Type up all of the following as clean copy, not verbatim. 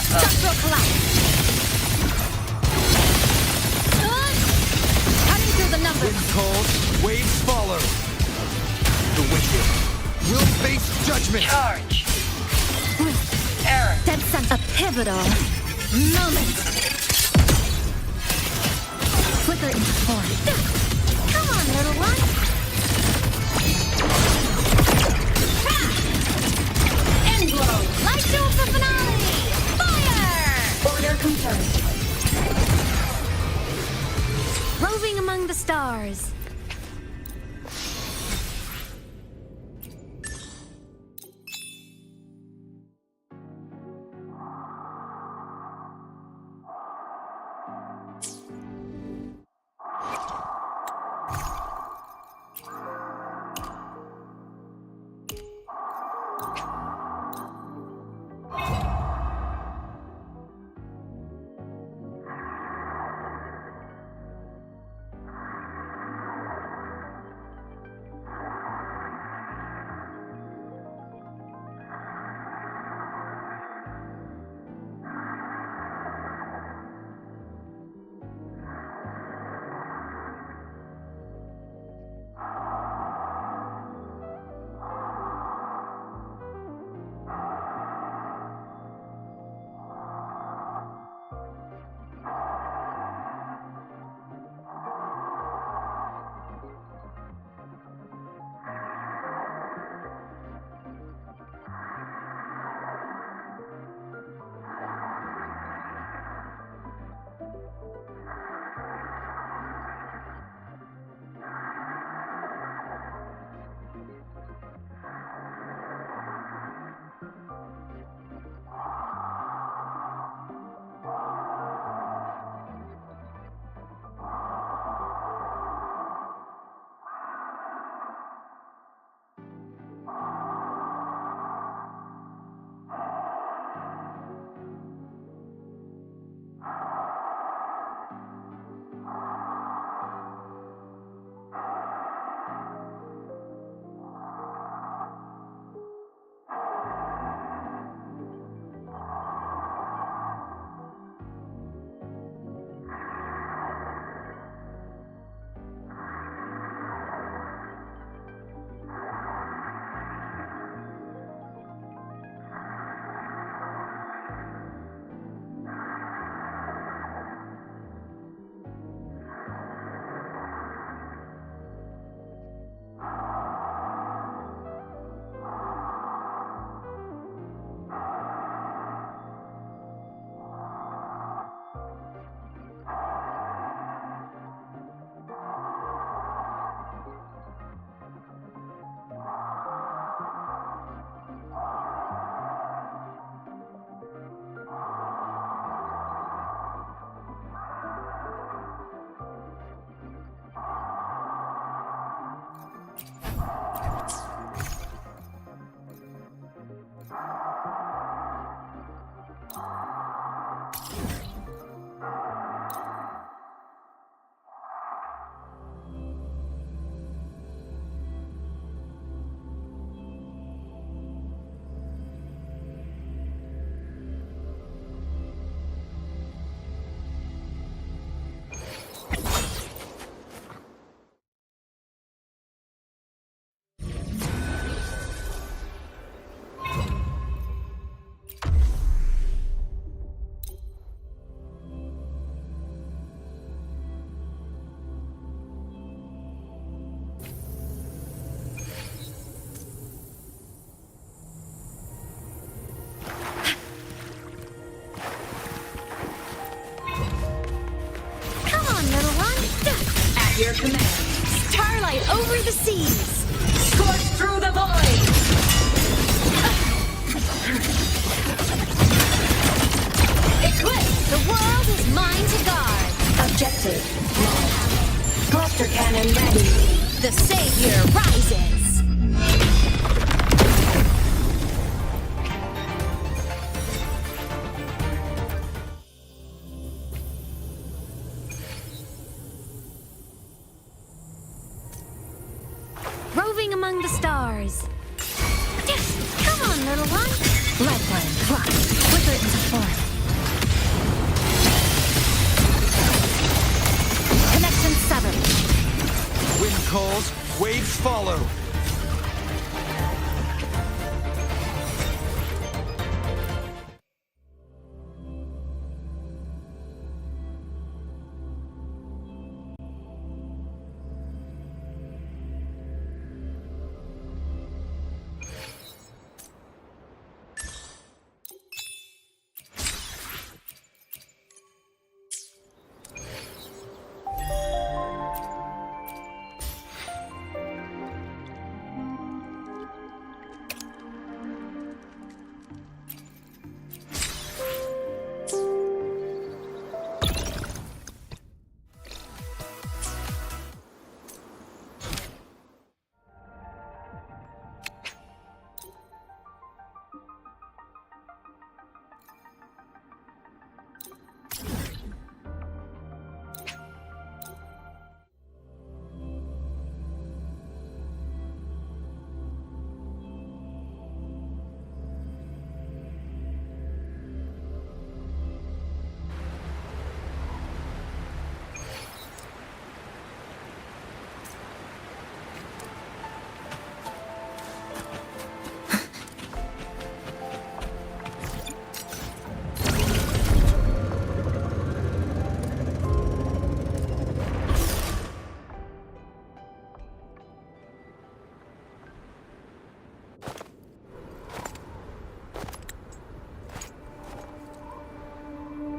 Structural collapse. Cutting through the numbers. Wind calls, waves follow. The wicked will face judgment. Charge. Error. That's a pivotal moment. Flicker into form. Come on, little one. End blow. Light show for finale. Fire! Order confirmed. Roving among the stars. Your command. Starlight over the seas. Scorch through the void. Equip! The world is mine to guard. Objective lost. Cluster cannon ready. The savior rises. Roving among the yours. Come on, little one. Lifeline, rock, wither it into form. Connection severed. Wind calls, waves follow.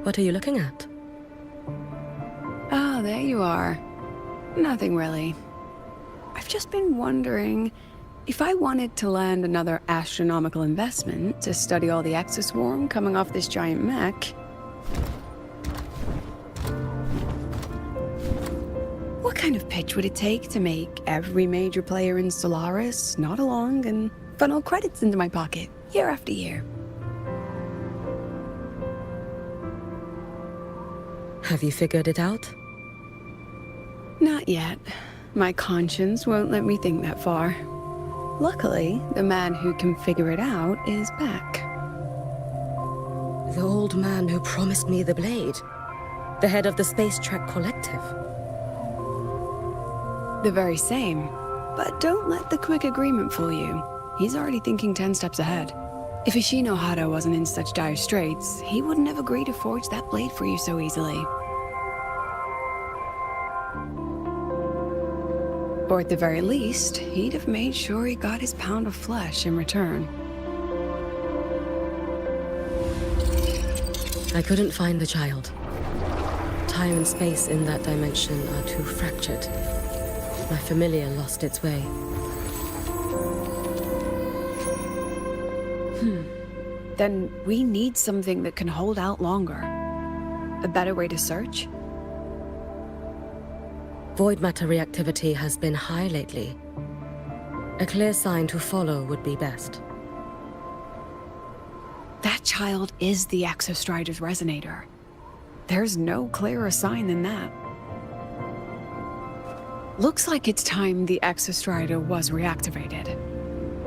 What are you looking at? Oh, there you are. Nothing really. I've just been wondering if I wanted to land another astronomical investment to study all the exoswarm coming off this giant mech. What kind of pitch would it take to make every major player in Solaris nod along and funnel credits into my pocket year after year? Have you figured it out? Not yet. My conscience won't let me think that far. Luckily, the man who can figure it out is back. The old man who promised me the blade. The head of the Space Trek Collective. The very same. But don't let the quick agreement fool you. He's already thinking 10 steps ahead. If Ishino Hada wasn't in such dire straits, he wouldn't have agreed to forge that blade for you so easily. Or at the very least, he'd have made sure he got his pound of flesh in return. I couldn't find the child. Time and space in that dimension are too fractured. My familiar lost its way. Then we need something that can hold out longer. A better way to search? Void matter reactivity has been high lately. A clear sign to follow would be best. That child is the Exostrider's resonator. There's no clearer sign than that. Looks like it's time the Exostrider was reactivated.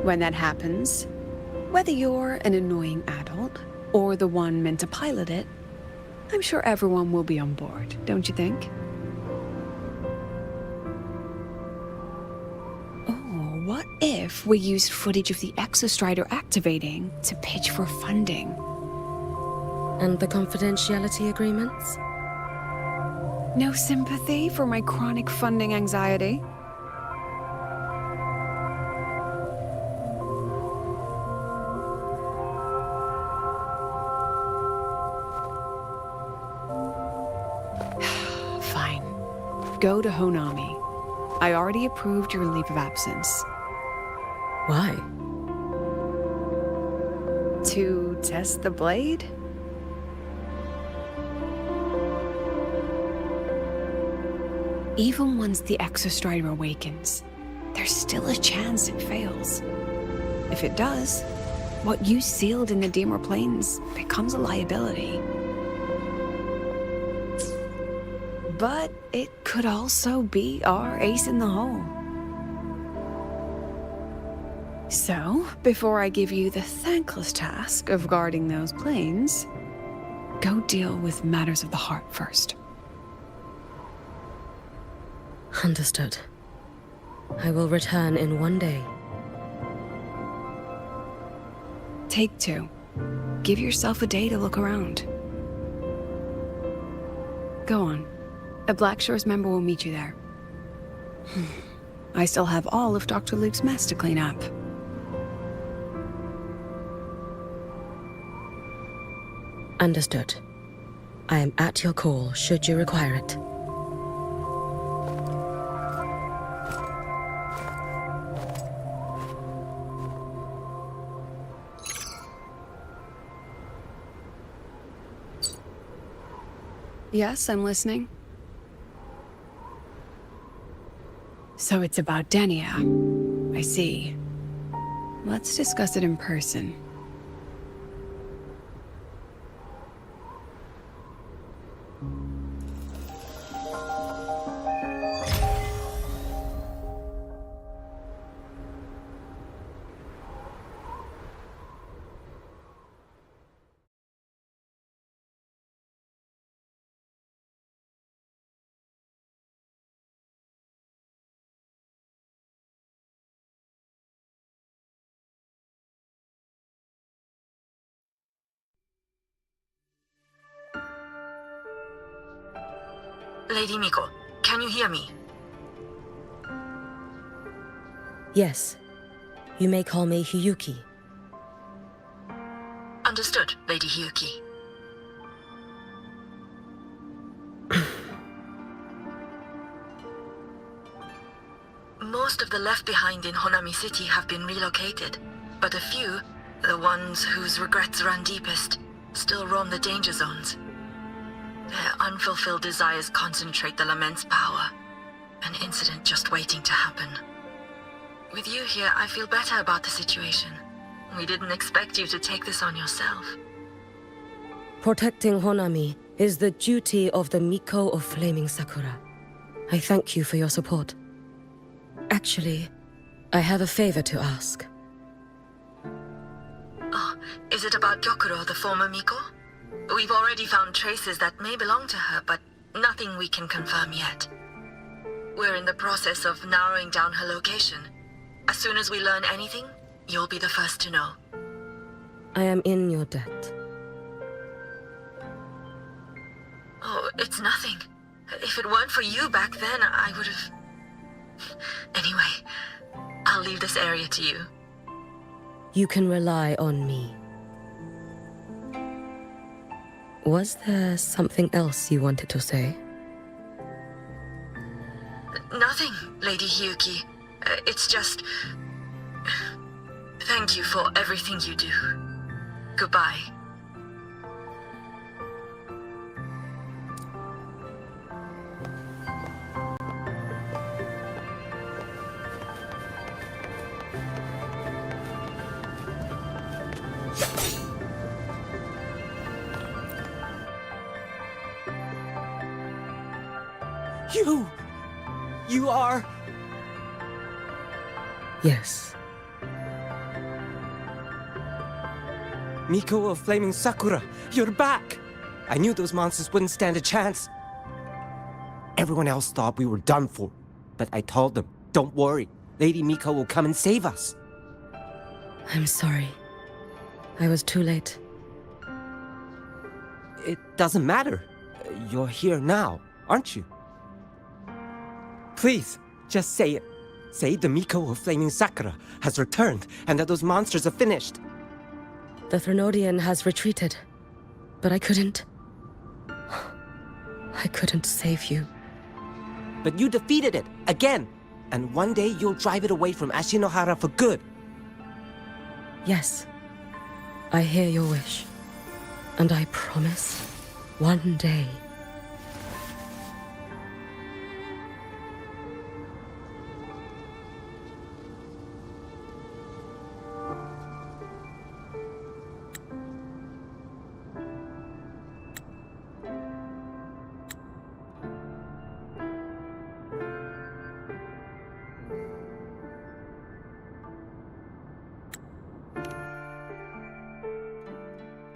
When that happens, whether you're an annoying adult or the one meant to pilot it, I'm sure everyone will be on board, don't you think? Oh, what if we used footage of the Exostrider activating to pitch for funding? And the confidentiality agreements? No sympathy for my chronic funding anxiety? Fine. Go to Honami. I already approved your leave of absence. Why? To test the blade? Even once the Exostrider awakens, there's still a chance it fails. If it does, what you sealed in the Dimmer Plains becomes a liability. But it could also be our ace in the hole. So, before I give you the thankless task of guarding those planes, go deal with matters of the heart first. Understood. I will return in one day. Take 2. Give yourself a day to look around. Go on. A Black Shores member will meet you there. I still have all of Dr. Luke's mess to clean up. Understood. I am at your call should you require it. Yes, I'm listening. So it's about Denia. I see. Let's discuss it in person. Lady Miko, can you hear me? Yes. You may call me Hiyuki. Understood, Lady Hiyuki. Most of the left behind in Honami City have been relocated, but a few, the ones whose regrets run deepest, still roam the danger zones. Their unfulfilled desires concentrate the Lament's power. An incident just waiting to happen. With you here, I feel better about the situation. We didn't expect you to take this on yourself. Protecting Honami is the duty of the Miko of Flaming Sakura. I thank you for your support. Actually, I have a favor to ask. Oh, is it about Gyokuro, the former Miko? We've already found traces that may belong to her, but nothing we can confirm yet. We're in the process of narrowing down her location. As soon as we learn anything, you'll be the first to know. I am in your debt. Oh, it's nothing. If it weren't for you back then, I would have... Anyway, I'll leave this area to you. You can rely on me. Was there something else you wanted to say? Nothing, Lady Hiyuki. It's just... Thank you for everything you do. Goodbye. You are... Yes. Miko of Flaming Sakura, you're back! I knew those monsters wouldn't stand a chance. Everyone else thought we were done for, but I told them, don't worry, Lady Miko will come and save us. I'm sorry. I was too late. It doesn't matter. You're here now, aren't you? Please, just say it. Say the Miko of Flaming Sakura has returned and that those monsters are finished. The Threnodian has retreated, but I couldn't. I couldn't save you. But you defeated it, again! And one day you'll drive it away from Ashinohara for good. Yes. I hear your wish. And I promise, one day...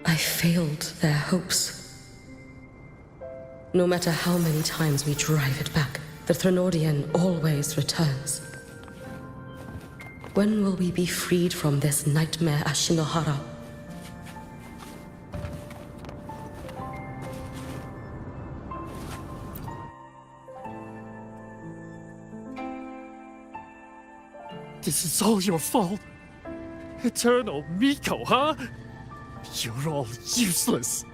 I failed their hopes. No matter how many times we drive it back, the Threnodian always returns. When will we be freed from this nightmare Ashinohara? This is all your fault. Eternal Miko, huh? You're all useless.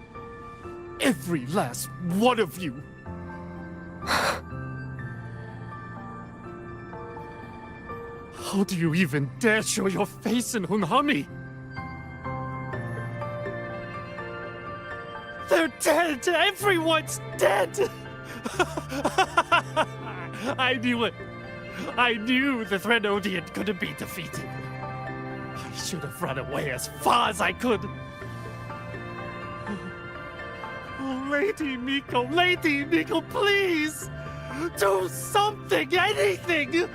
Every last one of you. How do you even dare show your face in Hunhami? They're dead! Everyone's dead! I knew it. I knew the Threnodian couldn't be defeated. I should have run away as far as I could. Oh, Lady Miko, please! Do something, anything!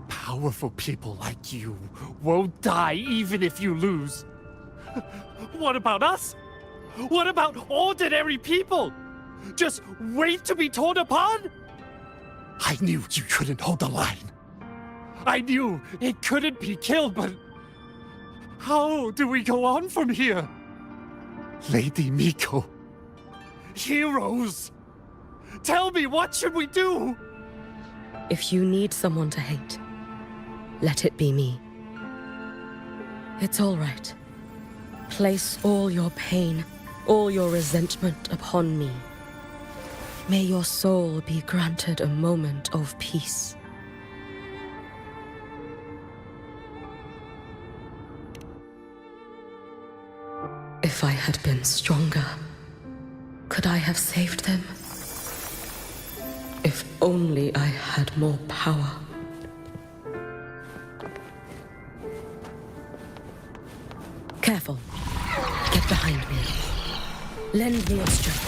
Powerful people like you won't die even if you lose. What about us? What about ordinary people? Just wait to be torn apart? I knew you couldn't hold the line. I knew it couldn't be killed, but how do we go on from here? Lady Miko, heroes, tell me, what should we do? If you need someone to hate, let it be me. It's all right. Place all your pain, all your resentment upon me. May your soul be granted a moment of peace. If I had been stronger, could I have saved them? If only I had more power. Careful. Get behind me. Lend me your strength.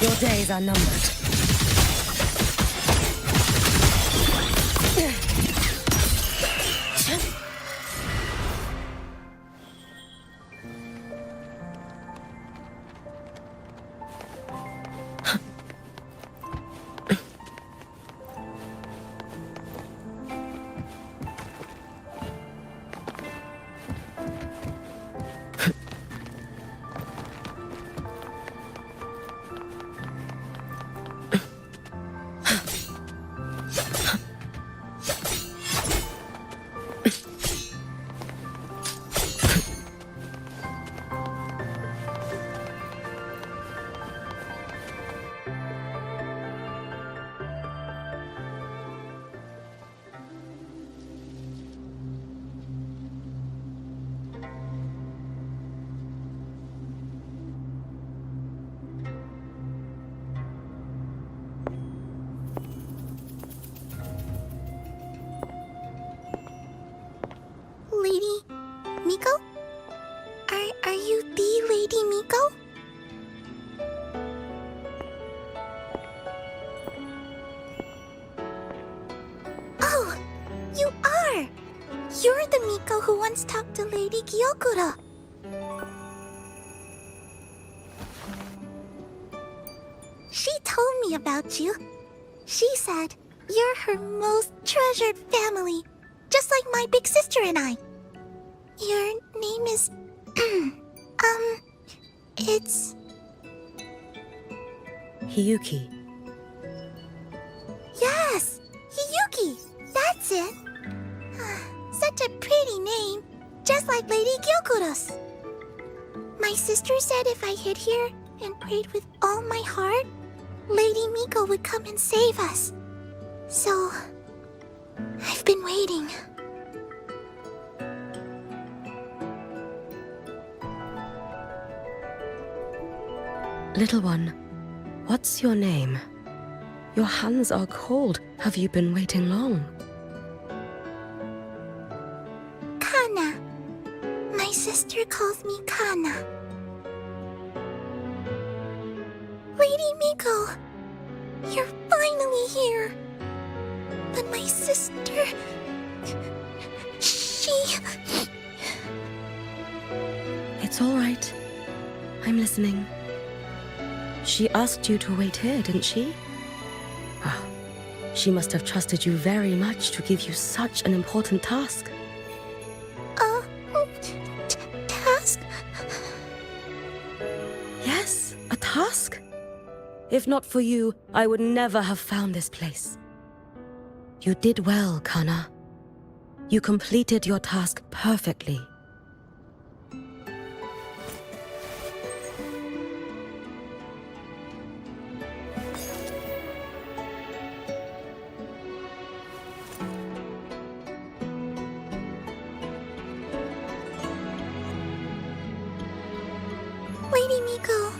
Your days are numbered. Lady Miko? Are you the Lady Miko? Oh, you are! You're the Miko who once talked to Lady Gyokura. She told me about you. She said you're her most treasured family, just like my big sister and I. Your name is... it's... Hiyuki. Yes! Hiyuki! That's it! Such a pretty name, just like Lady Gyokura's. My sister said if I hid here and prayed with all my heart, Lady Miko would come and save us. So... I've been waiting. Little one, what's your name? Your hands are cold. Have you been waiting long? Kana. My sister calls me Kana. Lady Miko, you're finally here. But my My sister... She... It's all right. I'm listening. She asked you to wait here, didn't she? Well, she must have trusted you very much to give you such an important task. Task? Yes, a task. If not for you, I would never have found this place. You did well, Kana. You completed your task perfectly. Lady Miko,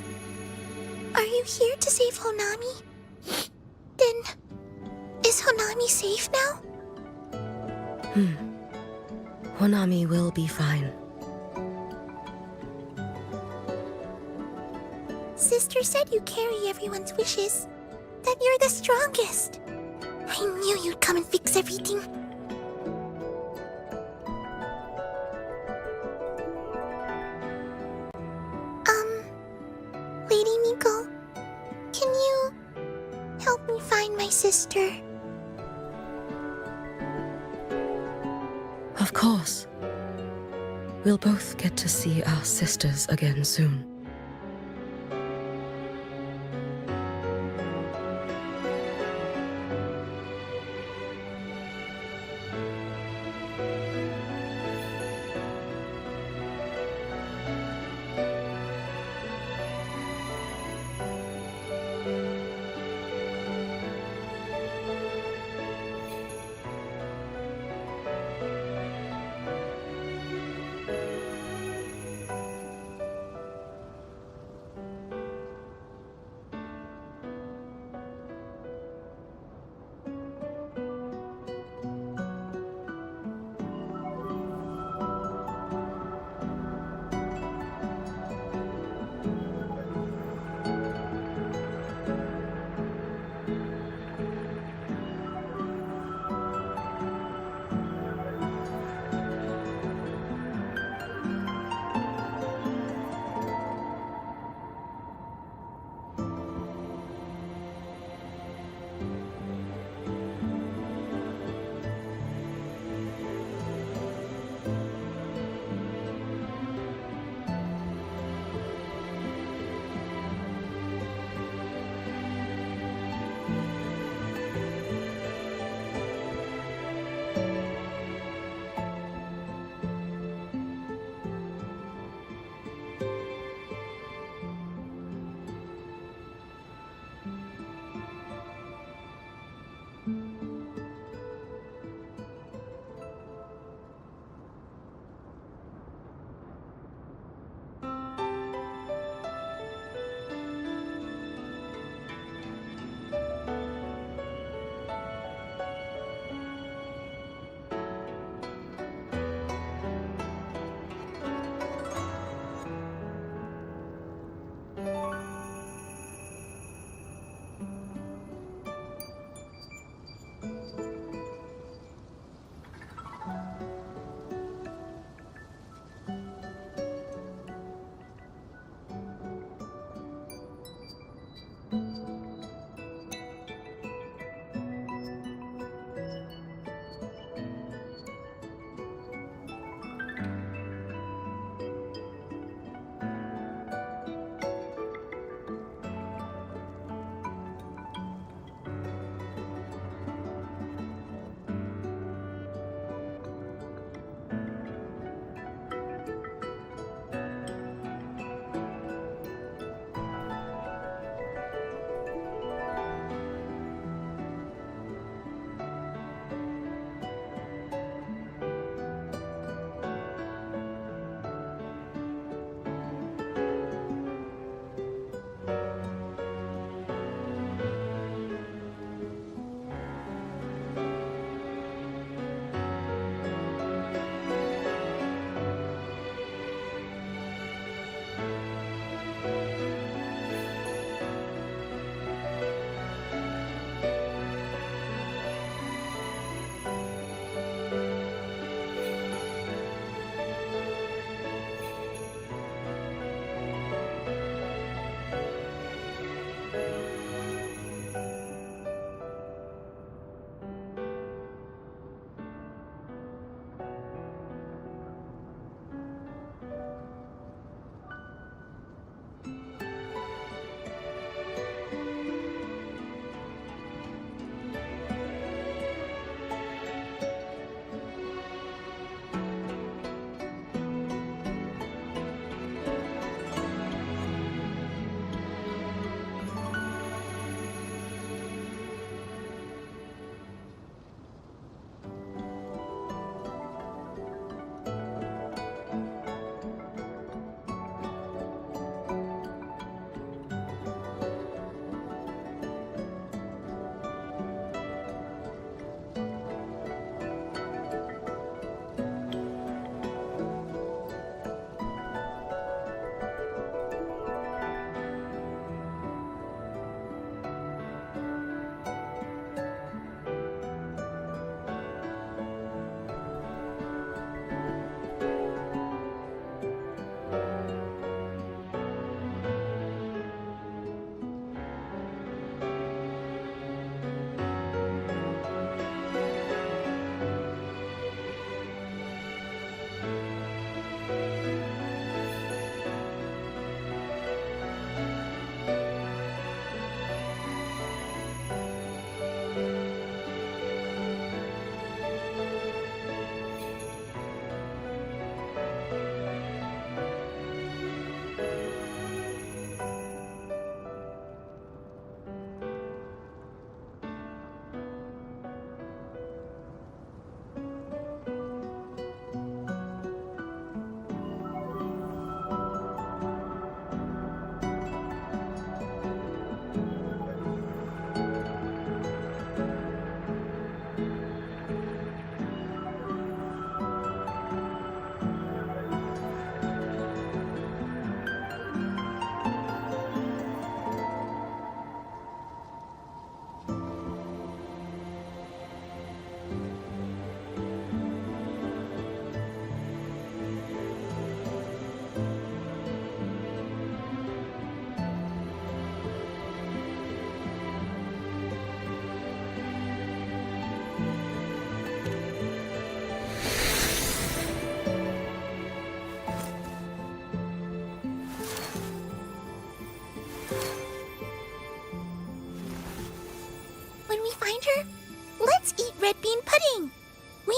are you here to save Honami? Then, is Honami safe now? Honami will be fine. Sister said you carry everyone's wishes. That you're the strongest. I knew you'd come and fix everything. Lady Miko, can you help me find my sister? Of course. We'll both get to see our sisters again soon.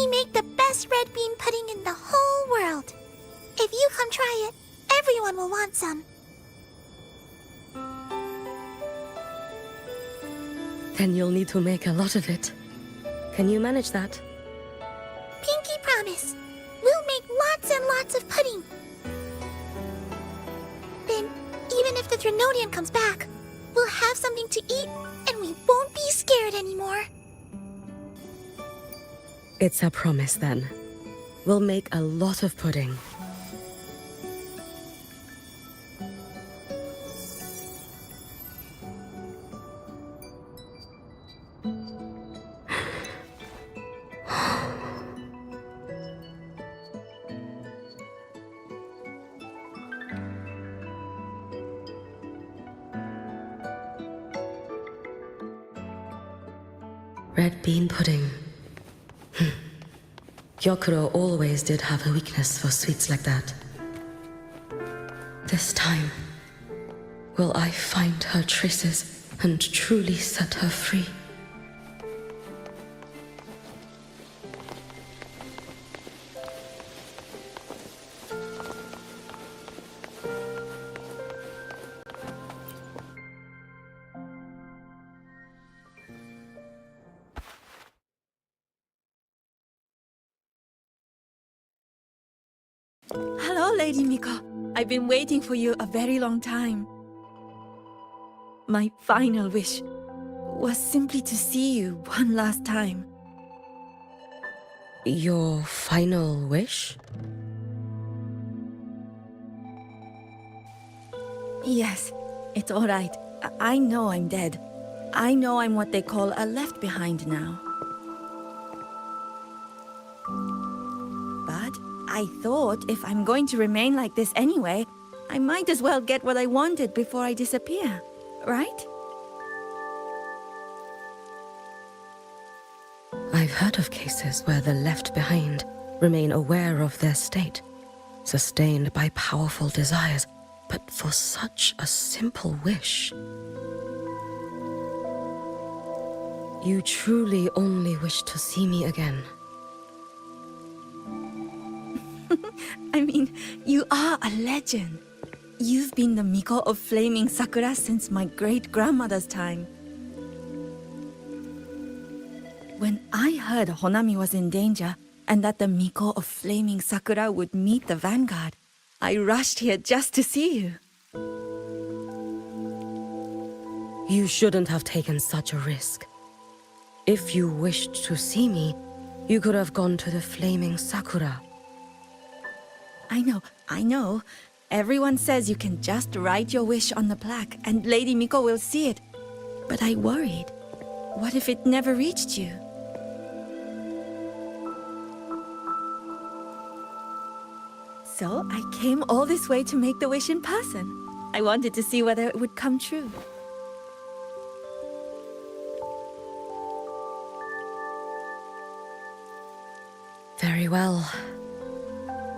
We make the best red bean pudding in the whole world. If you come try it, everyone will want some. Then you'll need to make a lot of it. Can you manage that? Pinky promise. We'll make lots and lots of pudding. Then, even if the Drenodian comes back, we'll have something to eat and we won't be scared anymore. It's a promise then. We'll make a lot of pudding. Red bean pudding. Gyokuro always did have a weakness for sweets like that. This time, will I find her traces and truly set her free? Hello, Lady Miko. I've been waiting for you a very long time. My final wish was simply to see you one last time. Your final wish? Yes, it's all right. I know I'm dead. I know I'm what they call a left behind now. But I thought if I'm going to remain like this anyway, I might as well get what I wanted before I disappear, right? I've heard of cases where the left behind remain aware of their state, sustained by powerful desires, but for such a simple wish. You truly only wish to see me again. I mean, you are a legend. You've been the Miko of Flaming Sakura since my great-grandmother's time. When I heard Honami was in danger and that the Miko of Flaming Sakura would meet the vanguard, I rushed here just to see you. You shouldn't have taken such a risk. If you wished to see me, you could have gone to the Flaming Sakura. I know. Everyone says you can just write your wish on the plaque and Lady Miko will see it. But I worried. What if it never reached you? So I came all this way to make the wish in person. I wanted to see whether it would come true. Very well.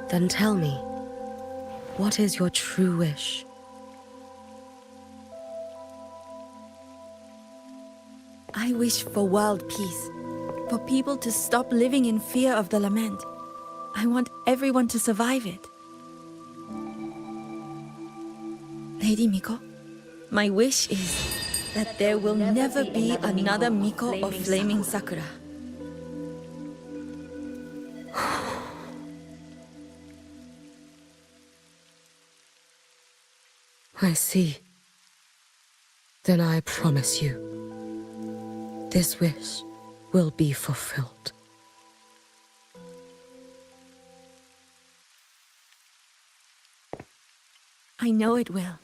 Then tell me, what is your true wish? I wish for world peace, for people to stop living in fear of the lament. I want everyone to survive it. Lady Miko, my wish is that there will never be another Miko of Flaming Sakura. I see. Then I promise you, this wish will be fulfilled. I know it will.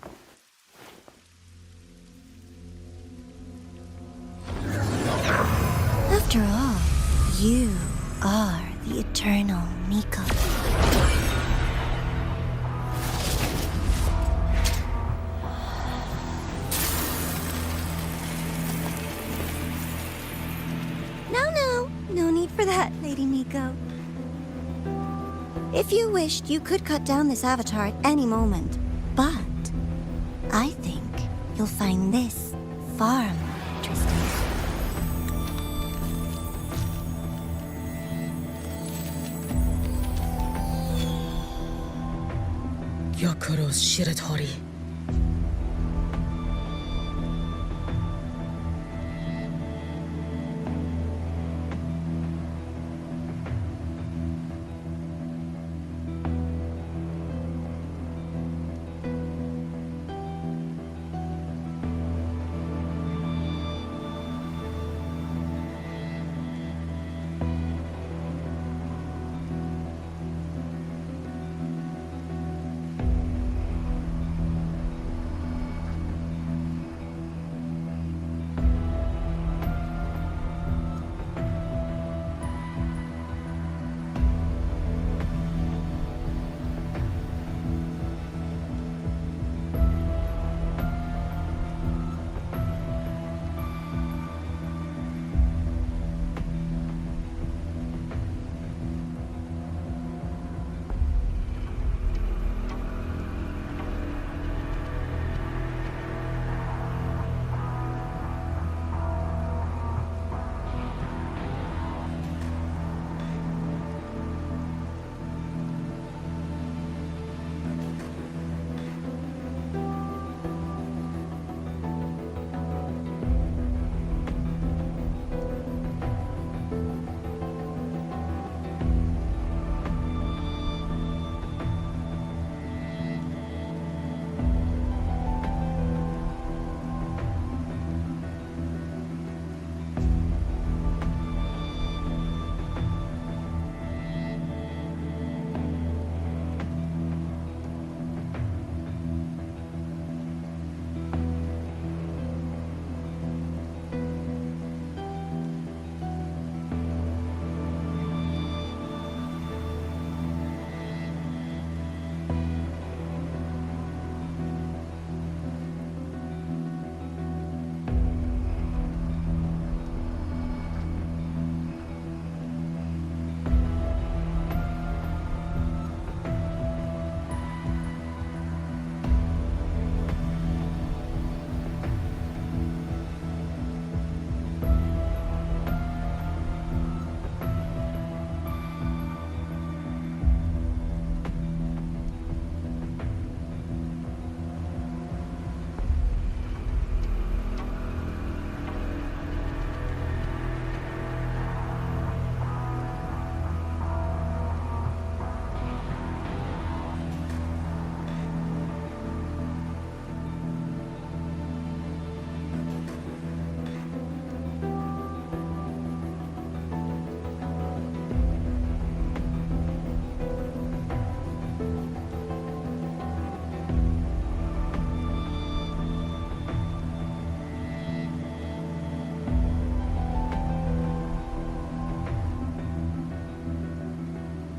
After all, you are the eternal Miko. No need for that, Lady Miko. If you wished, you could cut down this avatar at any moment. But I think you'll find this far more interesting. Gyokuro's Shiratori.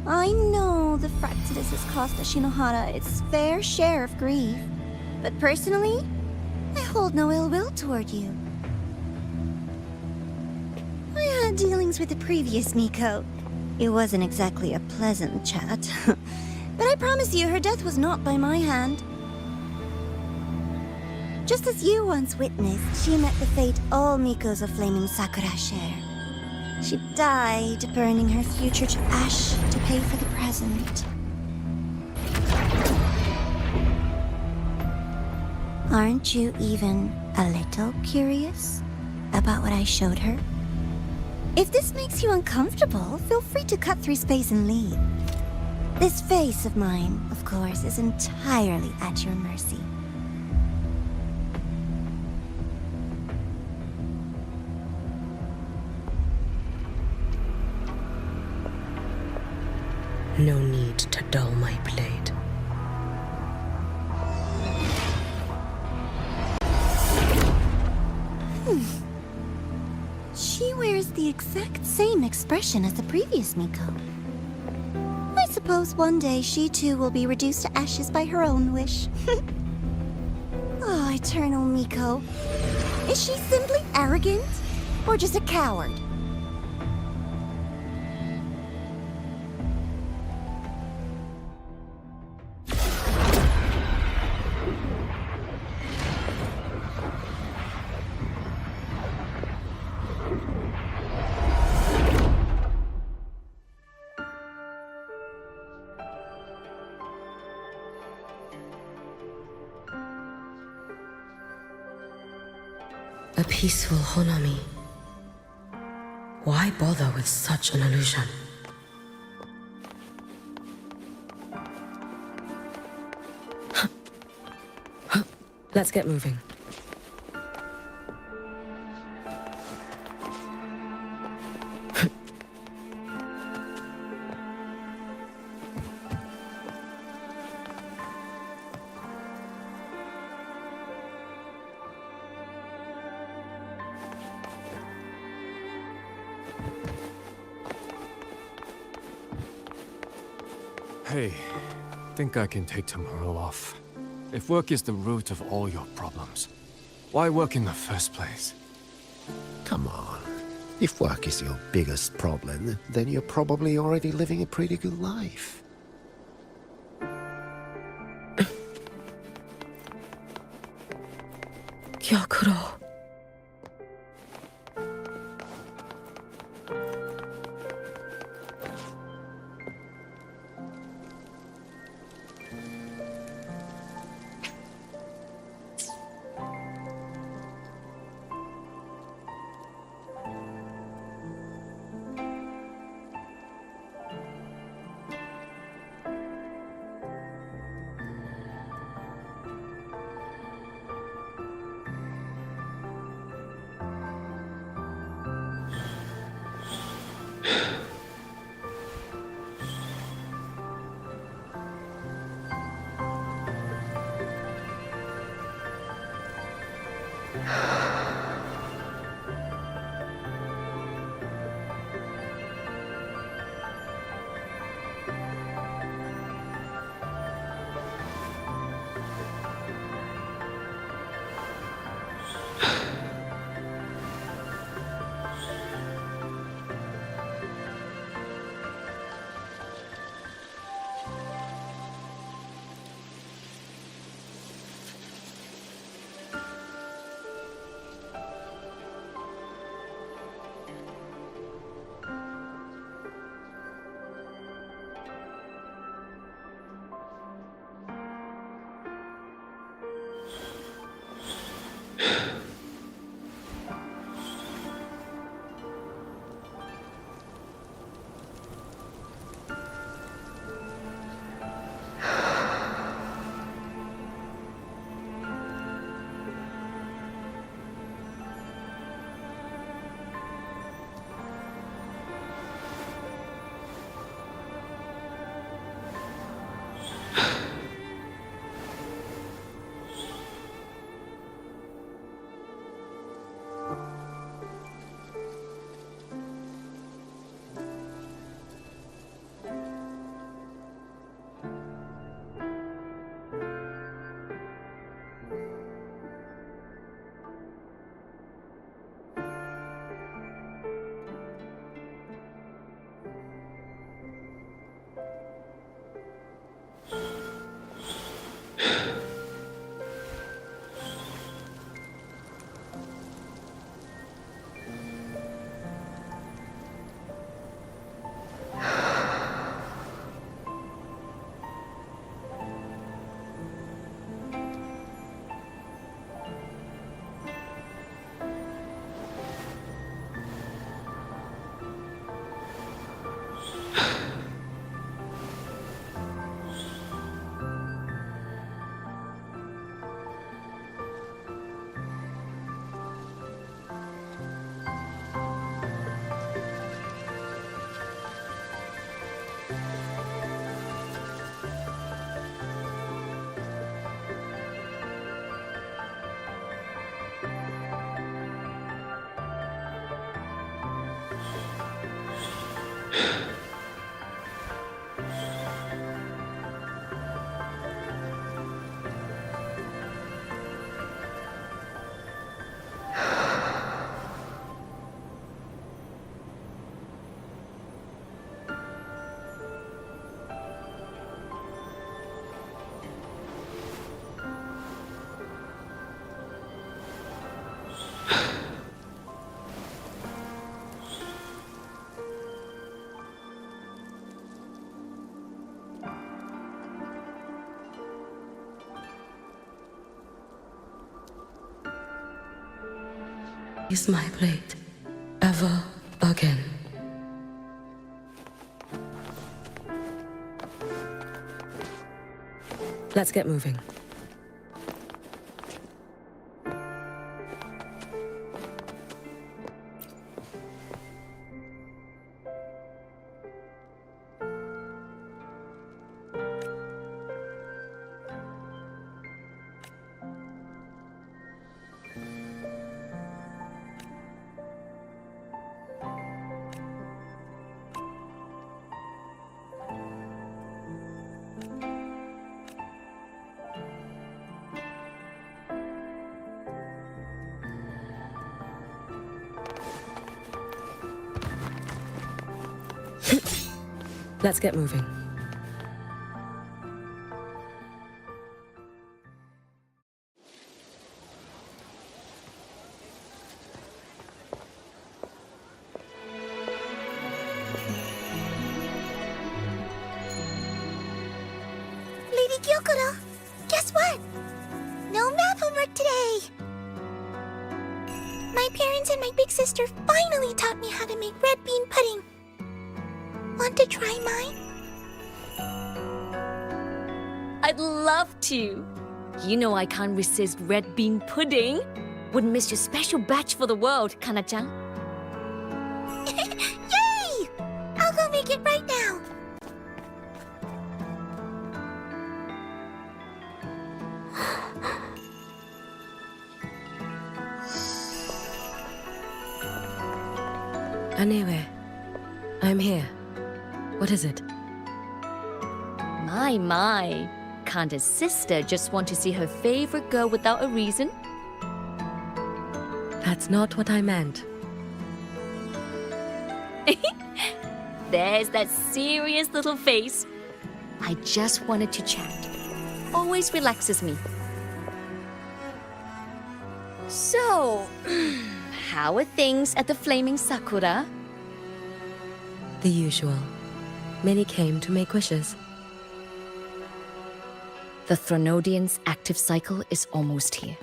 I know the Fractidus has cost Ashinohara its fair share of grief, but personally, I hold no ill will toward you. I had dealings with the previous Miko. It wasn't exactly a pleasant chat, but I promise you her death was not by my hand. Just as you once witnessed, she met the fate all Mikos of Flaming Sakura share. She died, burning her future to ash to pay for the present. Aren't you even a little curious about what I showed her? If this makes you uncomfortable, feel free to cut through space and leave. This face of mine, of course, is entirely at your mercy. No need to dull my blade. She wears the exact same expression as the previous Miko. I suppose one day she too will be reduced to ashes by her own wish. Oh, Eternal Miko. Is she simply arrogant? Or just a coward? peaceful Honami. Why bother with such an illusion? Let's get moving. Hey, think I can take tomorrow off. If work is the root of all your problems, why work in the first place? Come on. If work is your biggest problem, then you're probably already living a pretty good life. Gyokuro. kiss my plate ever again. Let's get moving. Let's get moving. Lady Gyokuro, guess what? No math homework today. My parents and my big sister finally taught me how to make red bean pudding. Want to try mine? I'd love to. You know I can't resist red bean pudding. Wouldn't miss your special batch for the world, Kana-chan. Yay! I'll go make it right now. Anyway, I'm here. What is it? My. Can't a sister just want to see her favorite girl without a reason? That's not what I meant. There's that serious little face. I just wanted to chat. Always relaxes me. So, how are things at the Flaming Sakura? The usual. Many came to make wishes. The Thronodian's active cycle is almost here.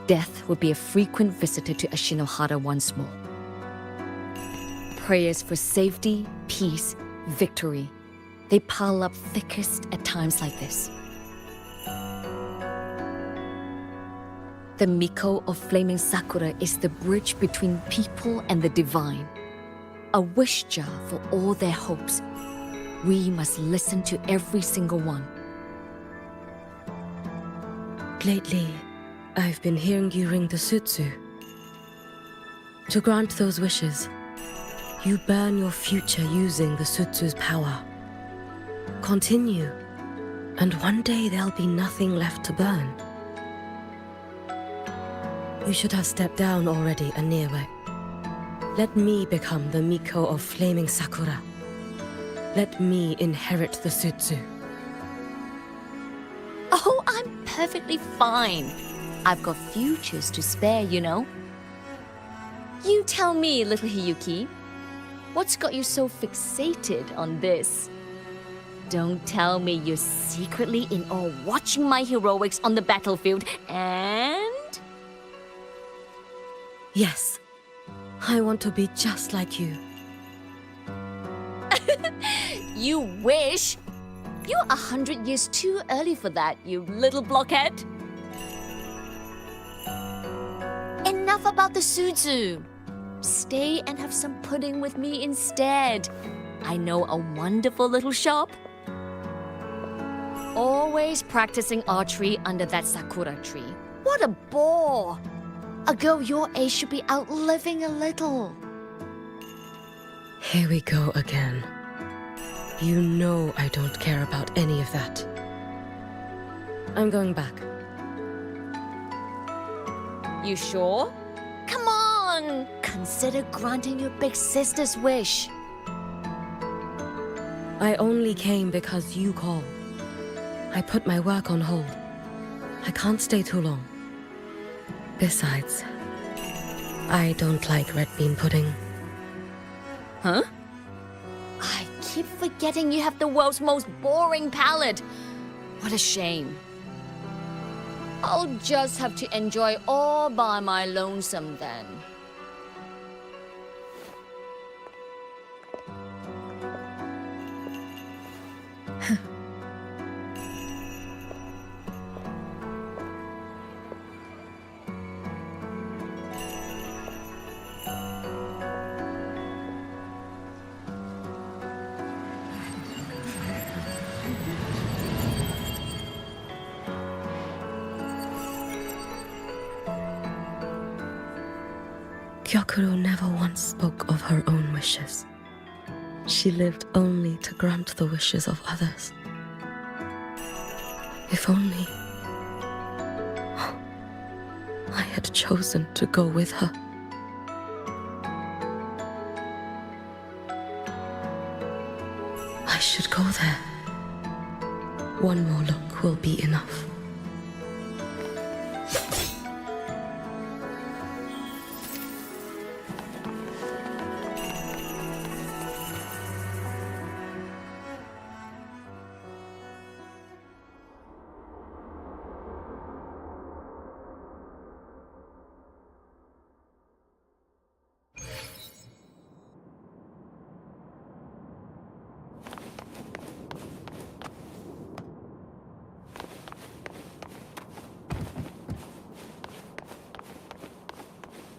Death will be a frequent visitor to Ashinohara once more. Prayers for safety, peace, victory. They pile up thickest at times like this. The Miko of Flaming Sakura is the bridge between people and the divine. A wish jar for all their hopes. We must listen to every single one. Lately, I've been hearing you ring the sutsu. To grant those wishes, you burn your future using the sutsu's power. Continue, and one day there'll be nothing left to burn. You should have stepped down already, Aniewe. Let me become the Miko of Flaming Sakura. Let me inherit the sutsu. Oh, I'm perfectly fine. I've got futures to spare, you know. You tell me, little Hiyuki, what's got you so fixated on this? Don't tell me you're secretly in awe watching my heroics on the battlefield and... Yes, I want to be just like you. You wish? You're 100 years too early for that, you little blockhead. Enough about the sutsu. Stay and have some pudding with me instead. I know a wonderful little shop. Always practicing archery under that sakura tree. What a bore! A girl your age should be out living a little. Here we go again. You know I don't care about any of that. I'm going back. You sure? Come on! Consider granting your big sister's wish. I only came because you called. I put my work on hold. I can't stay too long. Besides, I don't like red bean pudding. Huh? I keep forgetting you have the world's most boring palate. What a shame. I'll just have to enjoy all by my lonesome then. Gyokuro never once spoke of her own wishes. She lived only to grant the wishes of others. If only I had chosen to go with her. I should go there. One more look will be enough.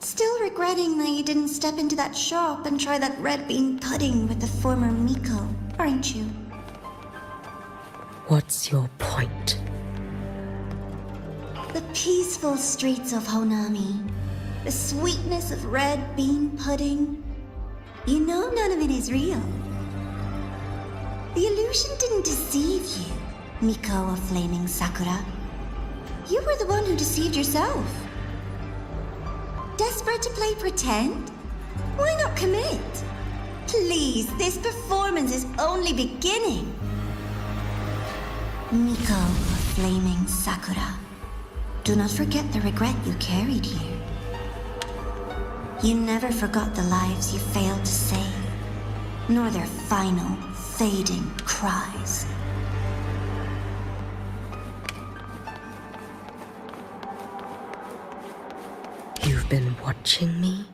Still regretting that you didn't step into that shop and try that red bean pudding with the former Miko, aren't you? What's your point? The peaceful streets of Honami, the sweetness of red bean pudding. You know none of it is real. The illusion didn't deceive you, Miko of Flaming Sakura. You were the one who deceived yourself. Desperate to play pretend? Why not commit? Please, this performance is only beginning. Miko of Flaming Sakura, do not forget the regret you carried here. You never forgot the lives you failed to save, nor their final, fading cries. You've been watching me?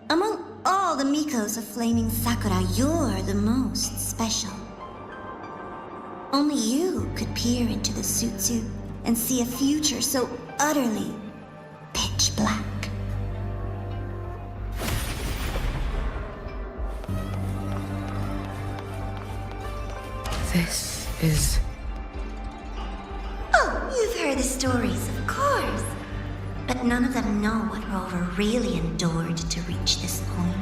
Among all the Mikos of Flaming Sakura, you're the most special. Only you could peer into the Sutsu and see a future so utterly pitch black. This is... Oh, you've heard the stories, of course. But none of them know what Rover really endured to reach this point.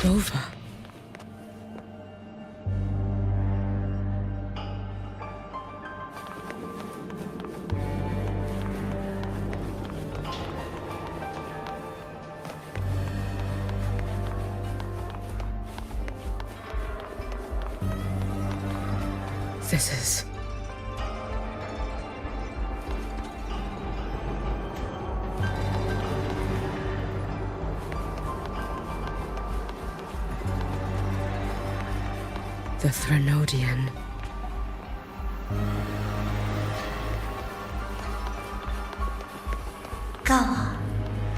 Rover. This is... the Threnodian. Go on.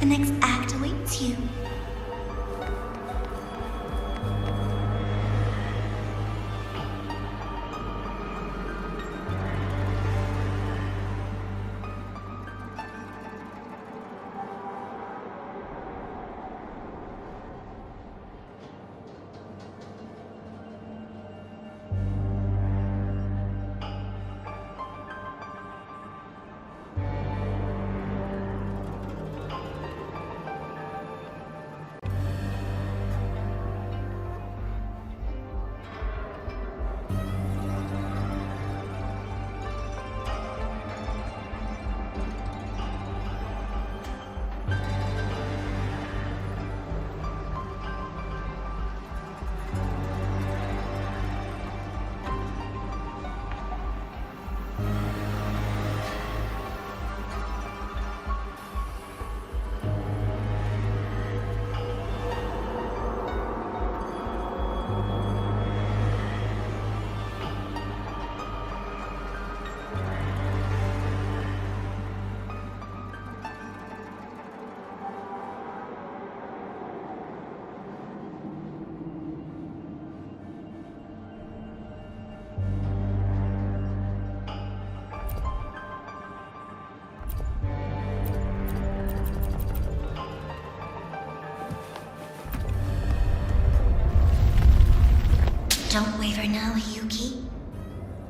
The next act awaits you. Don't waver now, Hiyuki.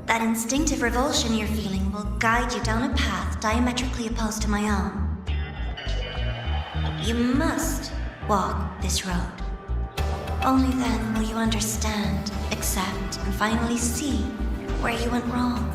That instinctive revulsion you're feeling will guide you down a path diametrically opposed to my own. You must walk this road. Only then will you understand, accept, and finally see where you went wrong.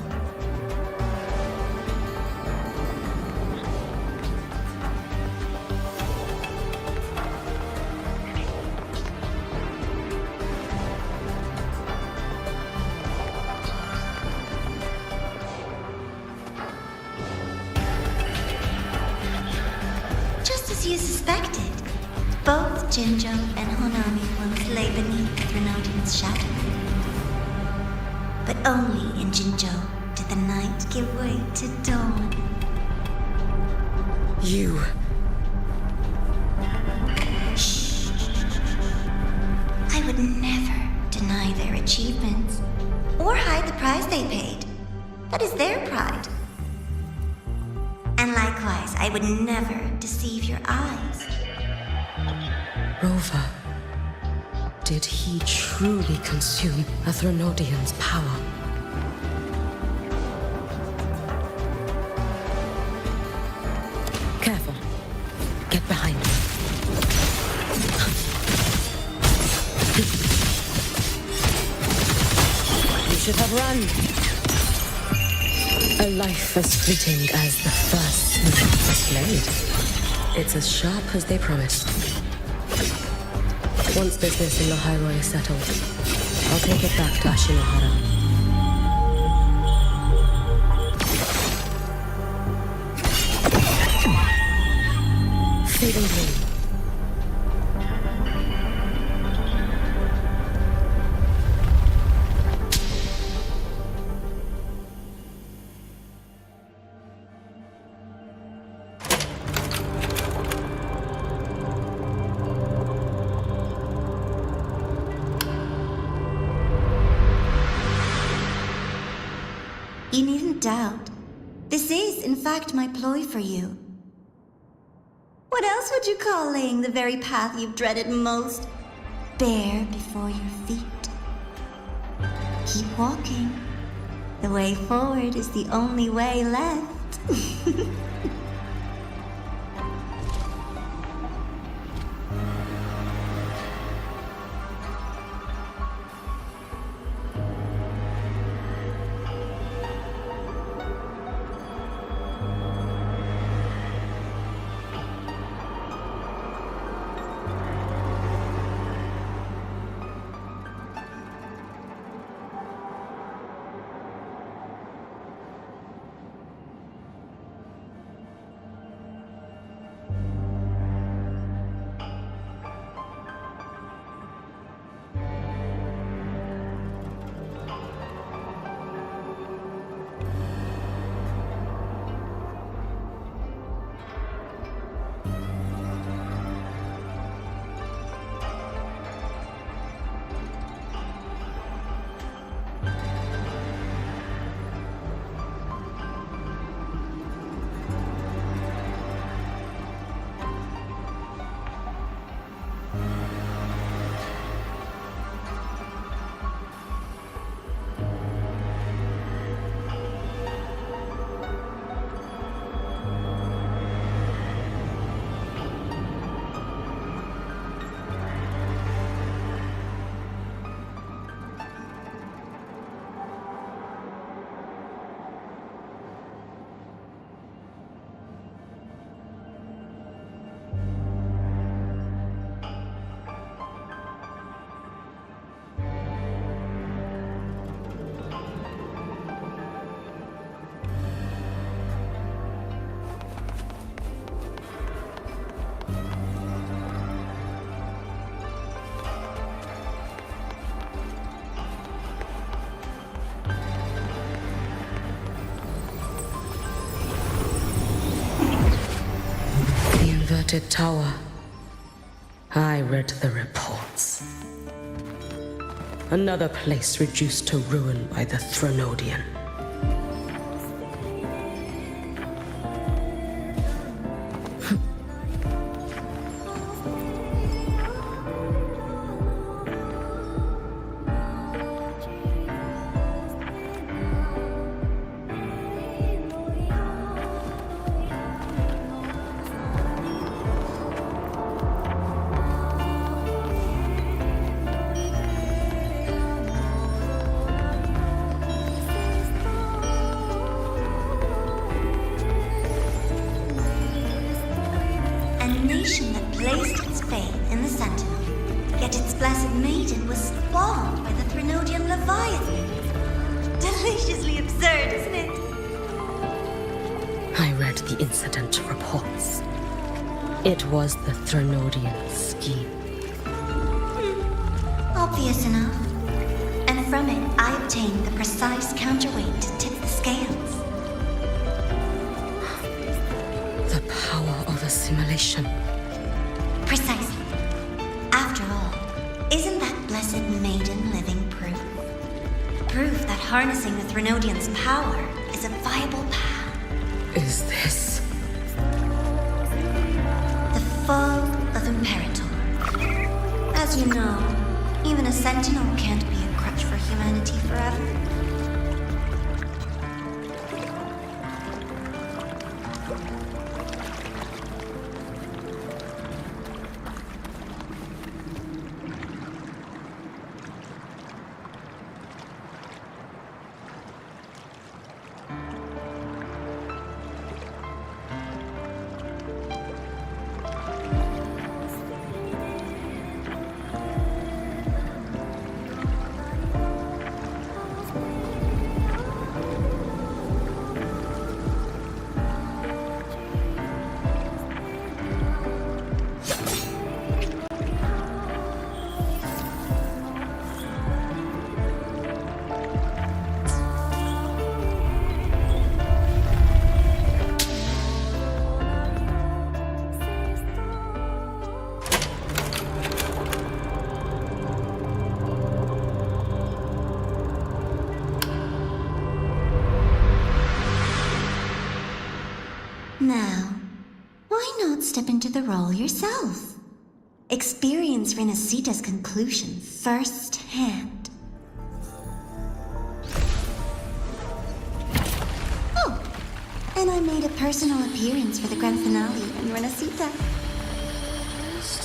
Just as you suspected, both Jinjo and Honami once lay beneath the Threnodian's shadow. But only in Jinjo did the night give way to dawn. You. Shh. I would never deny their achievements or hide the price they paid. That is their pride. And likewise, I would never deceive your eyes. Rover. Did he truly consume a Threnodian's power? Careful. Get behind me. You should have run. A life as fleeting as the first blade. It's as sharp as they promised. Once business in Lahairoi is settled, I'll take it back to Ashinohara. Feeding me. You needn't doubt. This is, in fact, my ploy for you. What else would you call laying the very path you've dreaded most bare before your feet? Keep walking. The way forward is the only way left. Inverted tower. I read the reports. Another place reduced to ruin by the Threnodian. that its blessed maiden was spawned by the Threnodian Leviathan. Deliciously absurd, isn't it? I read the incident reports. It was the Threnodian scheme. Obvious enough. And from it, I obtained the precise counterweight to tip the scales. The power of assimilation. Precisely. After all, isn't that blessed maiden living proof? Proof that harnessing the Threnodian's power is a viable path. Is this The fall of Imperator. As you know, even a sentinel can't be a crutch for humanity forever. Now, why not step into the role yourself? Experience Renacita's conclusion firsthand. Oh, and I made a personal appearance for the grand finale in Renacita.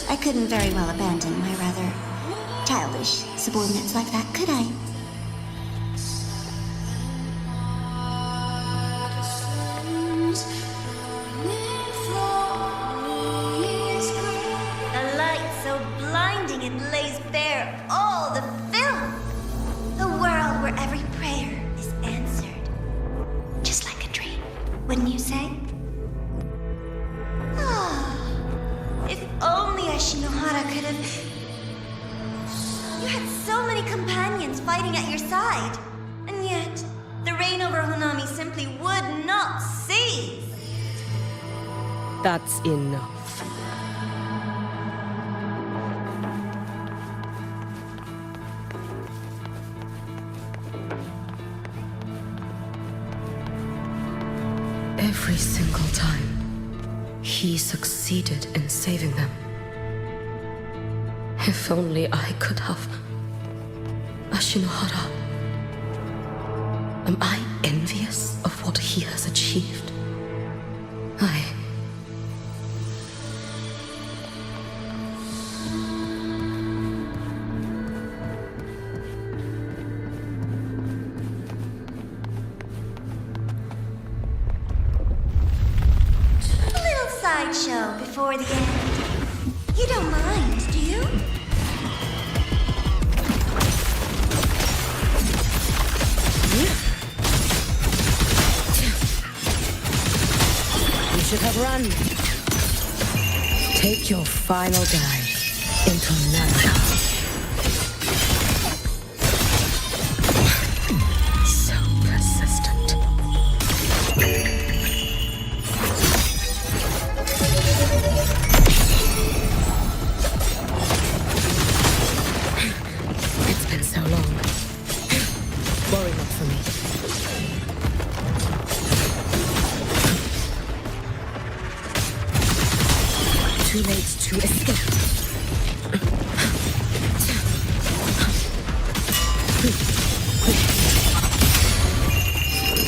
I couldn't very well abandon my rather childish subordinates like that, could I? A light so blinding it lays bare all the filth. The world where every prayer is answered. Just like a dream, wouldn't you say? Ah, if only Ashinohara could have... You had so many companions fighting at your side. And yet, the reign over Honami simply would not cease. That's enough. Every single time, he succeeded in saving them. If only I could have... Ashinohara. Am I envious of what he has achieved? Little sideshow before the end. You don't mind, do you? You should have run. Take your final dive into Nana. So persistent. It's been so long. Worry not for me. Too late to escape.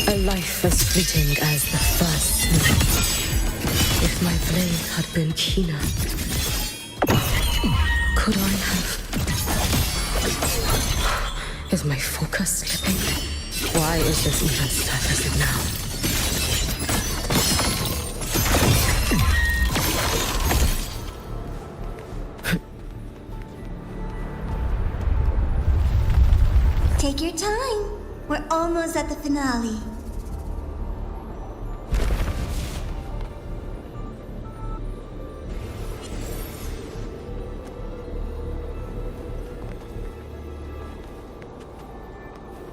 A life as fleeting as the first night. If my blade had been keener, could I have... Is my focus slipping? Why is this even surfacing now? Take your time. We're almost at the finale.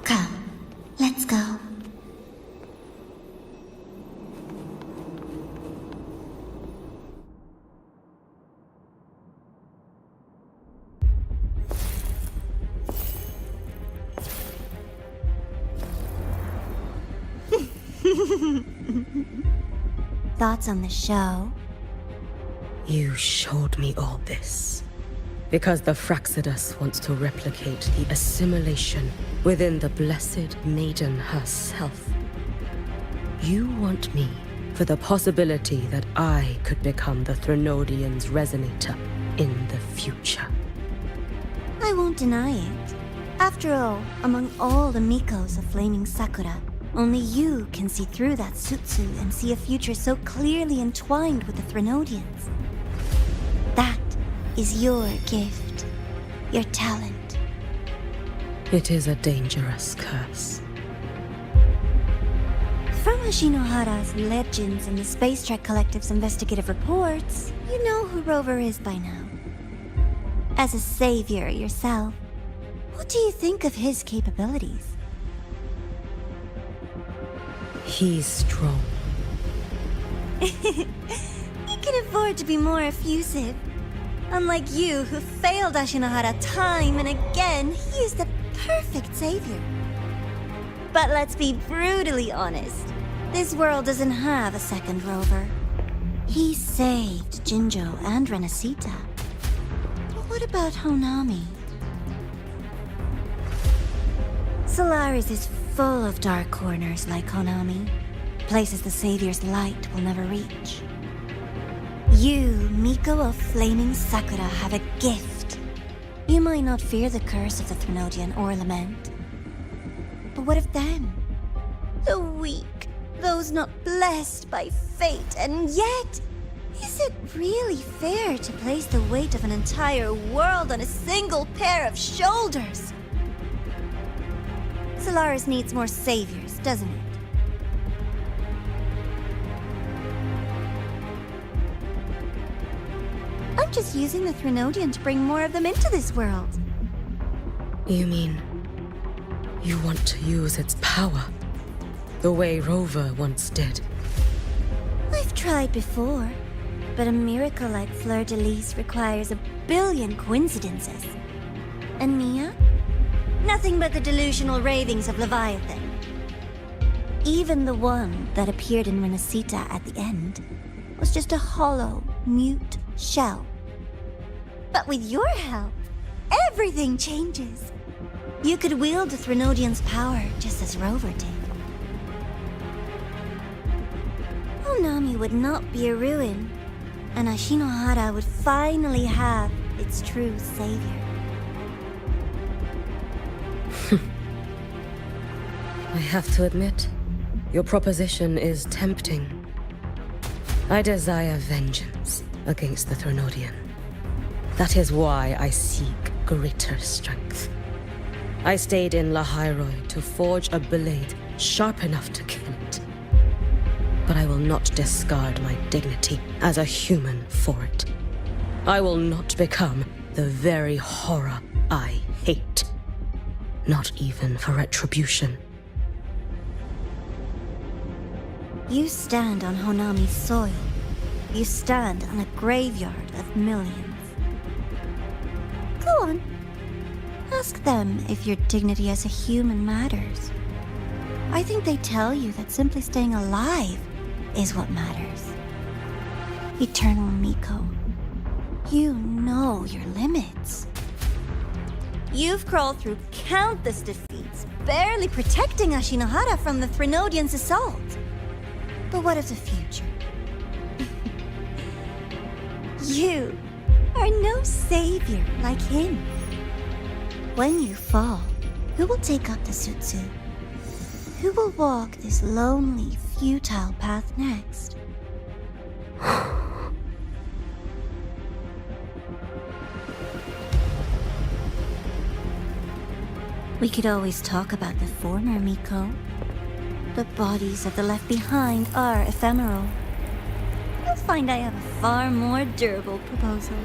Come, let's go. Thoughts on the show? You showed me all this because the Fraxidus wants to replicate the assimilation within the Blessed Maiden herself. You want me for the possibility that I could become the Threnodian's resonator in the future. I won't deny it. After all, among all the Mikos of Flaming Sakura, only you can see through that Sutsu and see a future so clearly entwined with the Threnodians. That is your gift, your talent. It is a dangerous curse. From Ashinohara's legends and the Space Trek Collective's investigative reports, you know who Rover is by now. As a savior yourself, what do you think of his capabilities? He's strong. He can afford to be more effusive. Unlike you, who failed Ashinohara time and again, he is the perfect savior. But let's be brutally honest. This world doesn't have a second Rover. He saved Jinjo and Renacita. But what about Honami? Solaris is full of dark corners like Honami. Places the Savior's light will never reach. You, Miko of Flaming Sakura, have a gift. You might not fear the curse of the Threnodian or lament. But what of them? The weak, those not blessed by fate, and yet, is it really fair to place the weight of an entire world on a single pair of shoulders? Solaris needs more saviors, doesn't it? I'm just using the Threnodian to bring more of them into this world. You mean you want to use its power the way Rover once did? I've tried before, but a miracle like Fleur-de-Lis requires a billion coincidences. And Mia? Nothing but the delusional ravings of Leviathan. Even the one that appeared in Renacita at the end was just a hollow, mute shell. But with your help, everything changes. You could wield the Threnodian's power just as Rover did. Honami would not be a ruin, and Ashinohara would finally have its true savior. I have to admit, your proposition is tempting. I desire vengeance against the Threnodian. That is why I seek greater strength. I stayed in Lahairoi to forge a blade sharp enough to kill it. But I will not discard my dignity as a human for it. I will not become the very horror I hate. Not even for retribution. You stand on Honami's soil. You stand on a graveyard of millions. Go on. Ask them if your dignity as a human matters. I think they tell you that simply staying alive is what matters. Eternal Miko, you know your limits. You've crawled through countless defeats, barely protecting Ashinohara from the Threnodian's assault. But what of the future? You are no savior like him. When you fall, who will take up the Sutsu? Who will walk this lonely, futile path next? We could always talk about the former Miko. The bodies of the left behind are ephemeral. You'll find I have a far more durable proposal.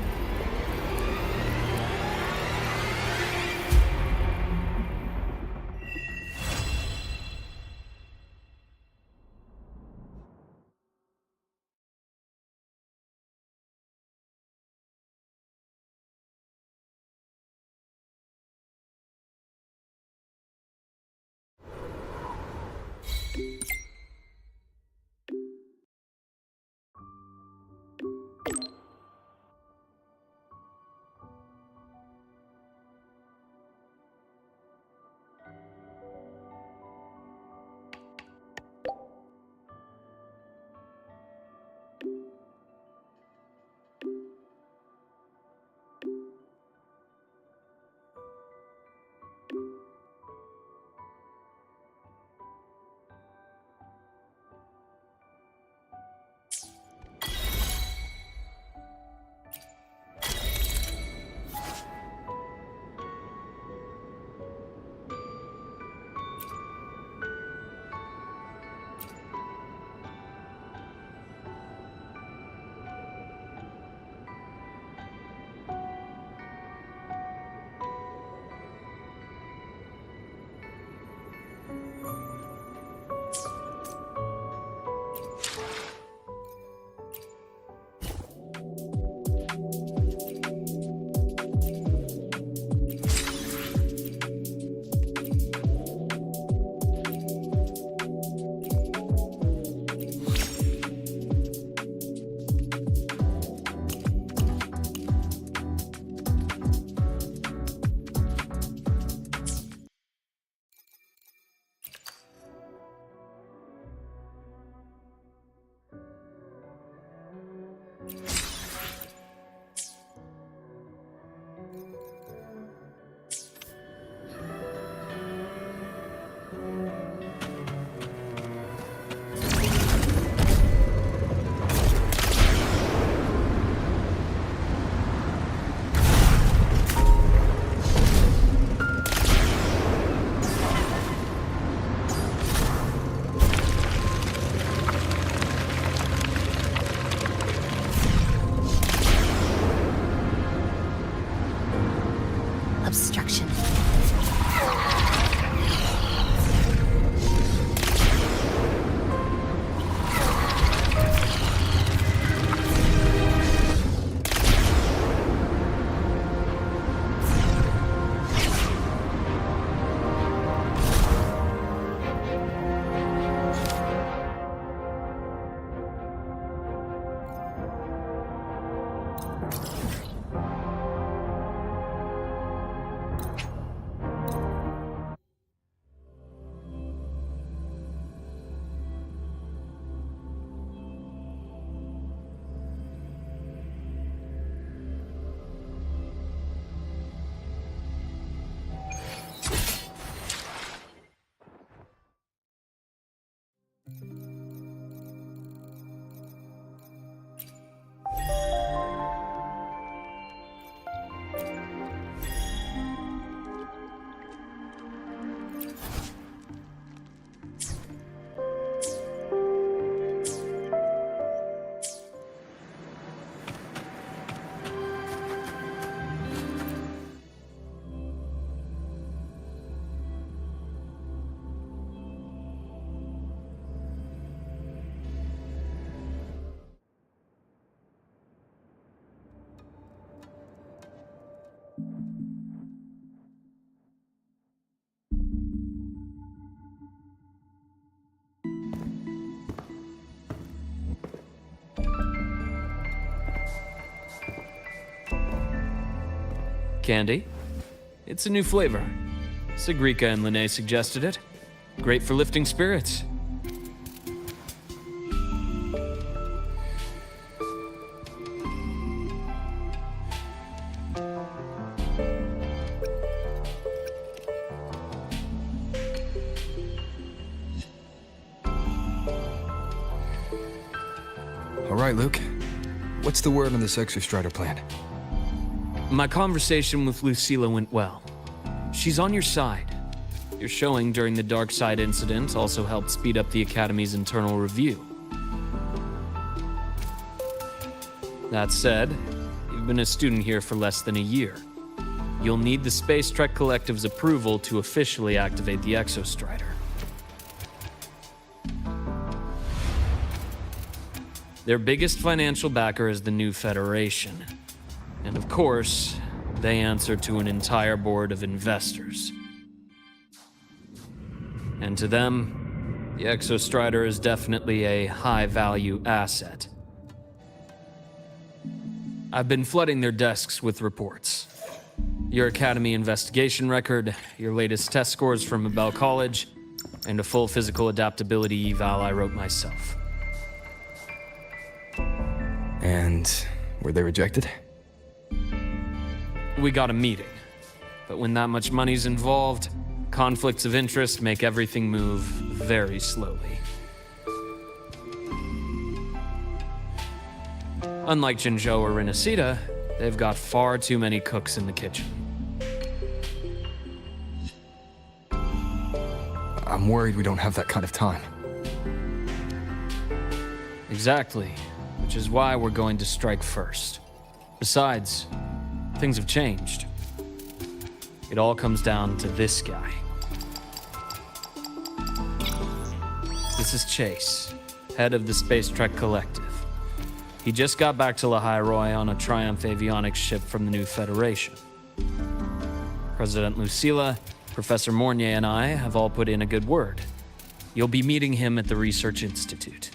Obstruction. Candy? It's a new flavor. Sigrika and Lene suggested it. Great for lifting spirits. All right, Luke. What's the word on this Exostrider plan? My conversation with Lucilla went well. She's on your side, Your showing during the Dark Side incident also helped speed up the Academy's internal review. That said, you've been a student here for less than a year. You'll need the Space Trek Collective's approval to officially activate the Exostrider. Their biggest financial backer is the new Federation. And of course, they answer to an entire board of investors. And to them, the Exostrider is definitely a high-value asset. I've been flooding their desks with reports. Your Academy investigation record, your latest test scores from Abel College, and a full physical adaptability eval I wrote myself. And were they rejected? We got a meeting. But when that much money's involved, conflicts of interest make everything move very slowly. Unlike Jinzhou or Rinasita, they've got far too many cooks in the kitchen. I'm worried we don't have that kind of time. Exactly, which is why we're going to strike first. Besides, things have changed. It all comes down to this guy. This is Chase, head of the Space Trek Collective. He just got back to Lahai on a Triumph avionics ship from the new Federation. President Lucilla, Professor Mornier, and I have all put in a good word. You'll be meeting him at the Research Institute.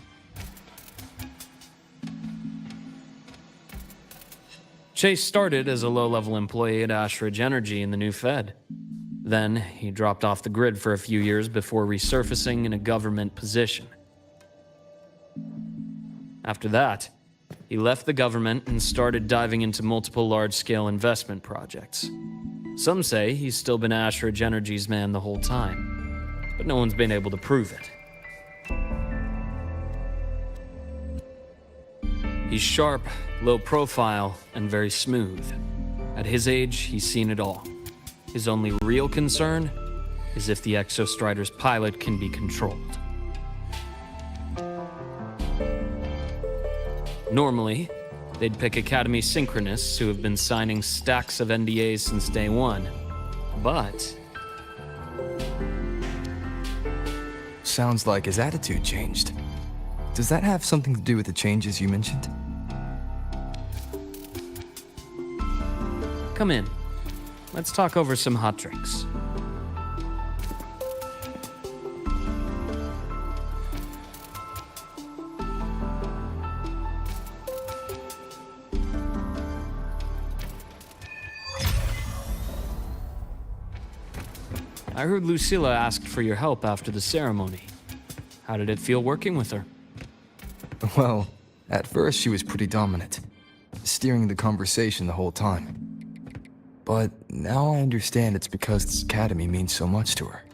Chase started as a low-level employee at Ashridge Energy in the new Fed. Then, he dropped off the grid for a few years before resurfacing in a government position. After that, he left the government and started diving into multiple large-scale investment projects. Some say he's still been Ashridge Energy's man the whole time, but no one's been able to prove it. He's sharp, low profile, and very smooth. At his age, he's seen it all. His only real concern is if the Exostrider's pilot can be controlled. Normally, they'd pick Academy synchronists who have been signing stacks of NDAs since day one. But Sounds like his attitude changed. Does that have something to do with the changes you mentioned? come in. Let's talk over some hot drinks. I heard Lucilla asked for your help after the ceremony. How did it feel working with her? Well, at first she was pretty dominant, steering the conversation the whole time. But now I understand it's because this academy means so much to her.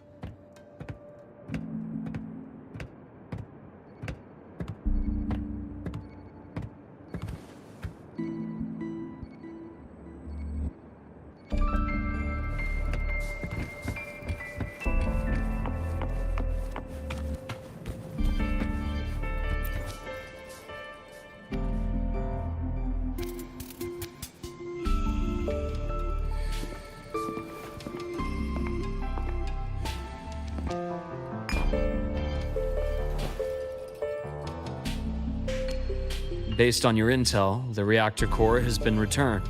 Based on your intel, the reactor core has been returned.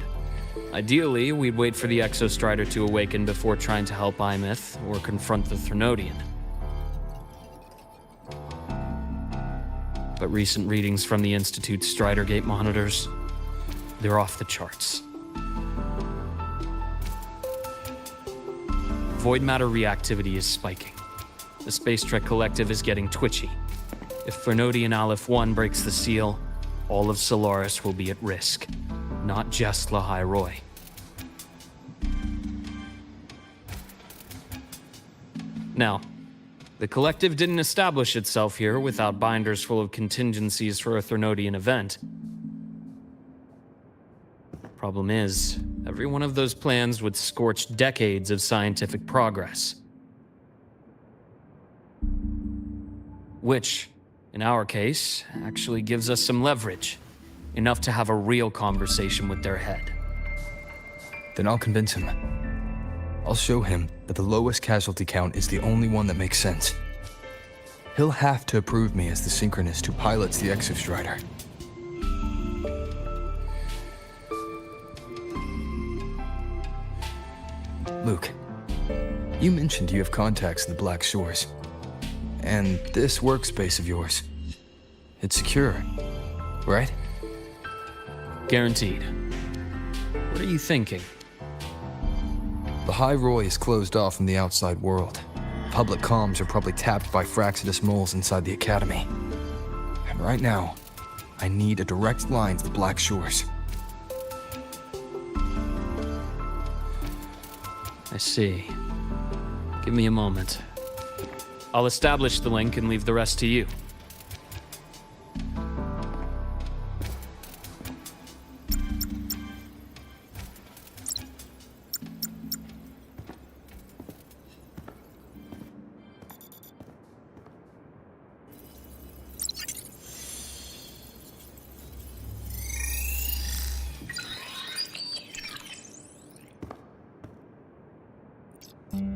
Ideally, we'd wait for the Exostrider to awaken before trying to help Imith or confront the Threnodian. But recent readings from the Institute's Strider Gate monitors, they're off the charts. Void matter reactivity is spiking. The Space Trek Collective is getting twitchy. If Threnodian Aleph 1 breaks the seal, all of Solaris will be at risk, not just Lahai Roy. Now, the Collective didn't establish itself here without binders full of contingencies for a Threnodian event. Problem is, every one of those plans would scorch decades of scientific progress. Which, in our case, actually gives us some leverage. Enough to have a real conversation with their head. Then I'll convince him. I'll show him that the lowest casualty count is the only one that makes sense. He'll have to approve me as the synchronist who pilots the Exostrider. Luke, you mentioned you have contacts in the Black Shores. And this workspace of yours, it's secure, right? Guaranteed. What are you thinking? The High Roy is closed off from the outside world. Public comms are probably tapped by Fraxidus moles inside the Academy. And right now, I need a direct line to the Black Shores. I see. Give me a moment. I'll establish the link and leave the rest to you.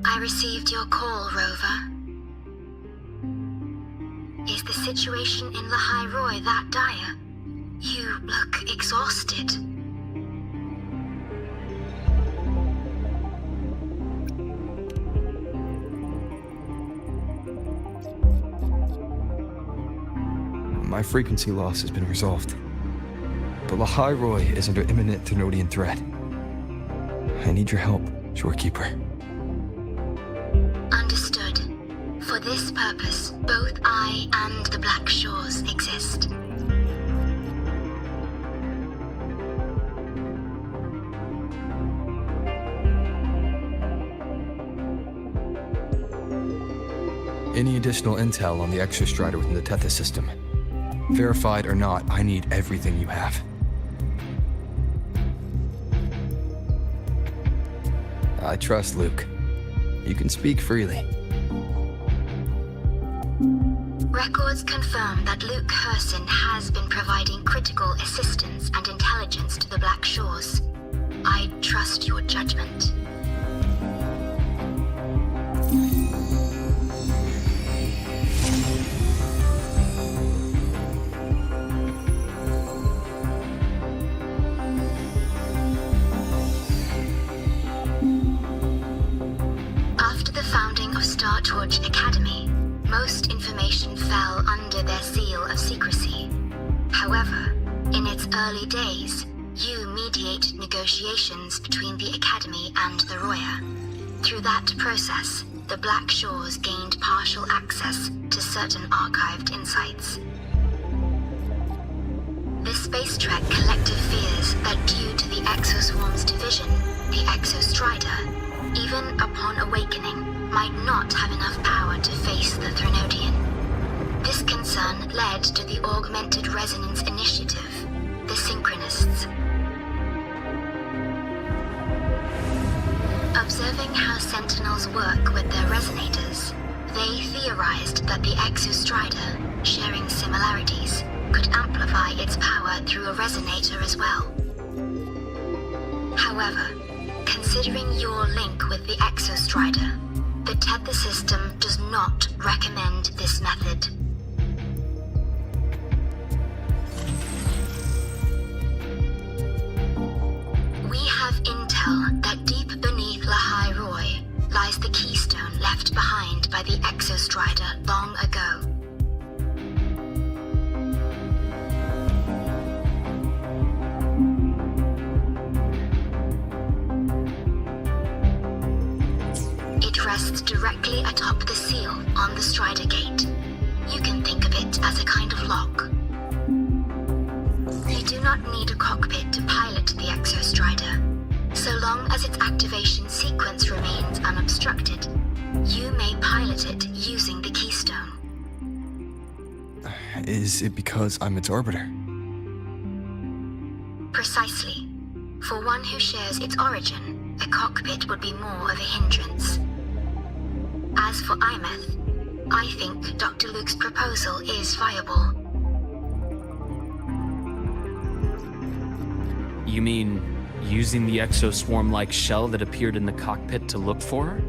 I received your call, Rover. Is the situation in the High Roy that dire? You look exhausted. My frequency loss has been resolved. But the High Roy is under imminent Thenodian threat. I need your help, Shorekeeper. Understood. For this purpose, both I and the Black Shores exist. Any additional intel on the Exostrider within the Tethys system? Verified or not, I need everything you have. I trust Luke. You can speak freely. Records confirm that Luke Herson has been providing critical assistance and intelligence to the Black Shores. I trust your judgment. After the founding of Star Torch Academy, most information fell under their seal of secrecy. However, in its early days, you mediated negotiations between the Academy and the Roya. Through that process, the Black Shores gained partial access to certain archived insights. The Space Trek Collective fears that due to the Exoswarm's division, the Exostrider, even upon awakening, might not have enough power to face the Thenodian. This concern led to the Augmented Resonance Initiative, the Synchronists. Observing how Sentinels work with their resonators, they theorized that the Exostrider, sharing similarities, could amplify its power through a resonator as well. However, considering your link with the Exostrider, the Tether system does not recommend this method. We have intel that deep beneath La High Roy lies the keystone left behind by the Exostrider long ago. It rests directly atop the seal on the Strider Gate. You can think of it as a kind of lock. You do not need a cockpit to pilot the Exostrider. So long as its activation sequence remains unobstructed, you may pilot it using the keystone. Is it because I'm its arbiter? Precisely. For one who shares its origin, a cockpit would be more of a hindrance. As for Imeth, I think Dr. Luke's proposal is viable. You mean using the exoswarm-like shell that appeared in the cockpit to look for her?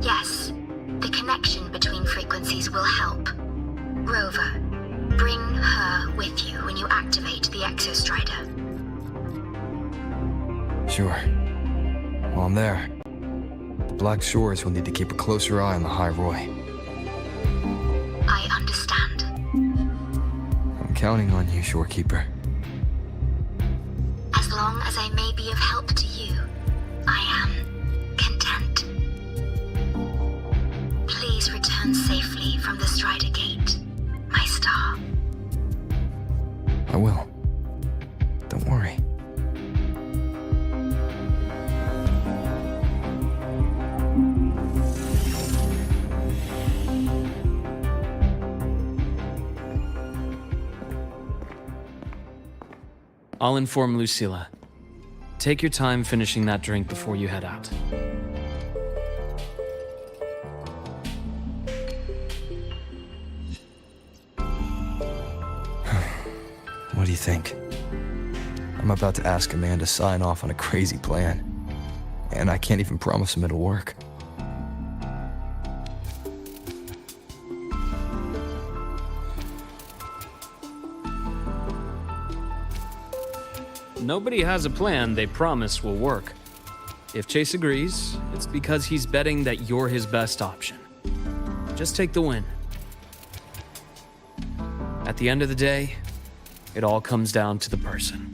Yes, the connection between frequencies will help. Rover, bring her with you when you activate the Exostrider. Sure. While I'm there, the Black Shores will need to keep a closer eye on the High Roy. I understand. I'm counting on you, Shorekeeper. As long as I may be of help to you, I am content. Please return safely from the Strider Gate, my star. I will. Don't worry. I'll inform Lucilla. Take your time finishing that drink before you head out. What do you think? I'm about to ask a man to sign off on a crazy plan, and I can't even promise him it'll work. Nobody has a plan they promise will work. If Chase agrees, it's because he's betting that you're his best option. Just take the win. At the end of the day, it all comes down to the person.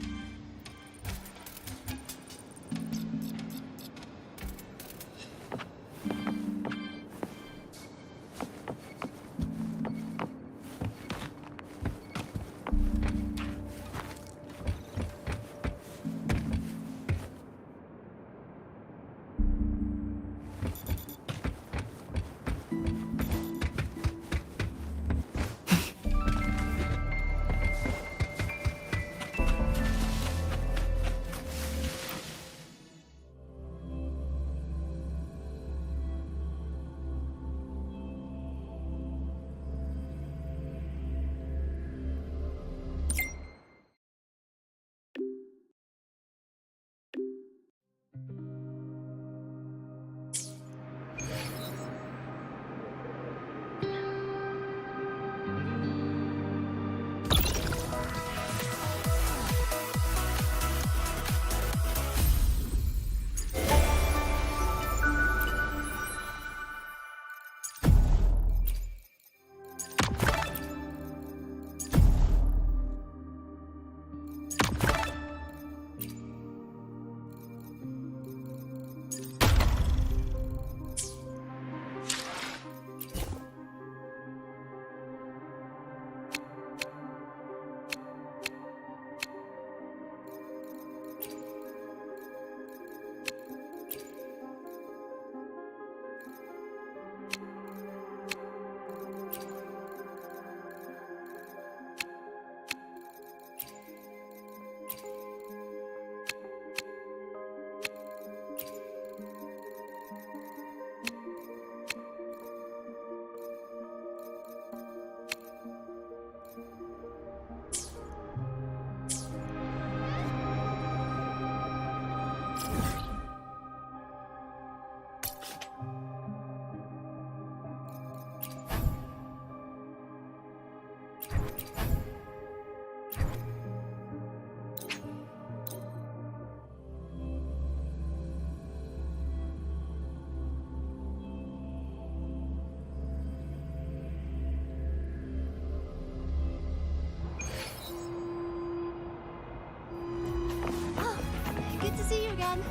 Good to see you again.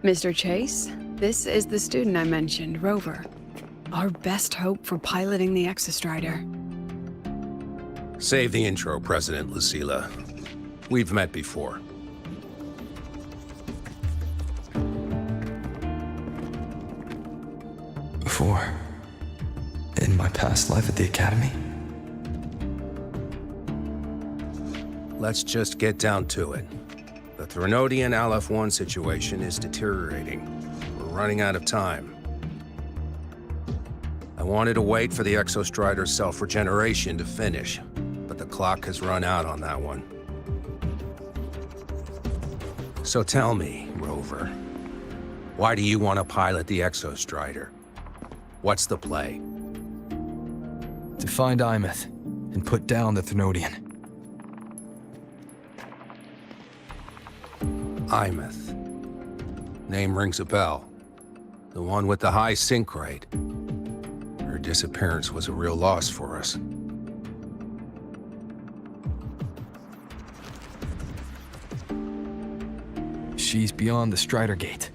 Mr. Chase, this is the student I mentioned, Rover. Our best hope for piloting the Exostrider. Save the intro, President Lucilla. We've met before. Before? In my past life at the Academy? Let's just get down to it. The Threnodian LF-1 situation is deteriorating. We're running out of time. I wanted to wait for the Exostrider's self-regeneration to finish, but the clock has run out on that one. So tell me, Rover, why do you want to pilot the Exostrider? What's the play? To find Imeth and put down the Threnodian. Imeth. Name rings a bell. The one with the high sync rate. Her disappearance was a real loss for us. She's beyond the Strider Gate.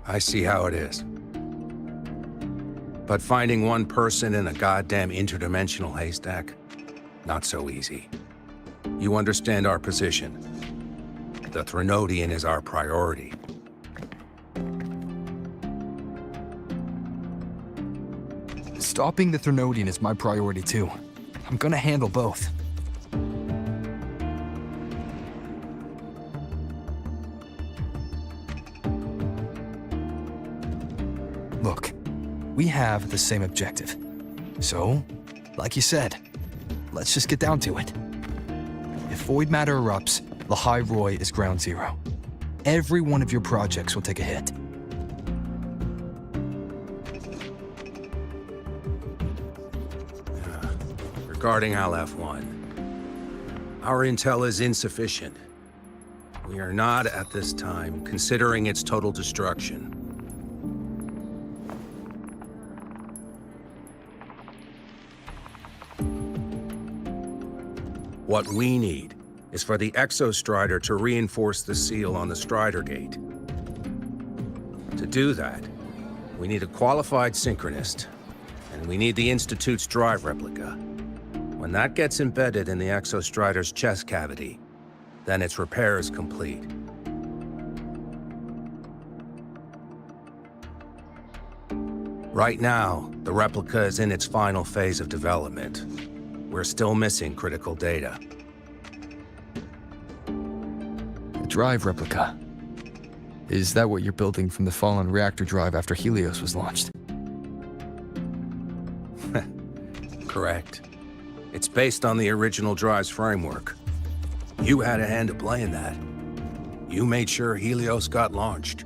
I see how it is. But finding one person in a goddamn interdimensional haystack, not so easy. You understand our position. The Threnodian is our priority. Stopping the Threnodian is my priority too. I'm gonna handle both. Look, we have the same objective. So, like you said, let's just get down to it. If void matter erupts, Lahai Roi is ground zero. Every one of your projects will take a hit. Regarding LF-1, our intel is insufficient. We are not, at this time, considering its total destruction. What we need is for the Exostrider to reinforce the seal on the Strider Gate. To do that, we need a qualified synchronist, and we need the Institute's drive replica. When that gets embedded in the Exostrider's chest cavity, then its repair is complete. Right now, the replica is in its final phase of development. We're still missing critical data. A drive replica. Is that what you're building from the fallen reactor drive after Helios was launched? Correct. It's based on the original drive's framework. You had a hand to play in that. You made sure Helios got launched.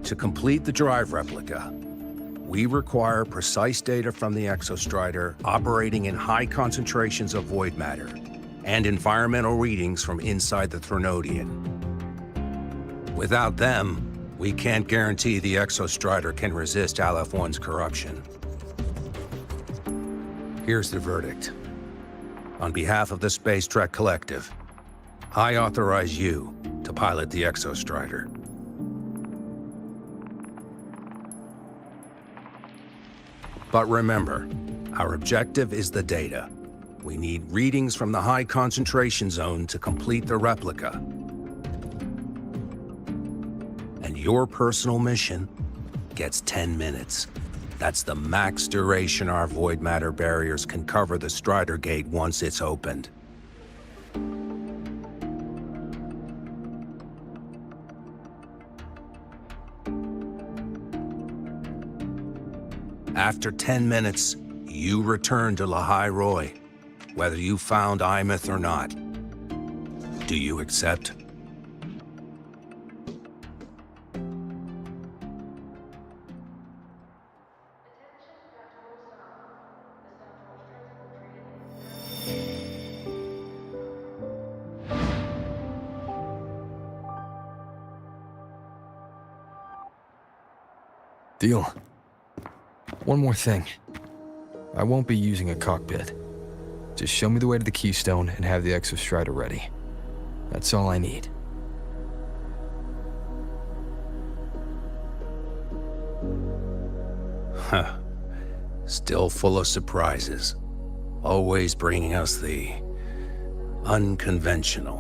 To complete the drive replica, we require precise data from the Exostrider operating in high concentrations of void matter and environmental readings from inside the Threnodian. Without them, we can't guarantee the Exostrider can resist LF-1's corruption. Here's the verdict. On behalf of the Space Trek Collective, I authorize you to pilot the Exostrider. But remember, our objective is the data. We need readings from the high concentration zone to complete the replica. And your personal mission gets 10 minutes. That's the max duration our void matter barriers can cover the Strider Gate once it's opened. After 10 minutes, you return to Lahai Roi, whether you found Imeth or not. Do you accept? Deal. One more thing. I won't be using a cockpit. Just show me the way to the Keystone and have the Exostrider ready. That's all I need. Huh. Still full of surprises. Always bringing us the unconventional.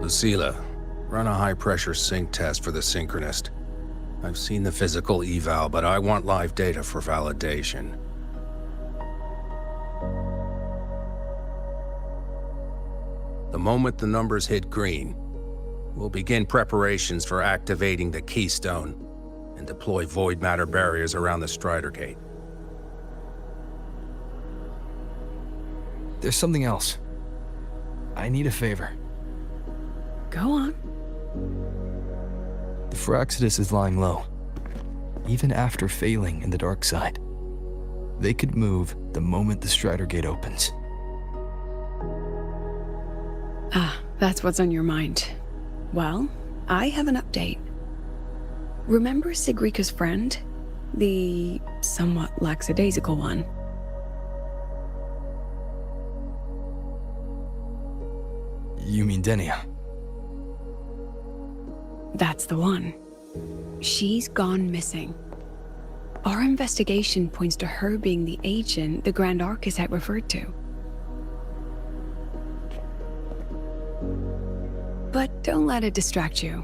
Lucila, run a high-pressure sync test for the Synchronist. I've seen the physical eval, but I want live data for validation. The moment the numbers hit green, we'll begin preparations for activating the Keystone and deploy void matter barriers around the Strider Gate. There's something else. I need a favor. Go on. The Fraxidus is lying low. Even after failing in the dark side, they could move the moment the Strider Gate opens. Ah, that's what's on your mind. Well, I have an update. Remember Sigrika's friend? The somewhat lackadaisical one? You mean Denia? That's the one. She's gone missing. Our investigation points to her being the agent the Grand Architect referred to. But don't let it distract you.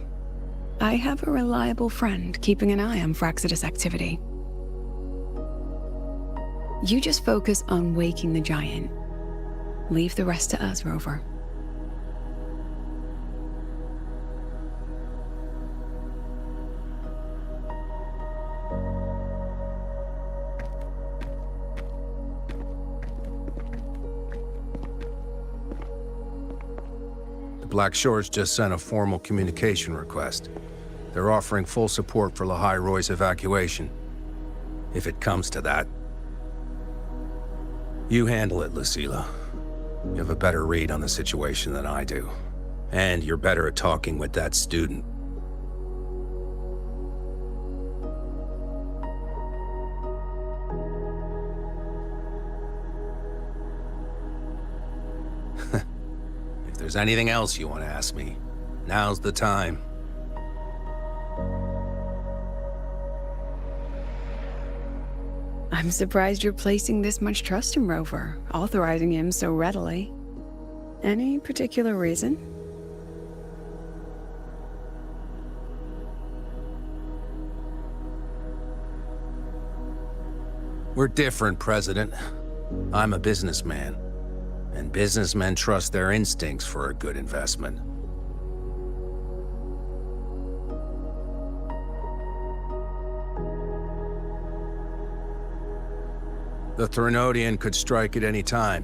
I have a reliable friend keeping an eye on Fraxidus activity. You just focus on waking the giant. Leave the rest to us, Rover. Black Shores just sent a formal communication request. They're offering full support for Lahai Roy's evacuation, if it comes to that. You handle it, Lucila. You have a better read on the situation than I do. And you're better at talking with that student. If there's anything else you want to ask me, now's the time. I'm surprised you're placing this much trust in Rover, authorizing him so readily. Any particular reason? We're different, President. I'm a businessman, and businessmen trust their instincts for a good investment. The Threnodian could strike at any time.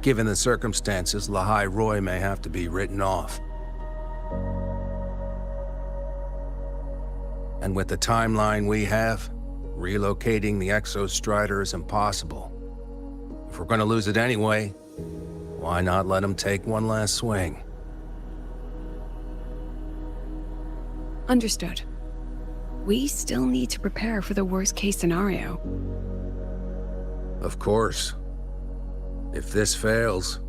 Given the circumstances, Lahai Roy may have to be written off. And with the timeline we have, relocating the Exostrider is impossible. If we're gonna lose it anyway, why not let him take one last swing? Understood. We still need to prepare for the worst-case scenario. Of course. If this fails,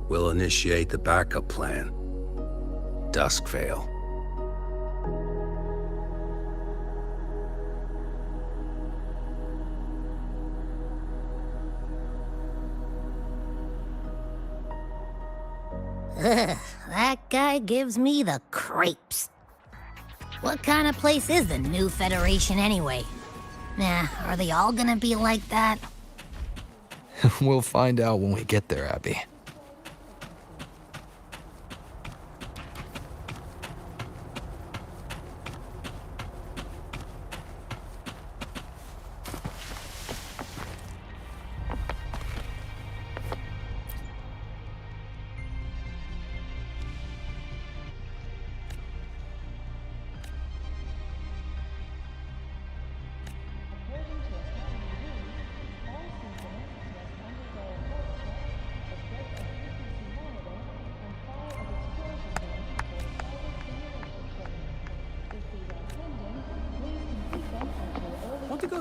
we'll initiate the backup plan. Duskvale. Ugh, that guy gives me the creeps. What kind of place is the new Federation anyway? Nah, are they all gonna be like that? We'll find out when we get there, Abby.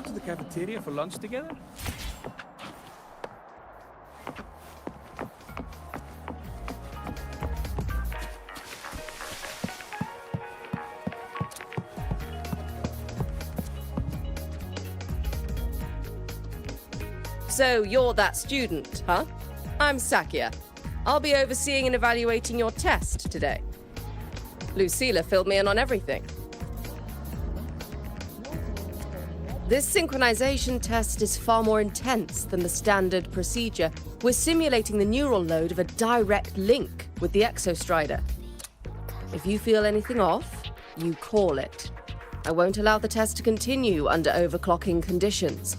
to the cafeteria for lunch together? So you're that student, huh? I'm Sakia. I'll be overseeing and evaluating your test today. Lucilla filled me in on everything. This synchronization test is far more intense than the standard procedure. We're simulating the neural load of a direct link with the Exostrider. If you feel anything off, you call it. I won't allow the test to continue under overclocking conditions.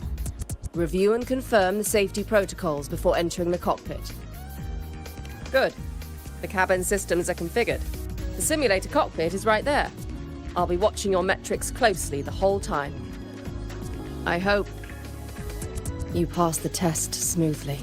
Review and confirm the safety protocols before entering the cockpit. Good. The cabin systems are configured. The simulator cockpit is right there. I'll be watching your metrics closely the whole time. I hope you pass the test smoothly.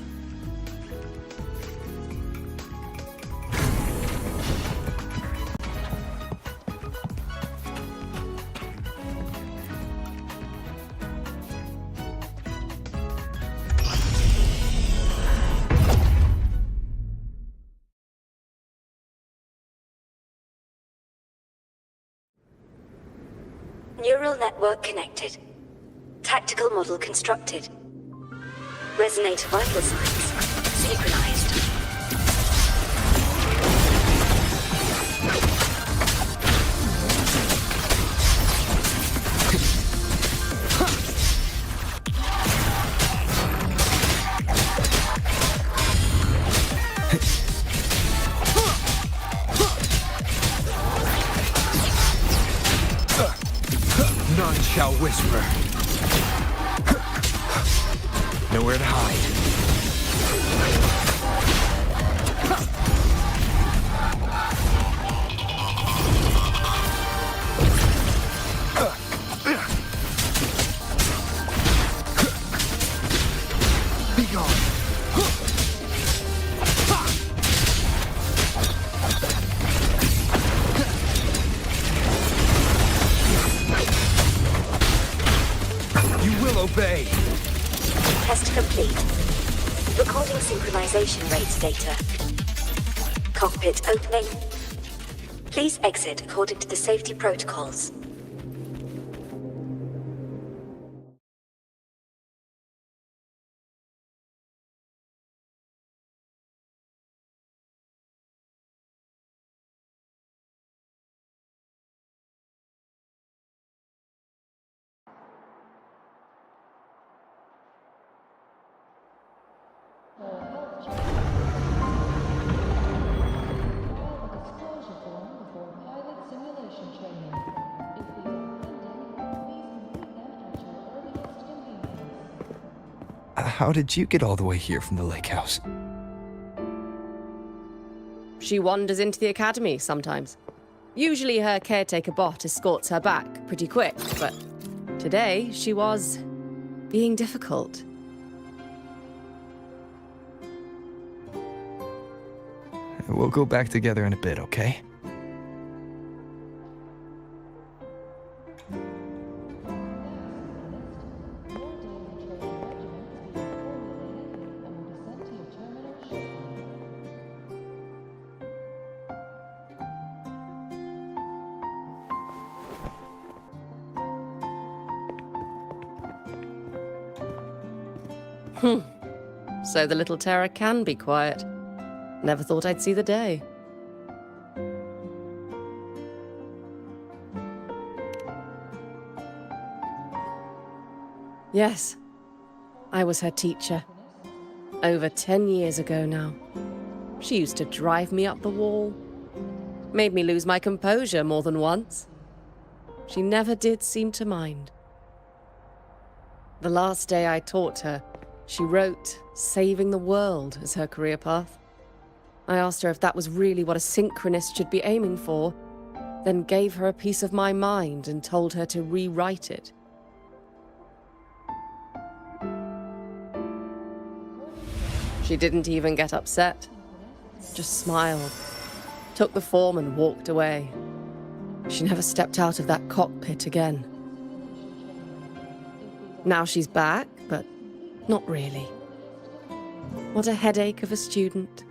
Neural network connected. Tactical model constructed. Resonator vital signs synchronized. None shall whisper. Nowhere to hide. Be gone. You will obey. Test complete. Recording synchronization rates data. Cockpit opening. Please exit according to the safety protocols. How did you get all the way here from the lake house? She wanders into the academy sometimes. Usually her caretaker bot escorts her back pretty quick, but today she was being difficult. We'll go back together in a bit, okay? So the little terror can be quiet. Never thought I'd see the day. Yes, I was her teacher. Over 10 years ago now. She used to drive me up the wall. Made me lose my composure more than once. She never did seem to mind. The last day I taught her, she wrote saving the world as her career path. I asked her if that was really what a synchronist should be aiming for, then gave her a piece of my mind and told her to rewrite it. She didn't even get upset, just smiled, took the form and walked away. She never stepped out of that cockpit again. Now she's back, but not really. What a headache of a student.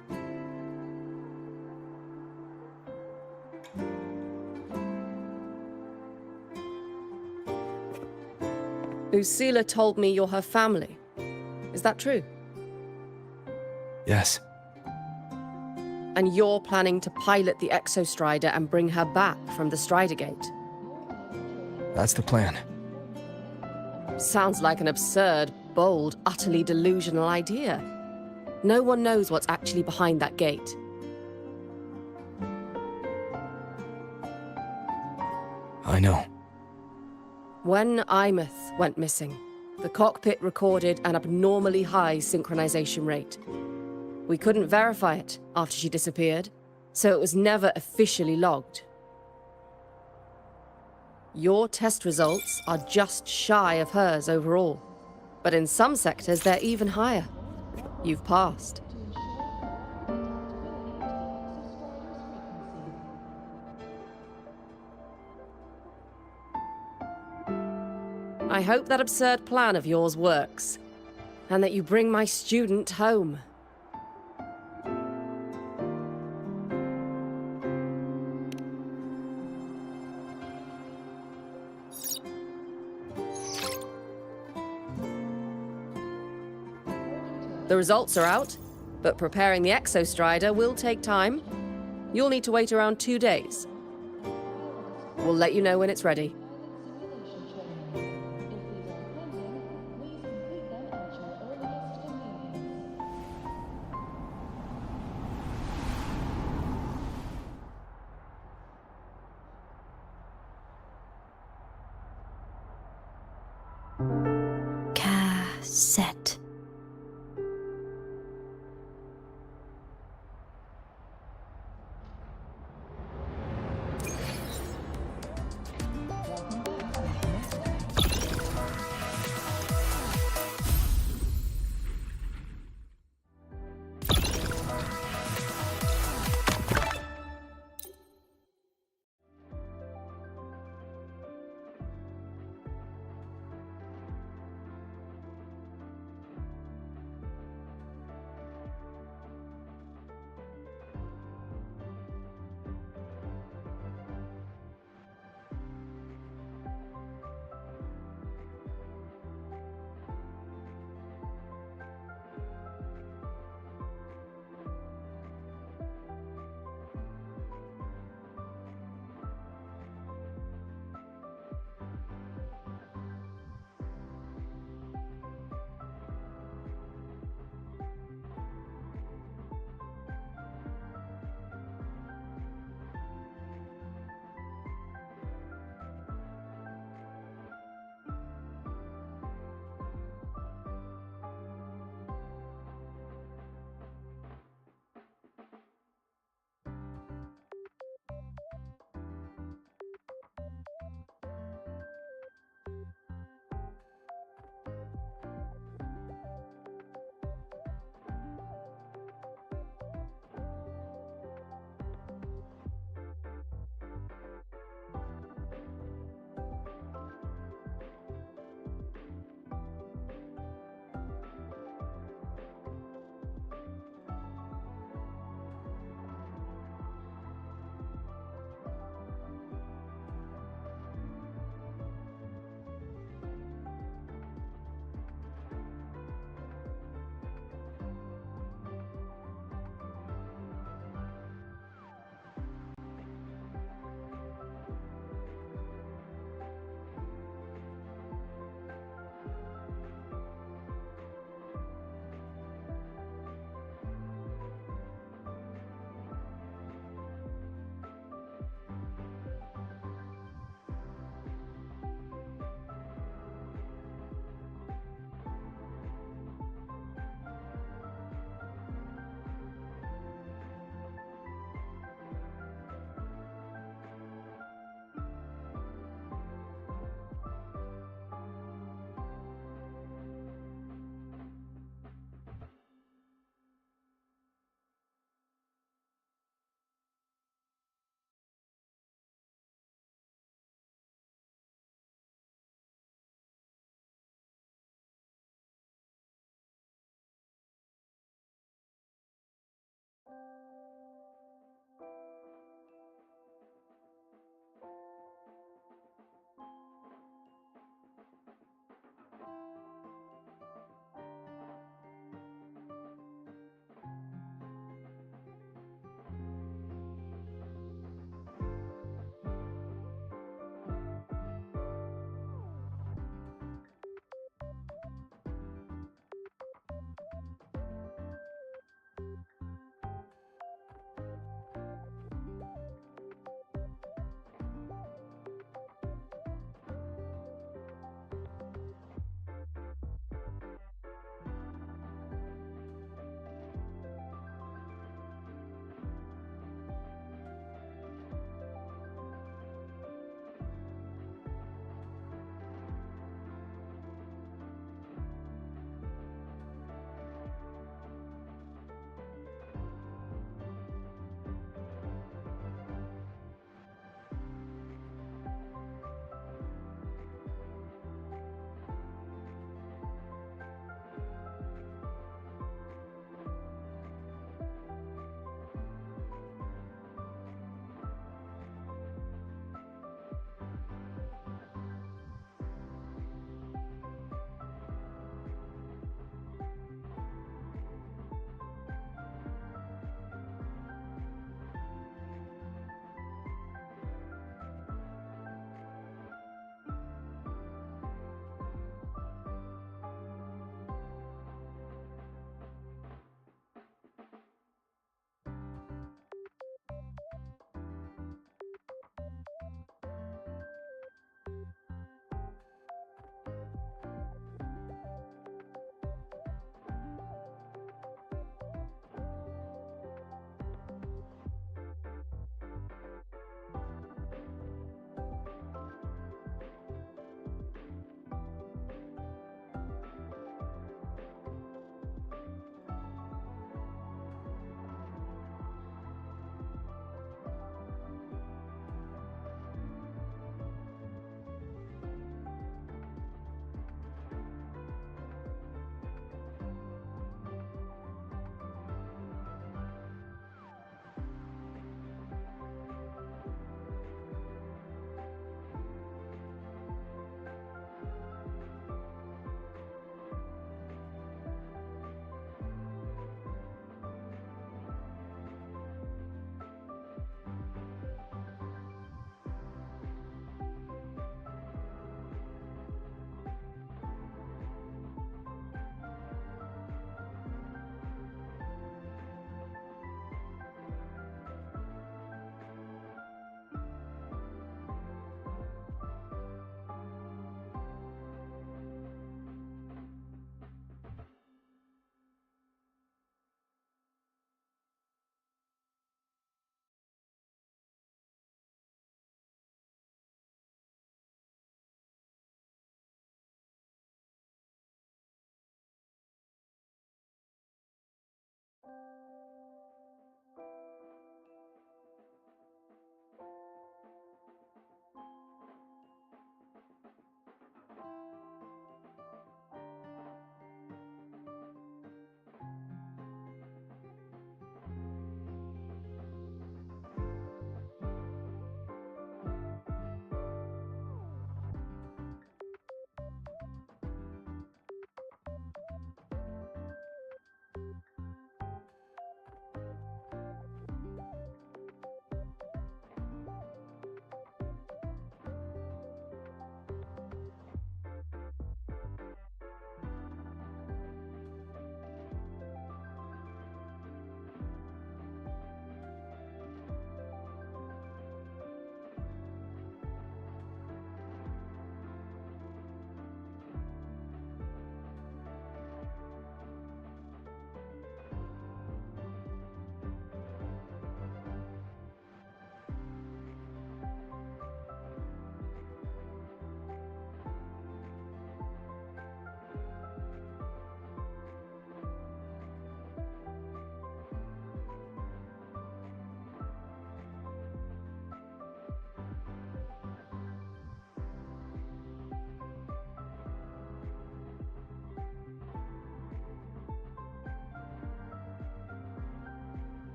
Usila told me you're her family. Is that true? Yes. And you're planning to pilot the Exostrider and bring her back from the Strider Gate? That's the plan. Sounds like an absurd, bold, utterly delusional idea. No one knows what's actually behind that gate. I know. When Imeth went missing, the cockpit recorded an abnormally high synchronization rate. We couldn't verify it after she disappeared, so it was never officially logged. Your test results are just shy of hers overall, but in some sectors they're even higher. You've passed. I hope that absurd plan of yours works, and that you bring my student home. The results are out, but preparing the Exostrider will take time. You'll need to wait around 2 days. We'll let you know when it's ready. Cassette.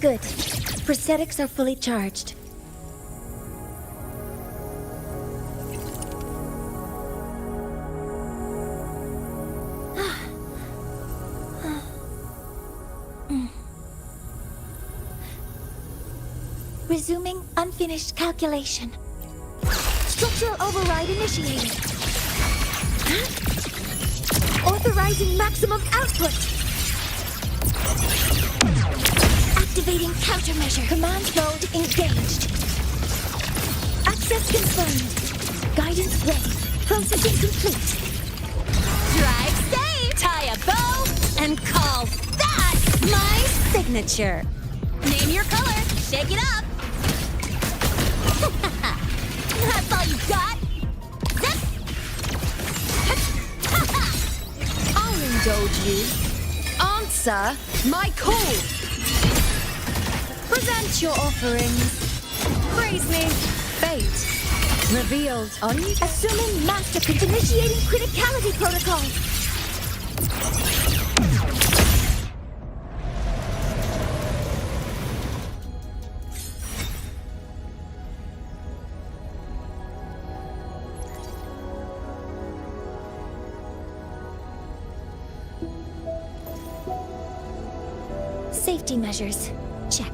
Good. Prosthetics are fully charged. Resuming unfinished calculation. Structural override initiated. Authorizing maximum output. Activating countermeasure. Command mode engaged. Access confirmed. Guidance ready. Processing complete. Drive safe! Tie a bow and call that my signature. Name your color. Shake it up. That's all you got? Zip! I'll indulge you. Answer my call. Present your offerings. Praise me. Fate revealed. On you. Assuming masterpiece. Initiating criticality protocol. Safety measures. Check.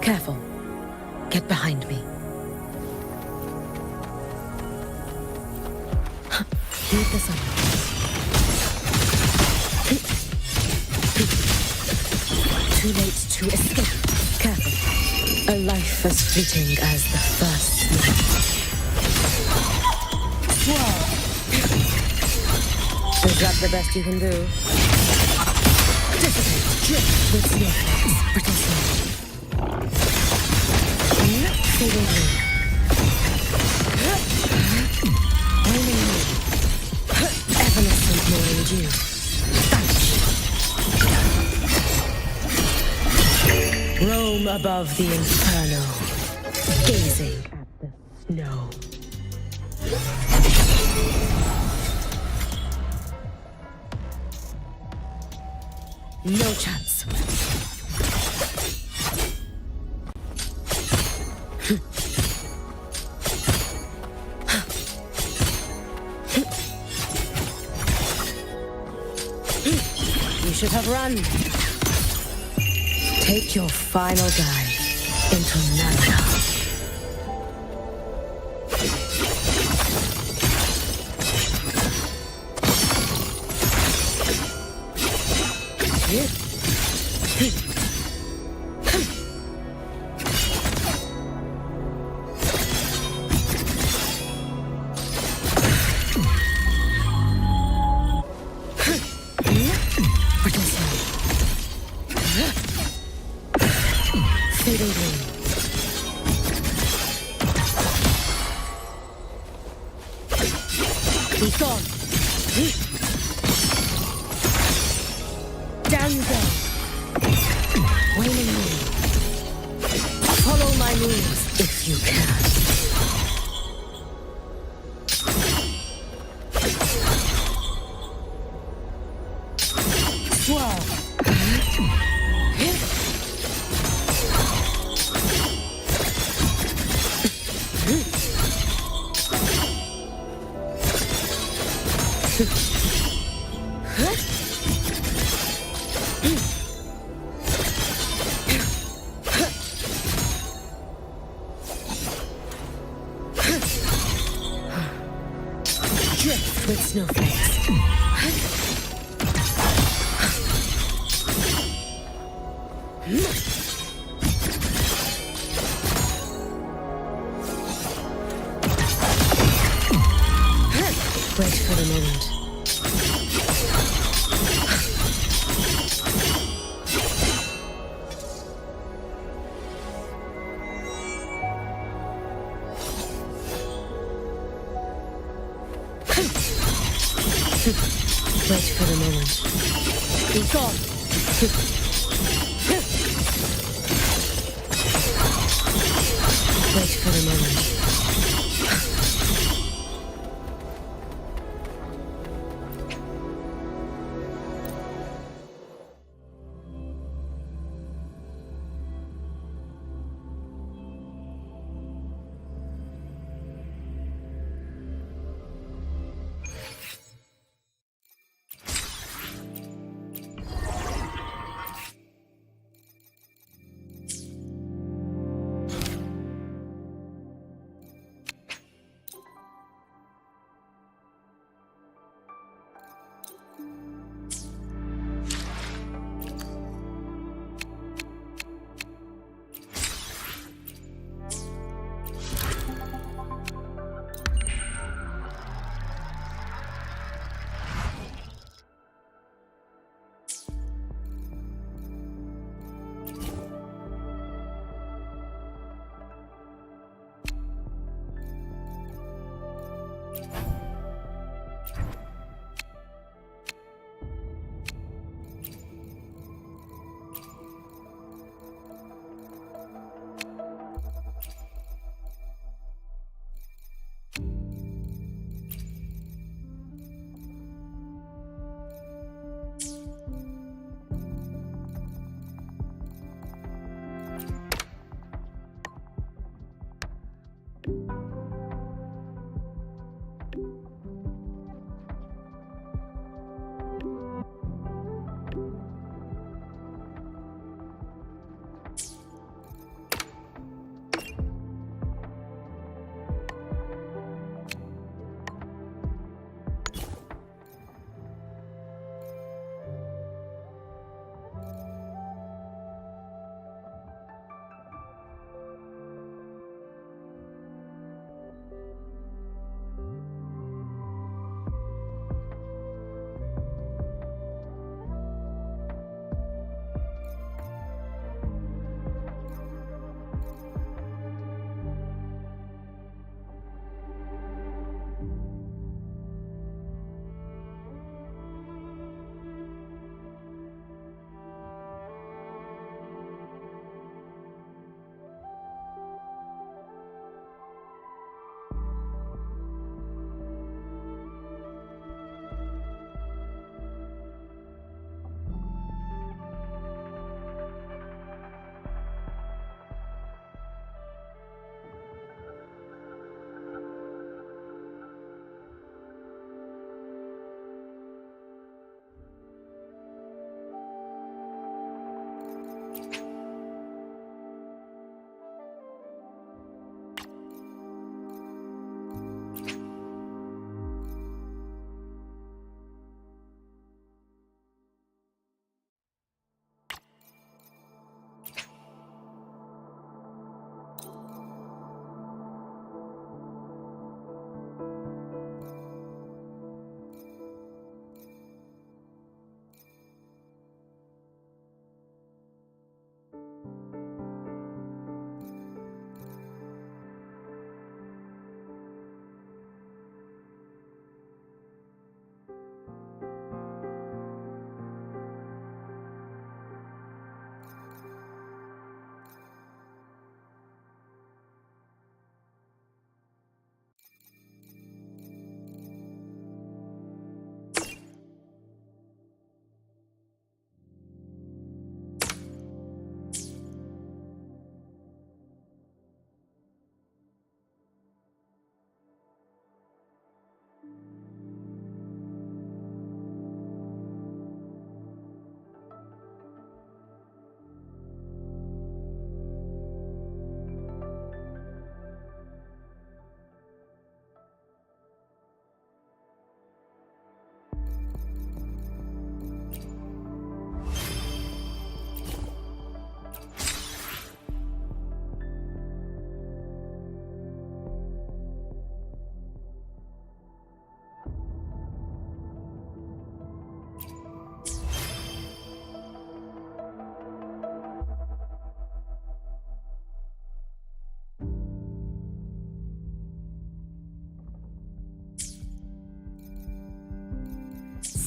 Careful. Get behind me. Heed the sun. Too late to escape. Careful. A life as fleeting as the first night. Is that the best you can do? Dissipate. Drift with snowflakes. Brittle snow. Feeling me. Wailing me. Evanescent morning dew. Vanish. Roam above the inferno, gazing at the snow. No chance. You should have run. Take your final dive into Nana. Fading green. Be gone! Down you go! Wailing moon. Follow my moves if you can. Swirl. Drift with snowflakes. Wait for the moment. Wait for the moment. Be gone! Wait for the moment.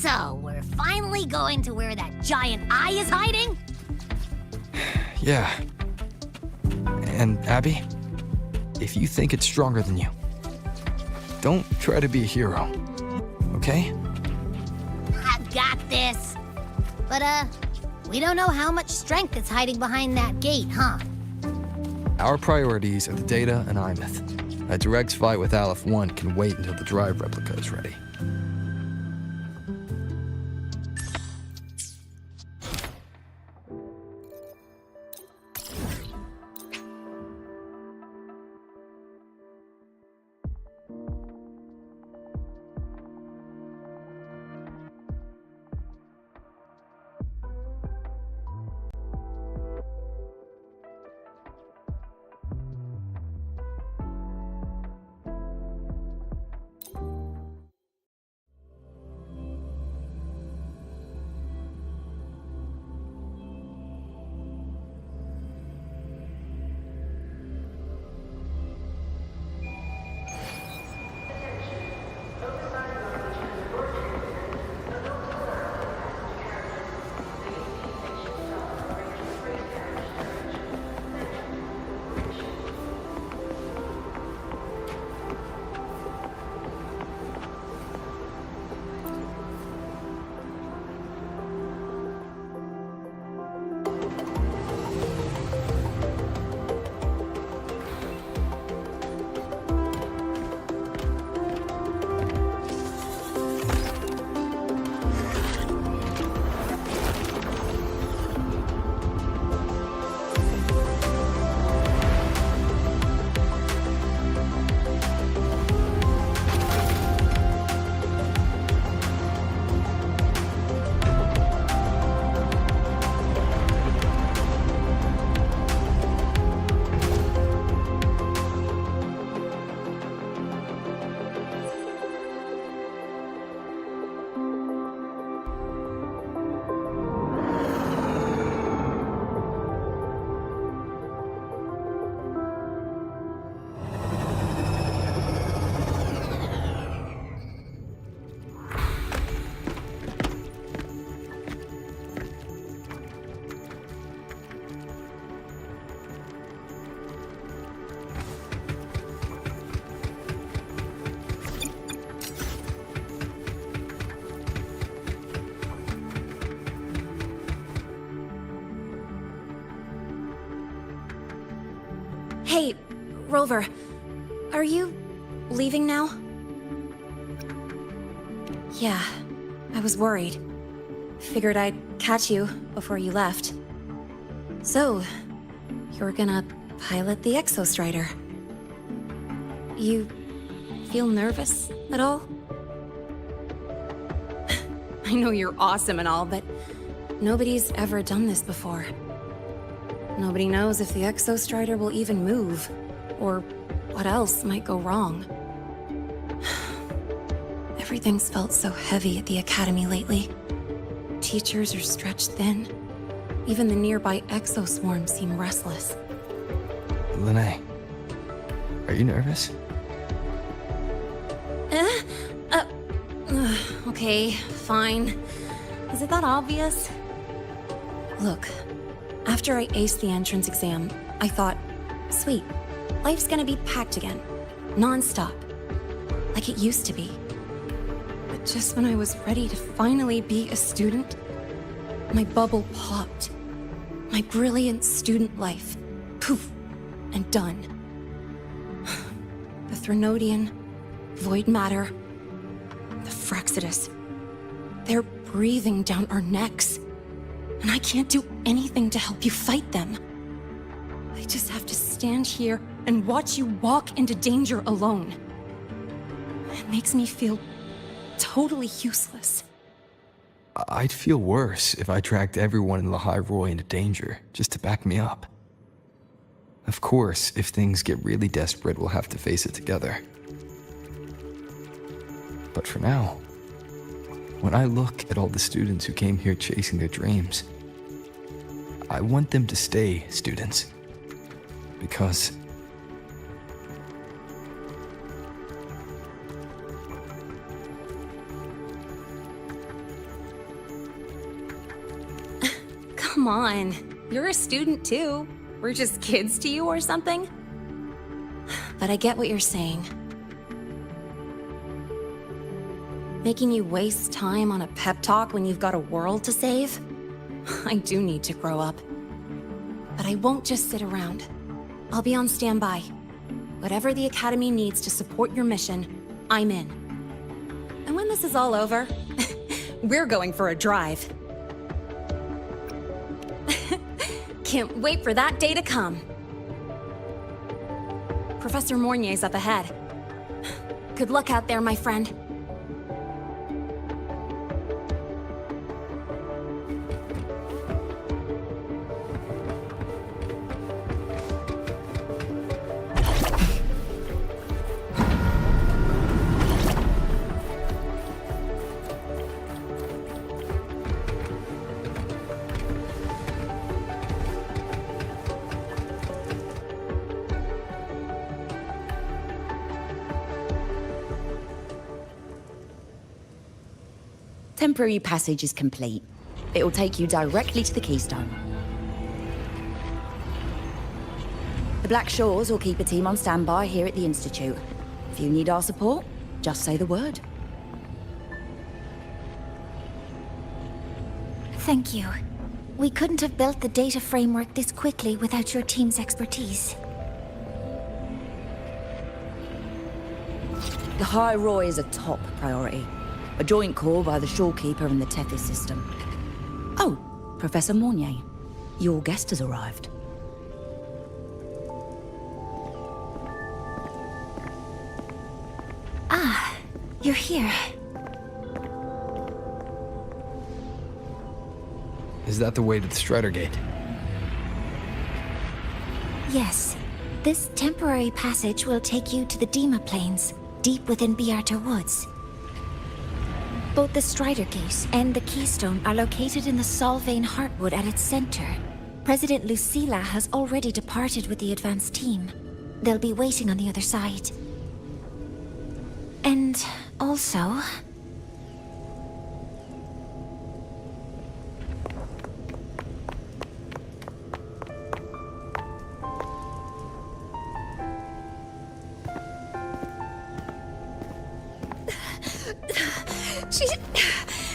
So, we're finally going to where that giant eye is hiding? Yeah. And Abby, if you think it's stronger than you, don't try to be a hero, okay? I got this. But, we don't know how much strength is hiding behind that gate, huh? Our priorities are the Data and Imeth. A direct fight with Aleph 1 can wait until the drive replica is ready. Hey, Rover, are you leaving now? Yeah, I was worried. Figured I'd catch you before you left. So, you're gonna pilot the Exostrider. You feel nervous at all? I know you're awesome and all, but nobody's ever done this before. Nobody knows if the Exostrider will even move, or what else might go wrong. Everything's felt so heavy at the Academy lately. Teachers are stretched thin. Even the nearby exoswarms seem restless. Lene, are you nervous? Okay, fine. Is it that obvious? Look, after I aced the entrance exam, I thought, sweet, life's gonna be packed again, non-stop, like it used to be. But just when I was ready to finally be a student, my bubble popped. My brilliant student life, poof, and done. The Threnodian, void matter, the Fraxidus, they're breathing down our necks. And I can't do anything to help you fight them. I just have to stand here and watch you walk into danger alone. It makes me feel totally useless. I'd feel worse if I dragged everyone in Lahai Roy into danger just to back me up. Of course, if things get really desperate, we'll have to face it together. But for now, when I look at all the students who came here chasing their dreams, I want them to stay students. Because Come on. You're a student too. We're just kids to you or something? But I get what you're saying. Making you waste time on a pep talk when you've got a world to save? I do need to grow up. But I won't just sit around. I'll be on standby. Whatever the Academy needs to support your mission, I'm in. And when this is all over, we're going for a drive. Can't wait for that day to come. Professor Mornier's up ahead. Good luck out there, my friend. Temporary passage is complete. It will take you directly to the Keystone. The Black Shores will keep a team on standby here at the Institute. If you need our support, just say the word. Thank you. We couldn't have built the data framework this quickly without your team's expertise. The High Roy is a top priority. A joint call by the Shorekeeper and the Tethys system. Oh, Professor Mornier, your guest has arrived. Ah, you're here. Is that the way to the Strider Gate? Yes. This temporary passage will take you to the Dima Plains, deep within Biarta Woods. Both the Strider Gate and the Keystone are located in the Solvane Heartwood at its center. President Lucilla has already departed with the advance team. They'll be waiting on the other side. And also...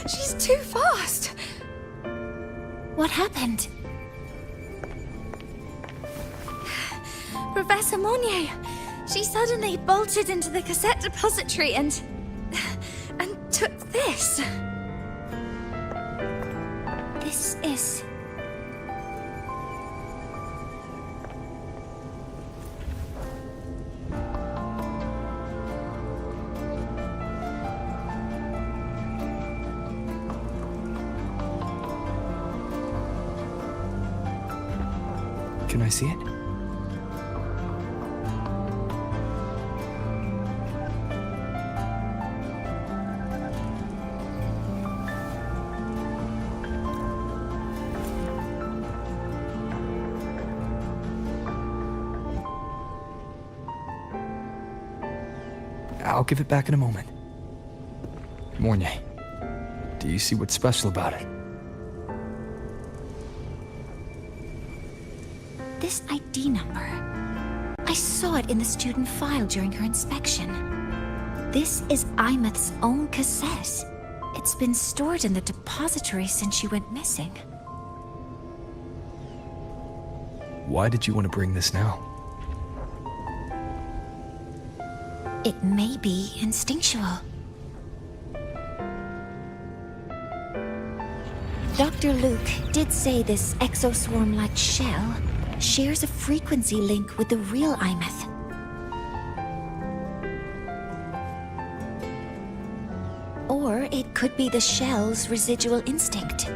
She's too fast. What happened? Professor Mornier, she suddenly bolted into the cassette depository and took this. This is... Can I see it? I'll give it back in a moment. Mornier, do you see what's special about it? This ID number. I saw it in the student file during her inspection. This is Imeth's own cassette. It's been stored in the depository since she went missing. Why did you want to bring this now? It may be instinctual. Dr. Luke did say this exoswarm-like shell shares a frequency link with the real Imeth. Or it could be the shell's residual instinct.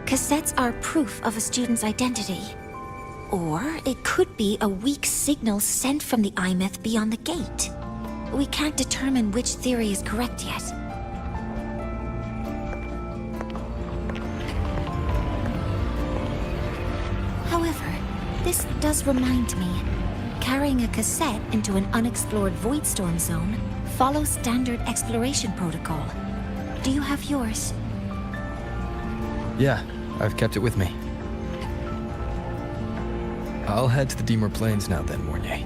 Cassettes are proof of a student's identity. Or it could be a weak signal sent from the Imeth beyond the gate. We can't determine which theory is correct yet. However, this does remind me, carrying a cassette into an unexplored Voidstorm zone follows standard exploration protocol. Do you have yours? Yeah, I've kept it with me. I'll head to the Deemer Plains now then, Mornier.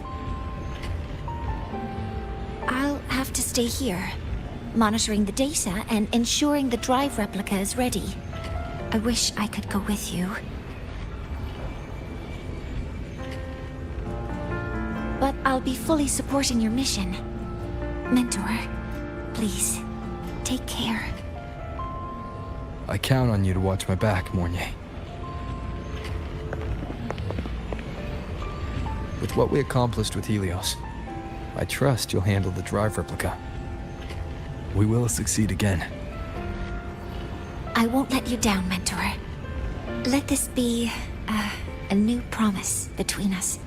I'll have to stay here, monitoring the data and ensuring the drive replica is ready. I wish I could go with you. But I'll be fully supporting your mission. Mentor, please, take care. I count on you to watch my back, Mornier. With what we accomplished with Helios, I trust you'll handle the drive replica. We will succeed again. I won't let you down, Mentor. Let this be a new promise between us.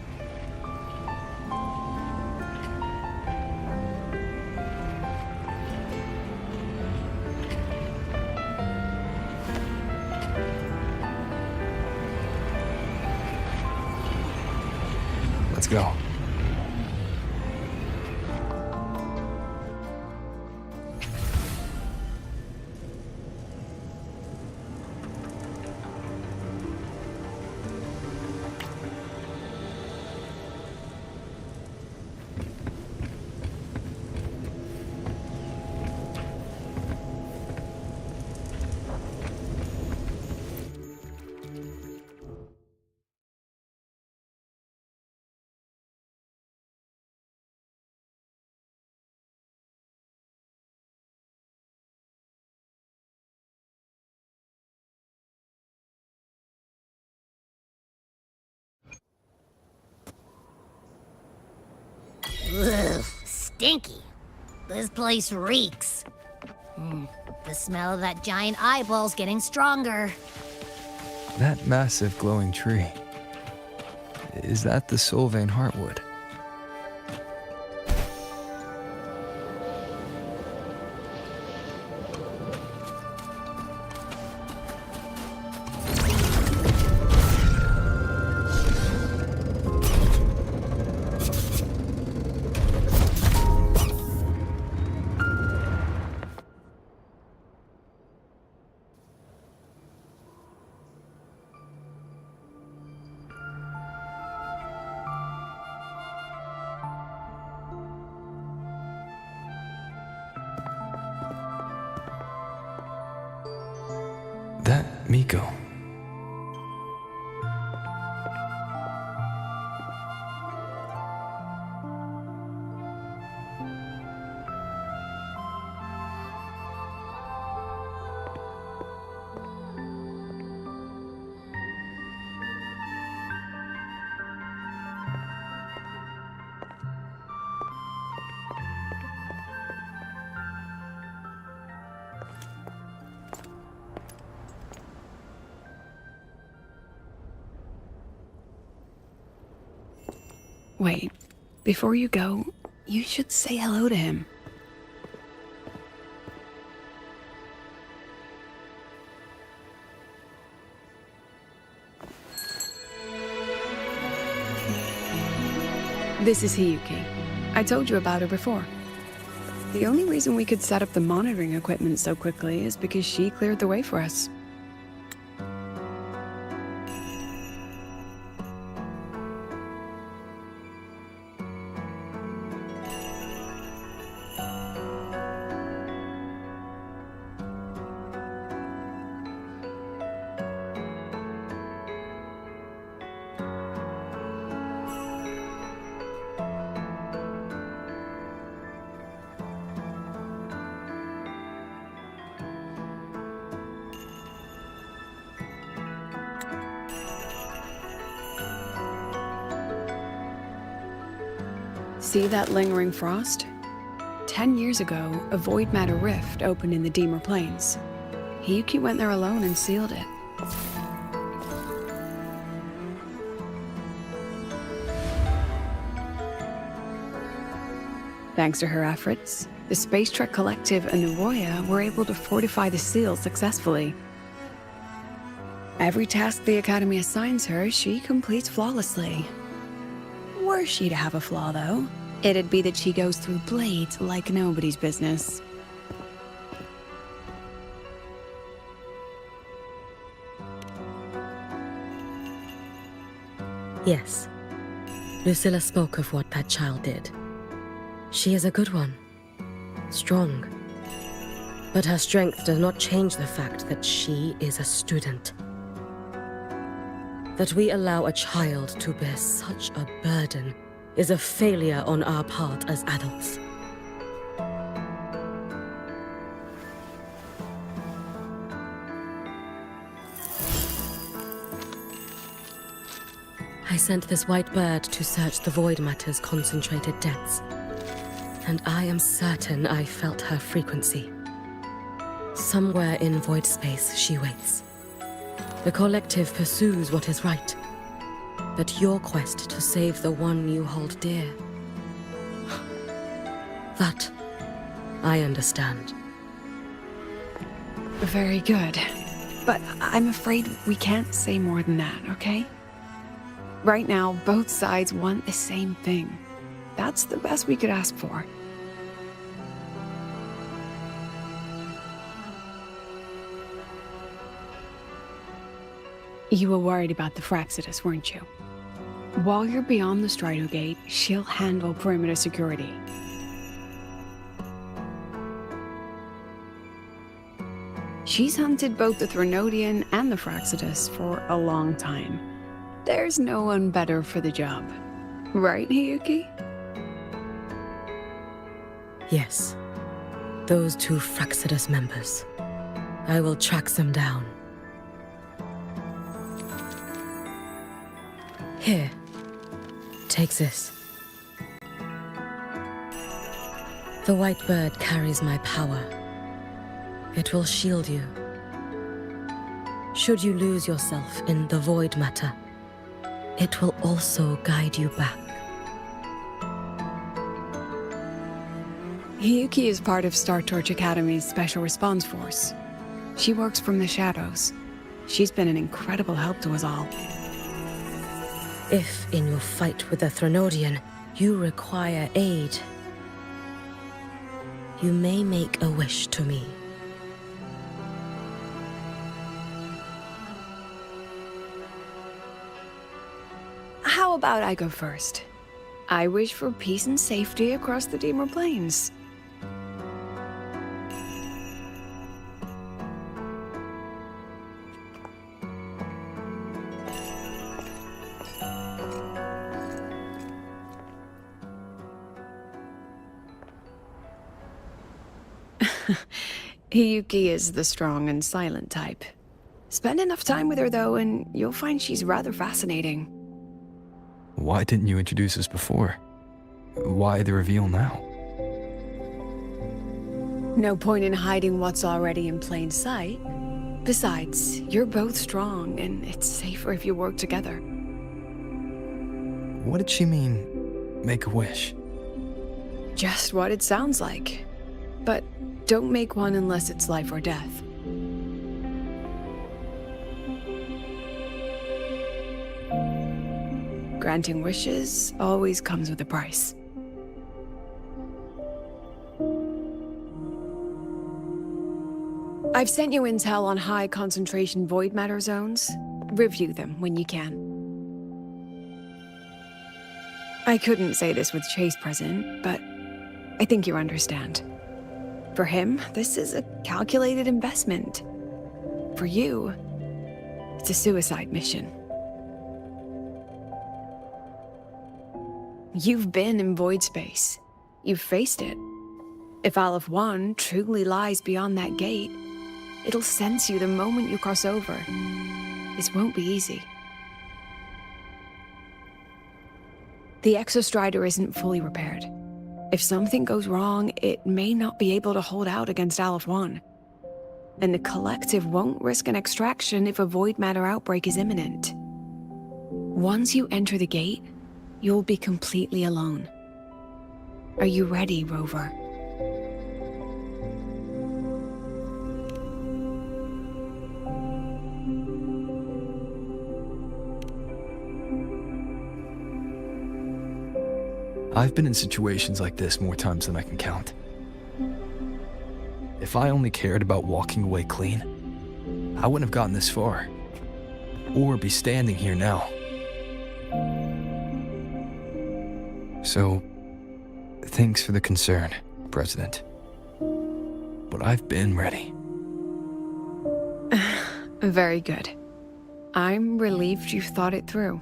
Let's go. Ugh, stinky. This place reeks. The smell of that giant eyeball's getting stronger. That massive glowing tree. Is that the Sylvain Heartwood? That Miko. Wait, before you go, you should say hello to him. This is Hiyuki. I told you about her before. The only reason we could set up the monitoring equipment so quickly is because she cleared the way for us. See that lingering frost? 10 years ago, a void matter rift opened in the Deemer Plains. Hiyuki went there alone and sealed it. Thanks to her efforts, the Space Trek Collective and Nuroya were able to fortify the seal successfully. Every task the Academy assigns her, she completes flawlessly. Were she to have a flaw, though, it'd be that she goes through blades like nobody's business. Yes. Lucilla spoke of what that child did. She is a good one. Strong. But her strength does not change the fact that she is a student. That we allow a child to bear such a burden is a failure on our part as adults. I sent this white bird to search the Void Matter's concentrated depths, and I am certain I felt her frequency. Somewhere in void space she waits. The collective pursues what is right, but your quest to save the one you hold dear, that I understand. Very good. But I'm afraid we can't say more than that, okay? Right now, both sides want the same thing. That's the best we could ask for. You were worried about the Fraxidus, weren't you? While you're beyond the Strider Gate, she'll handle perimeter security. She's hunted both the Threnodian and the Fraxidus for a long time. There's no one better for the job. Right, Hiyuki? Yes. Those two Fraxidus members. I will track them down. Here. Take this. The white bird carries my power. It will shield you. Should you lose yourself in the Void Matter, it will also guide you back. Hiyuki is part of Star Torch Academy's Special Response Force. She works from the shadows. She's been an incredible help to us all. If, in your fight with the Threnodian, you require aid, you may make a wish to me. How about I go first? I wish for peace and safety across the Deemer Plains. Hiyuki is the strong and silent type. Spend enough time with her, though, and you'll find she's rather fascinating. Why didn't you introduce us before? Why the reveal now? No point in hiding what's already in plain sight. Besides, you're both strong, and it's safer if you work together. What did she mean, make a wish? Just what it sounds like. But don't make one unless it's life or death. Granting wishes always comes with a price. I've sent you intel on high concentration void matter zones. Review them when you can. I couldn't say this with Chase present, but I think you understand. For him, this is a calculated investment. For you, it's a suicide mission. You've been in void space. You've faced it. If Aleph 1 truly lies beyond that gate, it'll sense you the moment you cross over. This won't be easy. The Exostrider isn't fully repaired. If something goes wrong, it may not be able to hold out against Aleph 1. And the Collective won't risk an extraction if a void matter outbreak is imminent. Once you enter the gate, you'll be completely alone. Are you ready, Rover? I've been in situations like this more times than I can count. If I only cared about walking away clean, I wouldn't have gotten this far, or be standing here now. So, thanks for the concern, President. But I've been ready. Very good. I'm relieved you've thought it through.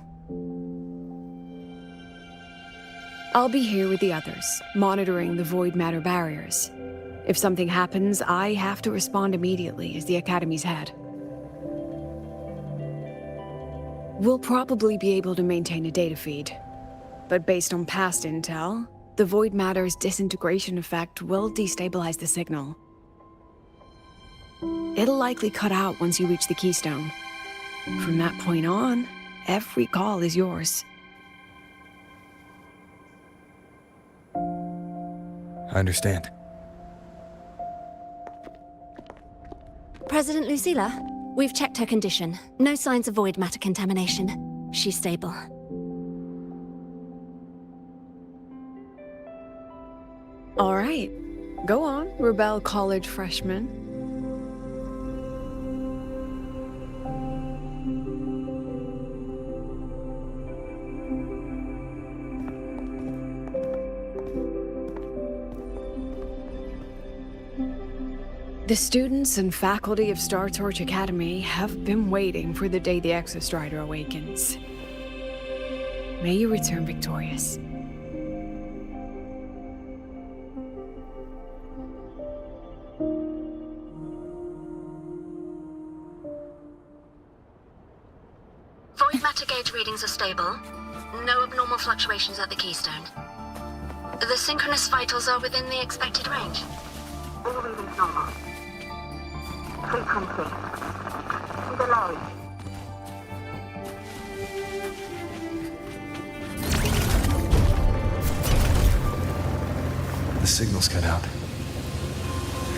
I'll be here with the others, monitoring the void matter barriers. If something happens, I have to respond immediately as the Academy's head. We'll probably be able to maintain a data feed, but based on past intel, the void matter's disintegration effect will destabilize the signal. It'll likely cut out once you reach the keystone. From that point on, every call is yours. I understand. President Lucilla, we've checked her condition. No signs of void matter contamination. She's stable. All right. Go on, Rebel College freshman. The students and faculty of Star Torch Academy have been waiting for the day the Exostrider awakens. May you return victorious. Void matter gauge readings are stable. No abnormal fluctuations at the keystone. The synchronous vitals are within the expected range. All readings normal. Frequency. Delay. The signal's cut out.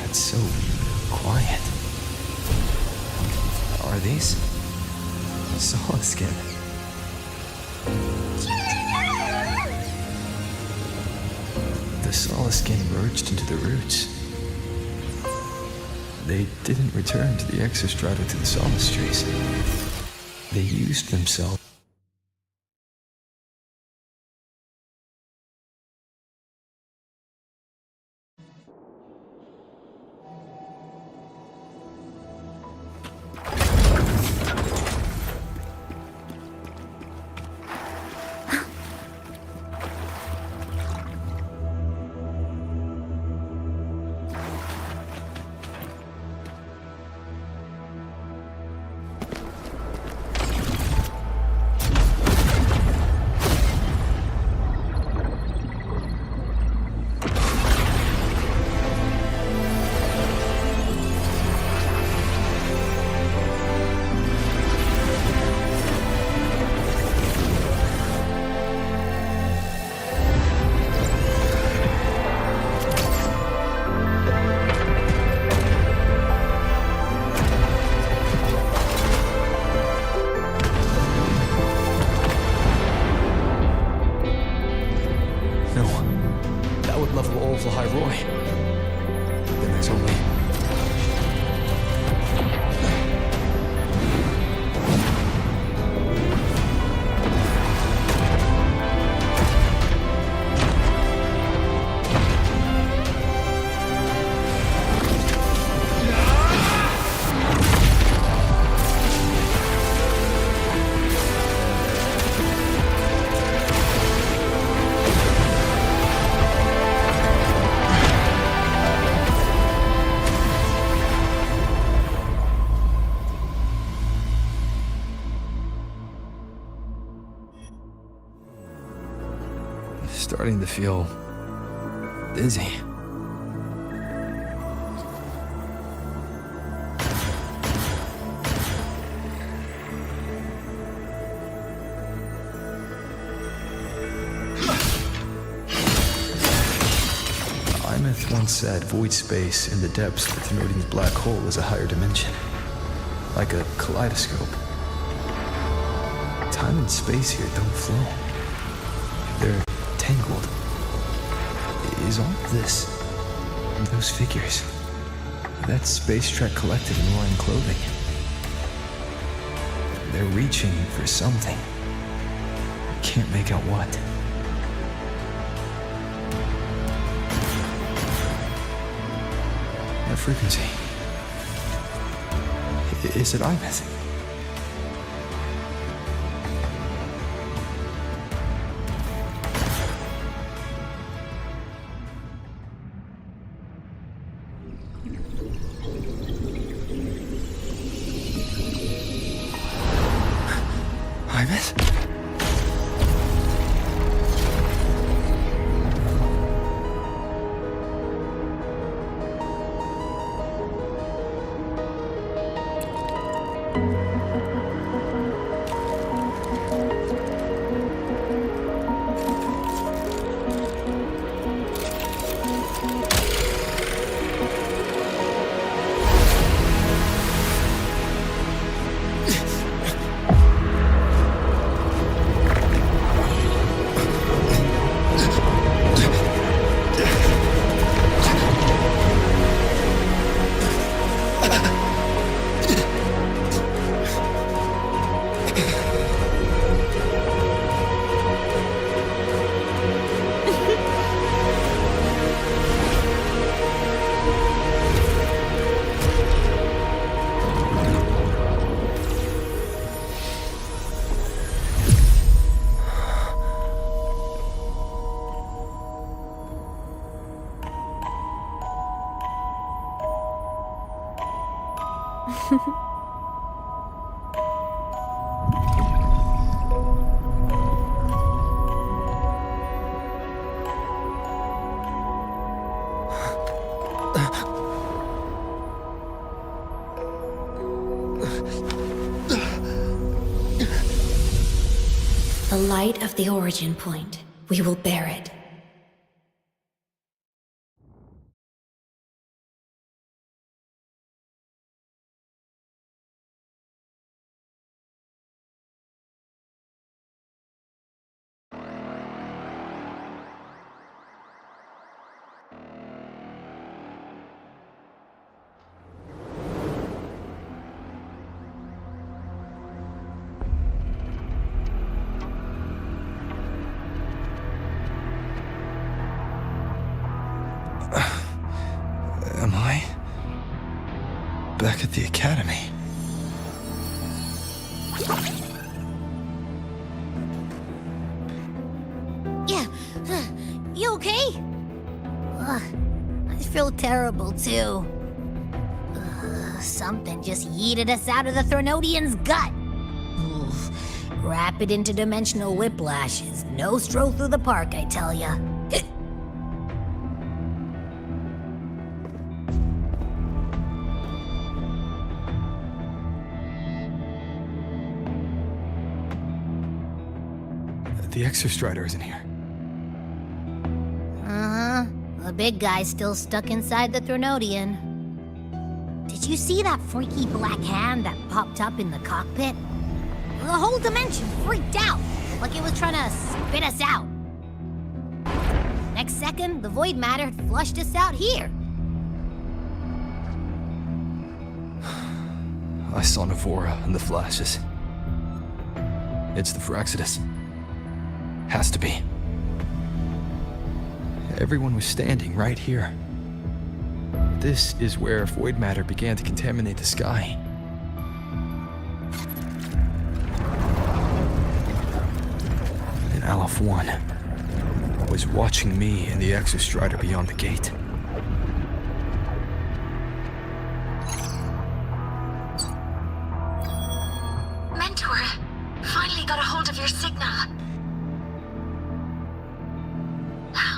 It's so quiet. Are these? Solid skin. The solid skin merged into the roots. They didn't return to the Exostrata to the Solace trees. They used themselves. Then there's only... Starting to feel dizzy. Imeth once said void space in the depths of Thenardian's black hole is a higher dimension, like a kaleidoscope. Time and space here don't flow. They're tangled. Is all this, those figures, that Space Trek Collective in roaring clothing? They're reaching for something. Can't make out what. frequency. Is it Ibis? Ibis? The light of the origin point. We will bear it. Am I back at the academy? Yeah. You okay? Ugh, I feel terrible too. Something just yeeted us out of the Thronodian's gut. Oof. Rapid interdimensional whiplash is no stroll through the park, I tell ya. The Exostrider isn't here. Uh-huh. The big guy's still stuck inside the Thronodian. Did you see that freaky black hand that popped up in the cockpit? The whole dimension freaked out, like it was trying to spit us out. Next second, the void matter had flushed us out here. I saw Navora in the flashes. It's the Fraxidus. Has to be. Everyone was standing right here. This is where void matter began to contaminate the sky. And Aleph 1 was watching me and the Exostrider beyond the gate. Mentor, finally got a hold of your signal.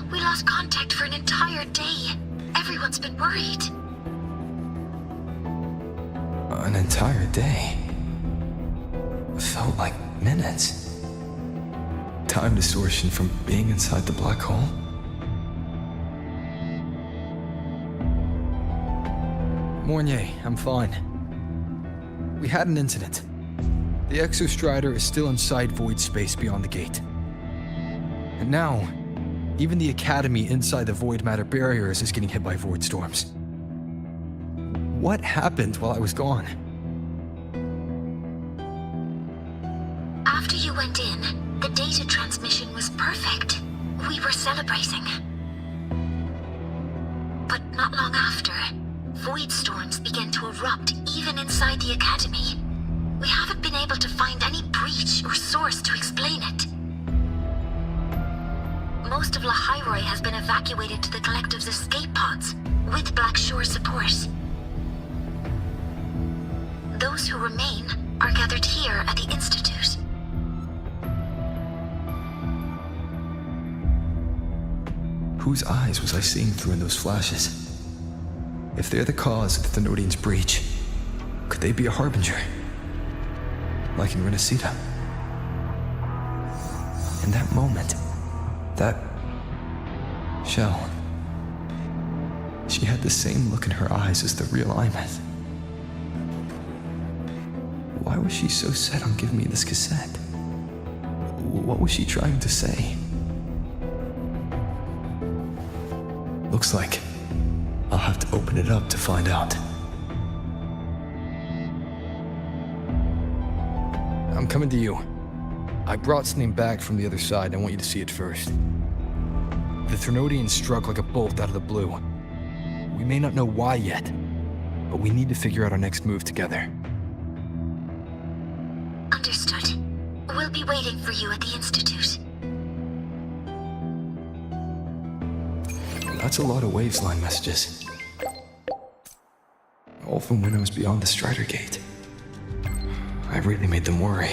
We lost contact for an entire day. Everyone's been worried. An entire day? Felt like minutes. Time distortion from being inside the black hole? Mornier, I'm fine. We had an incident. The Exostrider is still inside void space beyond the gate. And now, even the Academy inside the void matter barriers is getting hit by void storms. What happened while I was gone? After you went in, the data transmission was perfect. We were celebrating. But not long after, void storms began to erupt even inside the Academy. We haven't been able to find any breach or source to explain it. Most of Lahiroi has been evacuated to the Collective's escape pods, with Black Shore support. Those who remain are gathered here at the Institute. Whose eyes was I seeing through in those flashes? If they're the cause of the Thenodian's breach, could they be a harbinger? Like in Renacita? In that moment, that shell, she had the same look in her eyes as the real Imeth. Why was she so set on giving me this cassette? What was she trying to say? Looks like I'll have to open it up to find out. I'm coming to you. I brought something back from the other side. I want you to see it first. The Thenodian struck like a bolt out of the blue. We may not know why yet, but we need to figure out our next move together. Understood. We'll be waiting for you at the Institute. That's a lot of waves line messages. All from when I was beyond the Strider Gate. I really made them worry.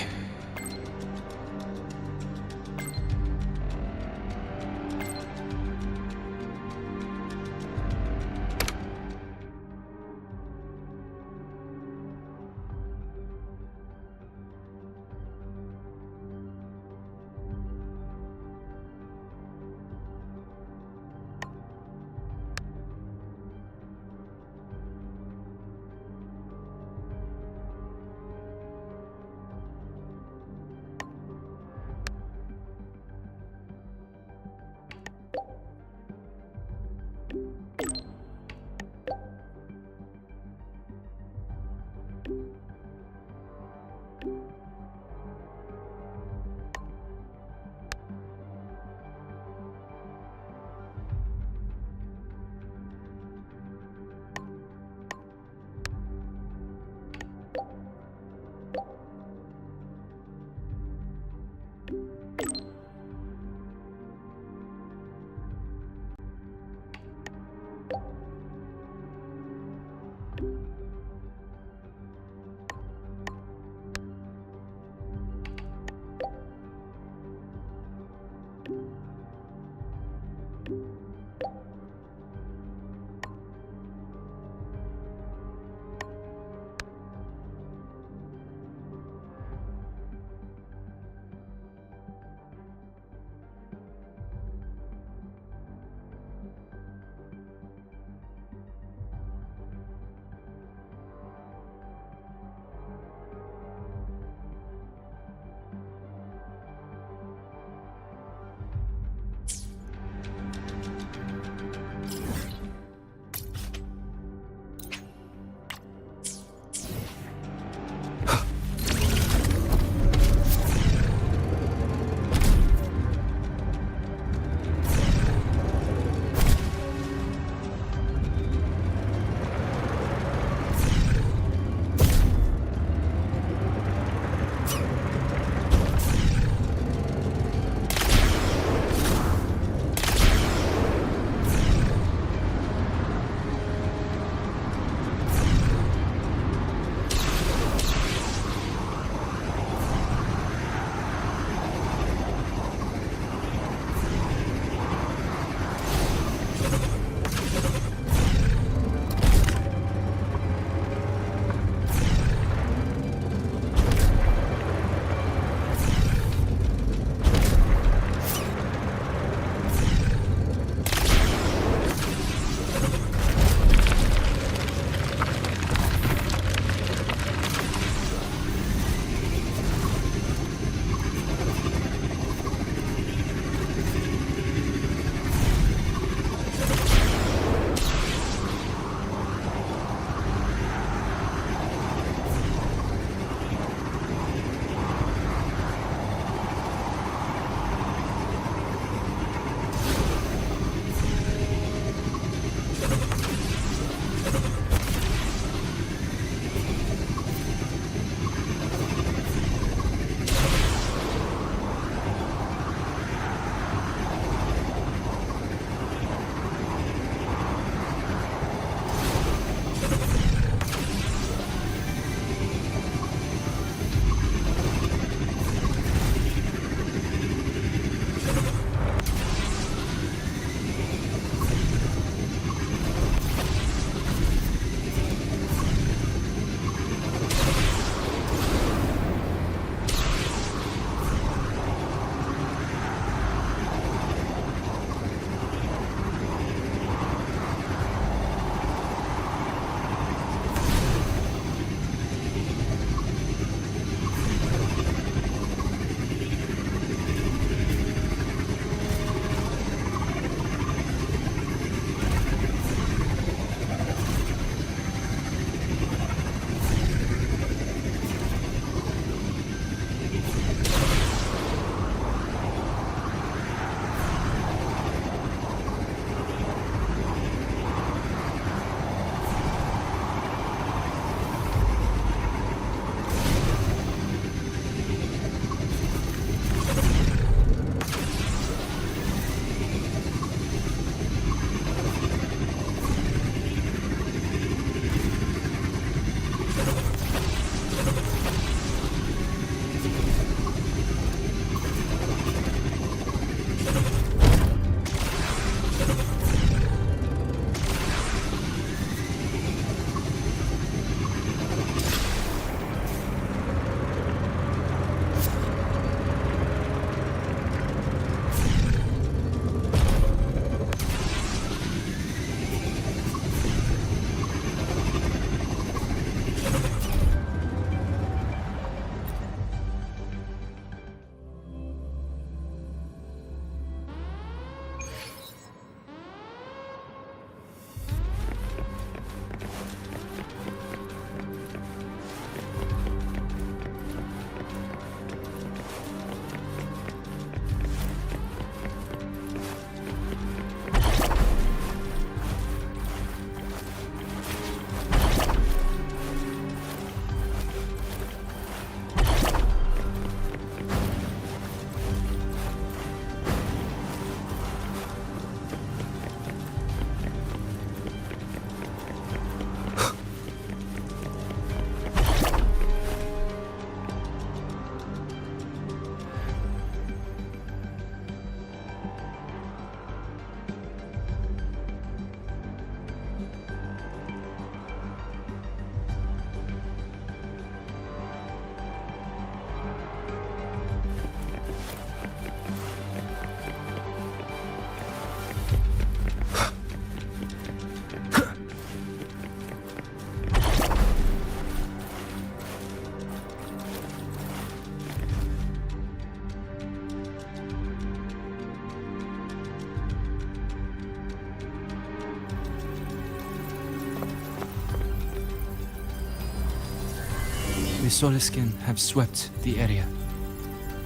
The Soliskin have swept the area.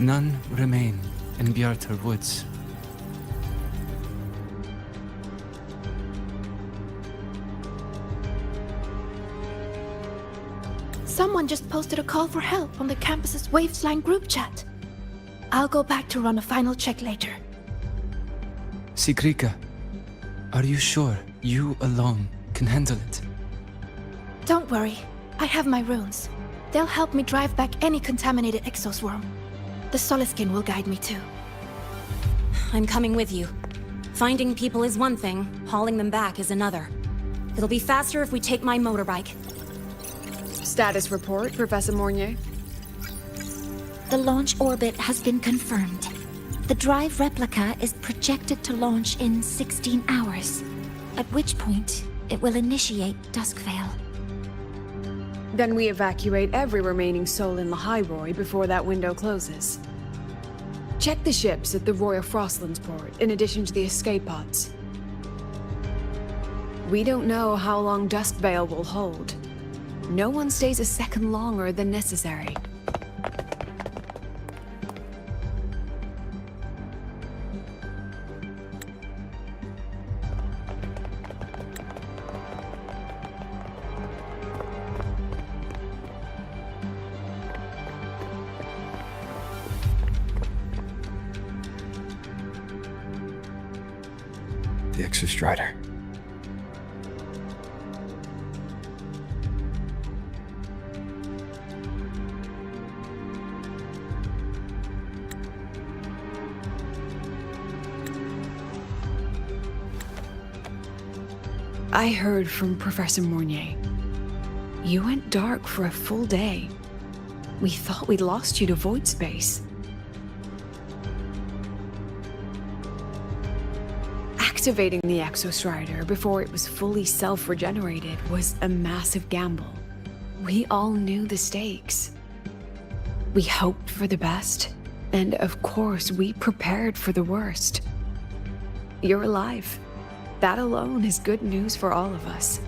None remain in Bjartar Woods. Someone just posted a call for help on the campus's Waveslang group chat. I'll go back to run a final check later. Sigrika, are you sure you alone can handle it? Don't worry, I have my runes. They'll help me drive back any contaminated exoswarm. The Soliskin will guide me too. I'm coming with you. Finding people is one thing, hauling them back is another. It'll be faster if we take my motorbike. Status report, Professor Mornier. The launch orbit has been confirmed. The drive replica is projected to launch in 16 hours, at which point it will initiate Duskvale. Then we evacuate every remaining soul in Lahairoi before that window closes. Check the ships at the Royal Frostlands port, in addition to the escape pods. We don't know how long Duskvale will hold. No one stays a second longer than necessary. The Exostrider. I heard from Professor Mornier. You went dark for a full day. We thought we'd lost you to void space. Activating the Exostrider before it was fully self-regenerated was a massive gamble. We all knew the stakes. We hoped for the best, and of course we prepared for the worst. You're alive. That alone is good news for all of us.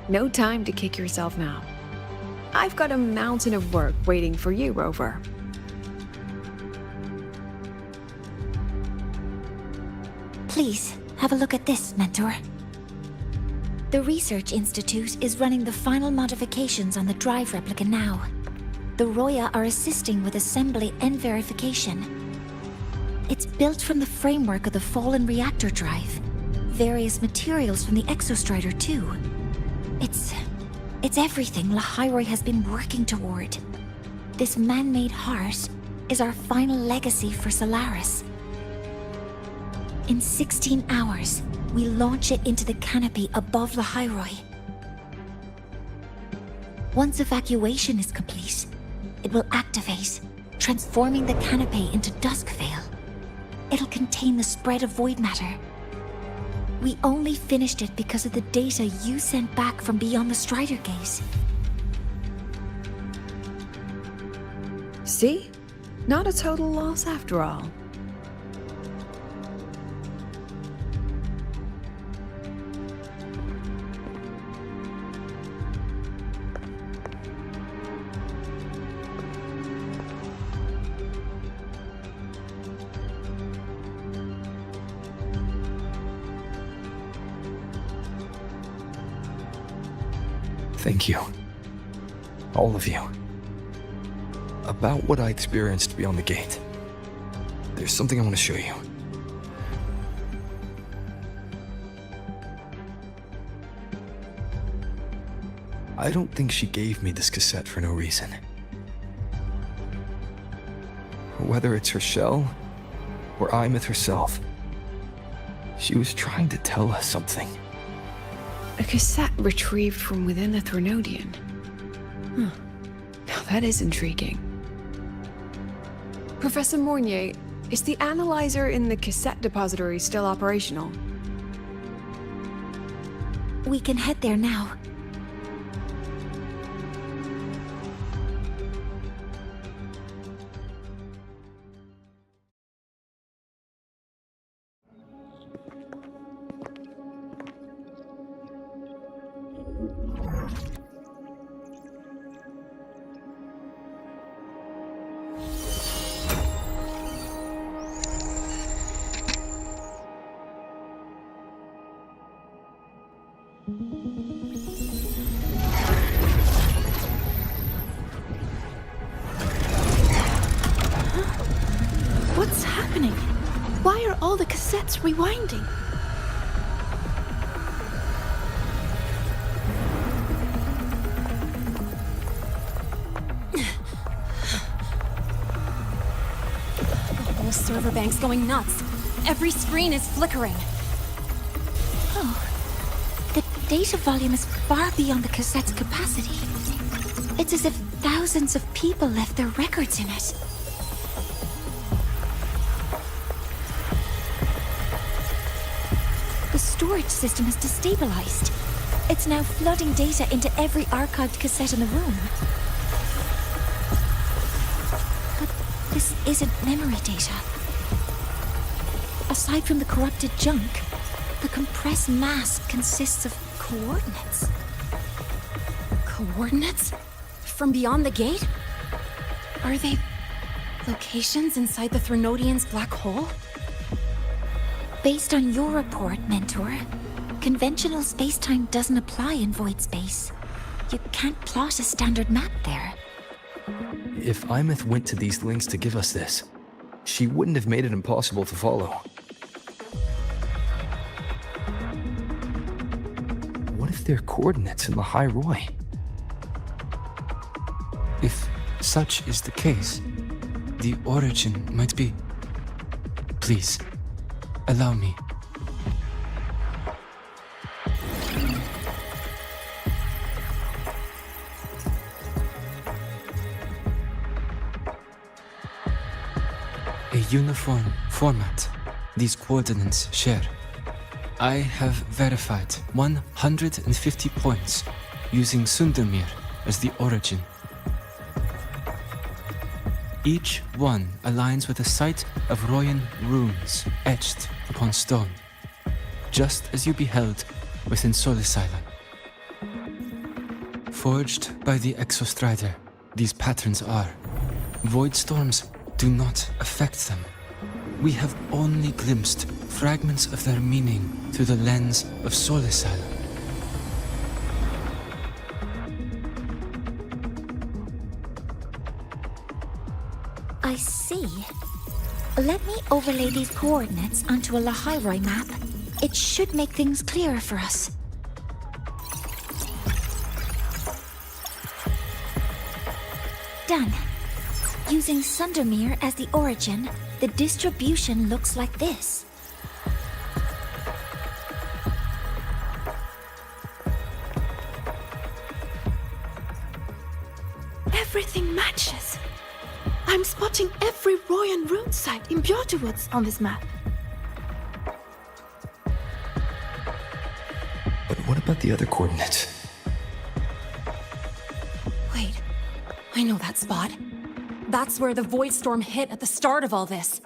No time to kick yourself now. I've got a mountain of work waiting for you, Rover. Please, have a look at this, Mentor. The Research Institute is running the final modifications on the drive replica now. The Roya are assisting with assembly and verification. It's built from the framework of the fallen reactor drive. Various materials from the Exostrider, too. It's everything Lahairoi has been working toward. This man-made heart is our final legacy for Solaris. In 16 hours, we launch it into the canopy above Lahairoi. Once evacuation is complete, it will activate, transforming the canopy into Duskvale. It'll contain the spread of void matter. We only finished it because of the data you sent back from beyond the Strider Gate. See? Not a total loss after all. Thank you. All of you. About what I experienced beyond the gate. There's something I want to show you. I don't think she gave me this cassette for no reason. Whether it's her shell, or Imeth herself, she was trying to tell us something. A cassette retrieved from within the Threnodian. Huh. Now that is intriguing. Professor Mornier, is the analyzer in the cassette depository still operational? We can head there now. What's happening? Why are all the cassettes rewinding? The whole server bank's going nuts. Every screen is flickering. Oh, the data volume is far beyond the cassette's capacity. It's as if thousands of people left their records in it. The storage system is destabilized. It's now flooding data into every archived cassette in the room. But this isn't memory data. Aside from the corrupted junk, the compressed mass consists of coordinates. Coordinates? From beyond the gate? Are they locations inside the Threnodian's black hole? Based on your report, Mentor, conventional space-time doesn't apply in void space. You can't plot a standard map there. If Imeth went to these links to give us this, she wouldn't have made it impossible to follow. What if they're coordinates in the High Roy? If such is the case, the origin might be... Please, allow me. A uniform format these coordinates share. I have verified 150 points using Sundermere as the origin. Each one aligns with a site of Royan runes etched upon stone, just as you beheld within Solis Island. Forged by the Exostrider, these patterns are. Void storms do not affect them. We have only glimpsed fragments of their meaning through the lens of Solis Island. I see. Let me overlay these coordinates onto a Lahairoi map. It should make things clearer for us. Done. Using Sundermere as the origin, the distribution looks like this. Everything matches. I'm spotting every Royan rune site in Bjortewoods on this map. But what about the other coordinates? Wait, I know that spot. That's where the Void Storm hit at the start of all this.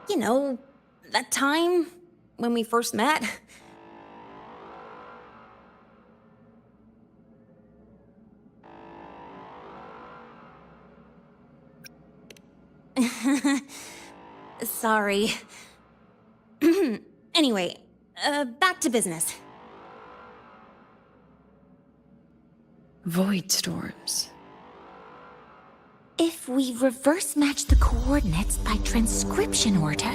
You know, that time when we first met. Sorry. Anyway, back to business. Void storms. If we reverse match the coordinates by transcription order,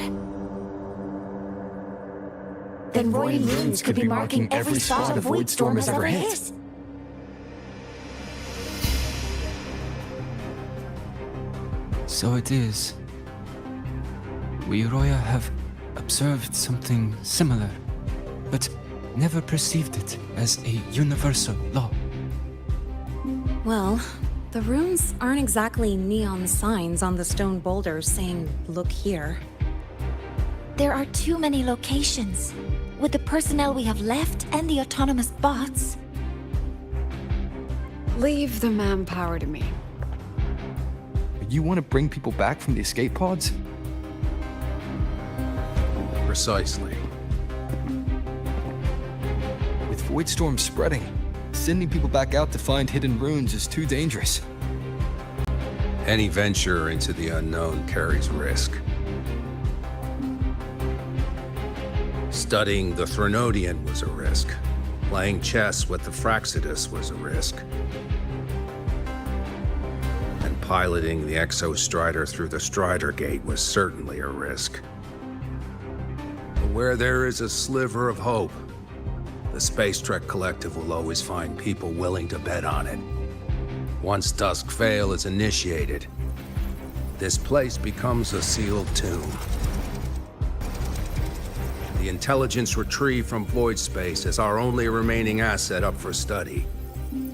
then Royan runes could be marking every spot a void storm has ever hit. So it is. We Roya have observed something similar, but never perceived it as a universal law. Well, the runes aren't exactly neon signs on the stone boulders saying, "Look here." There are too many locations. With the personnel we have left and the autonomous bots. Leave the manpower to me. You want to bring people back from the escape pods? Precisely. With void storms spreading, sending people back out to find hidden runes is too dangerous. Any venture into the unknown carries risk. Studying the Threnodian was a risk. Playing chess with the Fraxidus was a risk. And piloting the Exostrider through the Strider Gate was certainly a risk. But where there is a sliver of hope, the Space Trek Collective will always find people willing to bet on it. Once Dusk Vale is initiated, this place becomes a sealed tomb. The intelligence retrieved from void space is our only remaining asset up for study.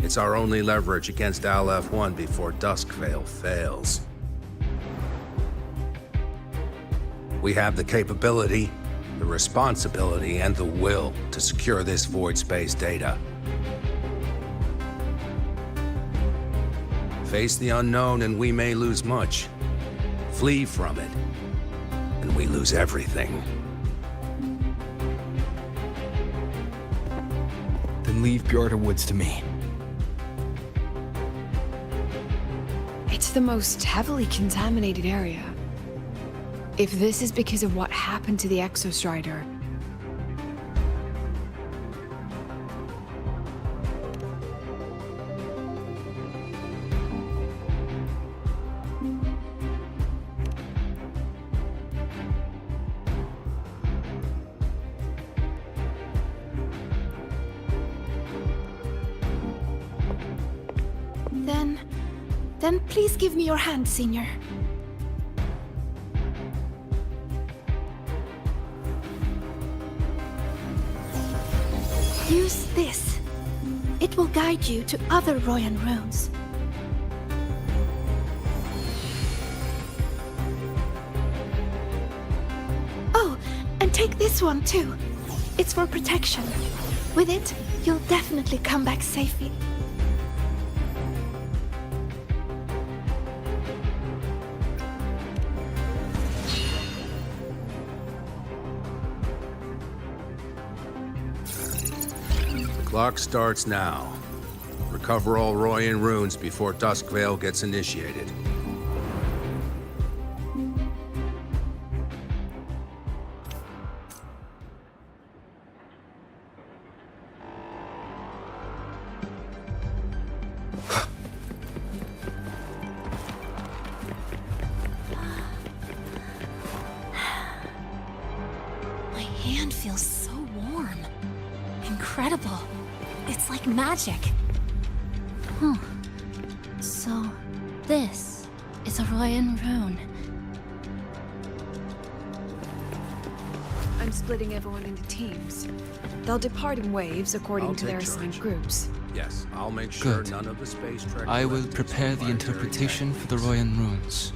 It's our only leverage against Aleph-1 before Dusk Vale fails. We have the capability, the responsibility, and the will to secure this void space data. Face the unknown and we may lose much. Flee from it, and we lose everything. Then leave Bjorda Woods to me. It's the most heavily contaminated area. If this is because of what happened to the Exostrider, then please give me your hand, Senior. Use this. It will guide you to other Royan runes. Oh, and take this one too. It's for protection. With it, you'll definitely come back safely. Clock starts now. Recover all Royan runes before Dusk Vale gets initiated. My hand feels so warm. Incredible. It's like magic. Huh. So, this is a Royan rune. I'm splitting everyone into teams. They'll depart in waves according to their assigned groups. Yes, I'll make sure Good. none of the Space Trek I will collectives prepare the fire their interpretation for the Royan runes.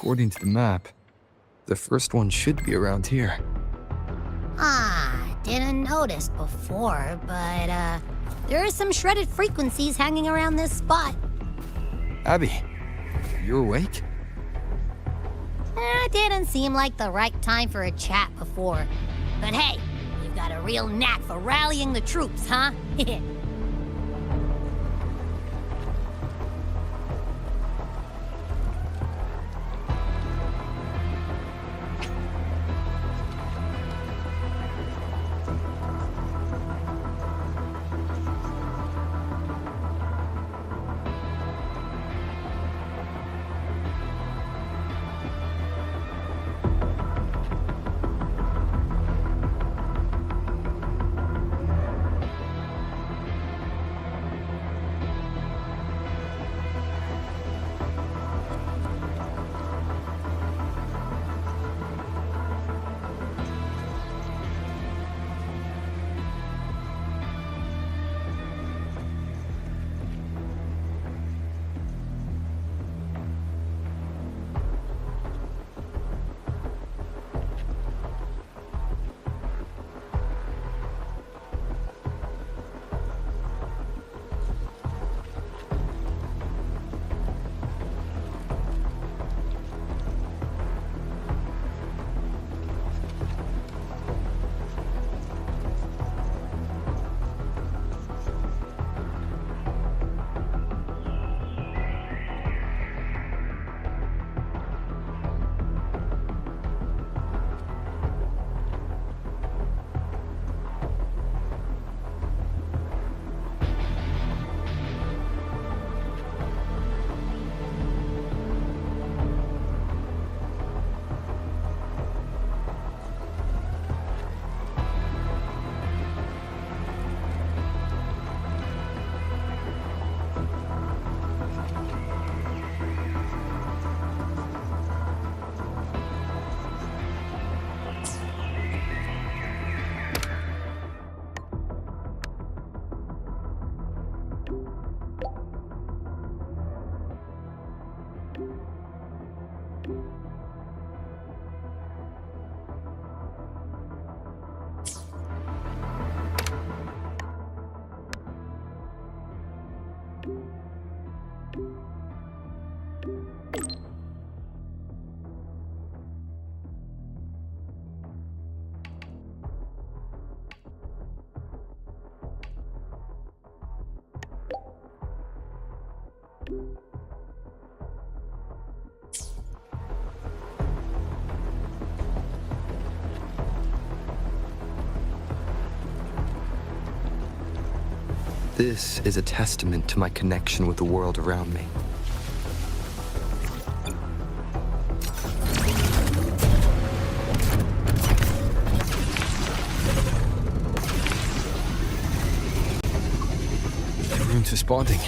According to the map, the first one should be around here. Didn't notice before, but, there are some shredded frequencies hanging around this spot. Abby, you awake? Didn't seem like the right time for a chat before. But hey, you've got a real knack for rallying the troops, huh? This is a testament to my connection with the world around me. The rune's responding.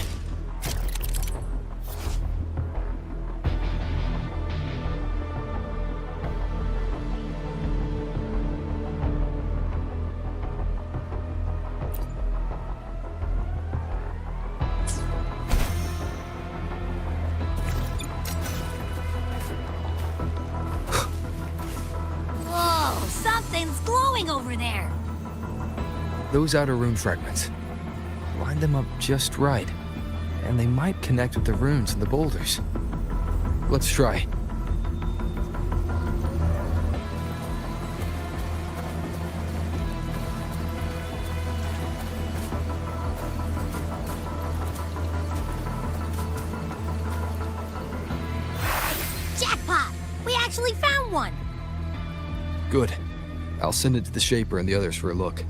Whoa, something's glowing over there. Those outer rune fragments. Line them up just right, and they might connect with the runes and the boulders. Let's try. Jackpot! We actually found one! Good. I'll send it to the Shaper and the others for a look.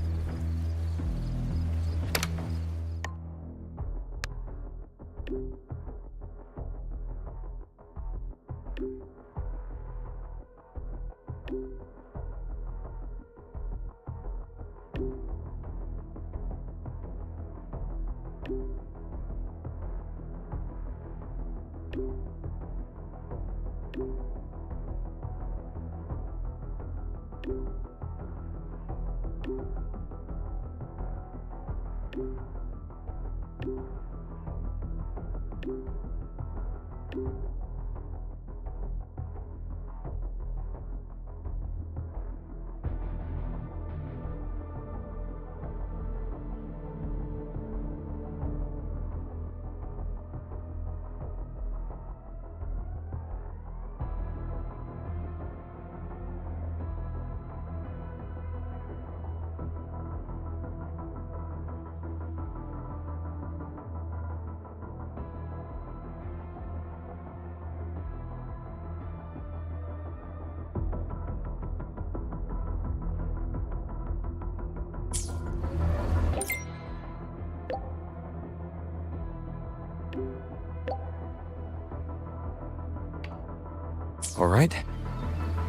All right,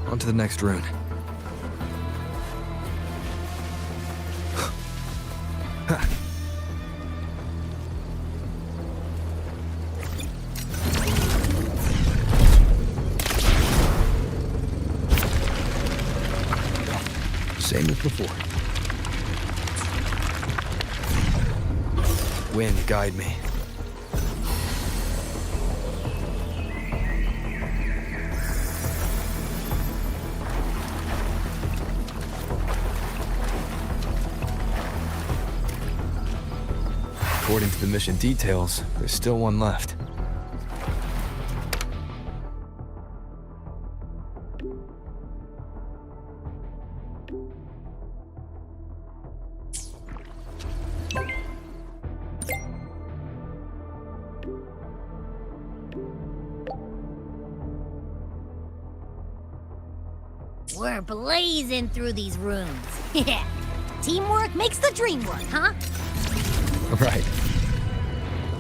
on to the next rune. Same as before. Wind, guide me. According to the mission details, there's still one left. We're blazing through these rooms. Yeah. Teamwork makes the dream work, huh? Right.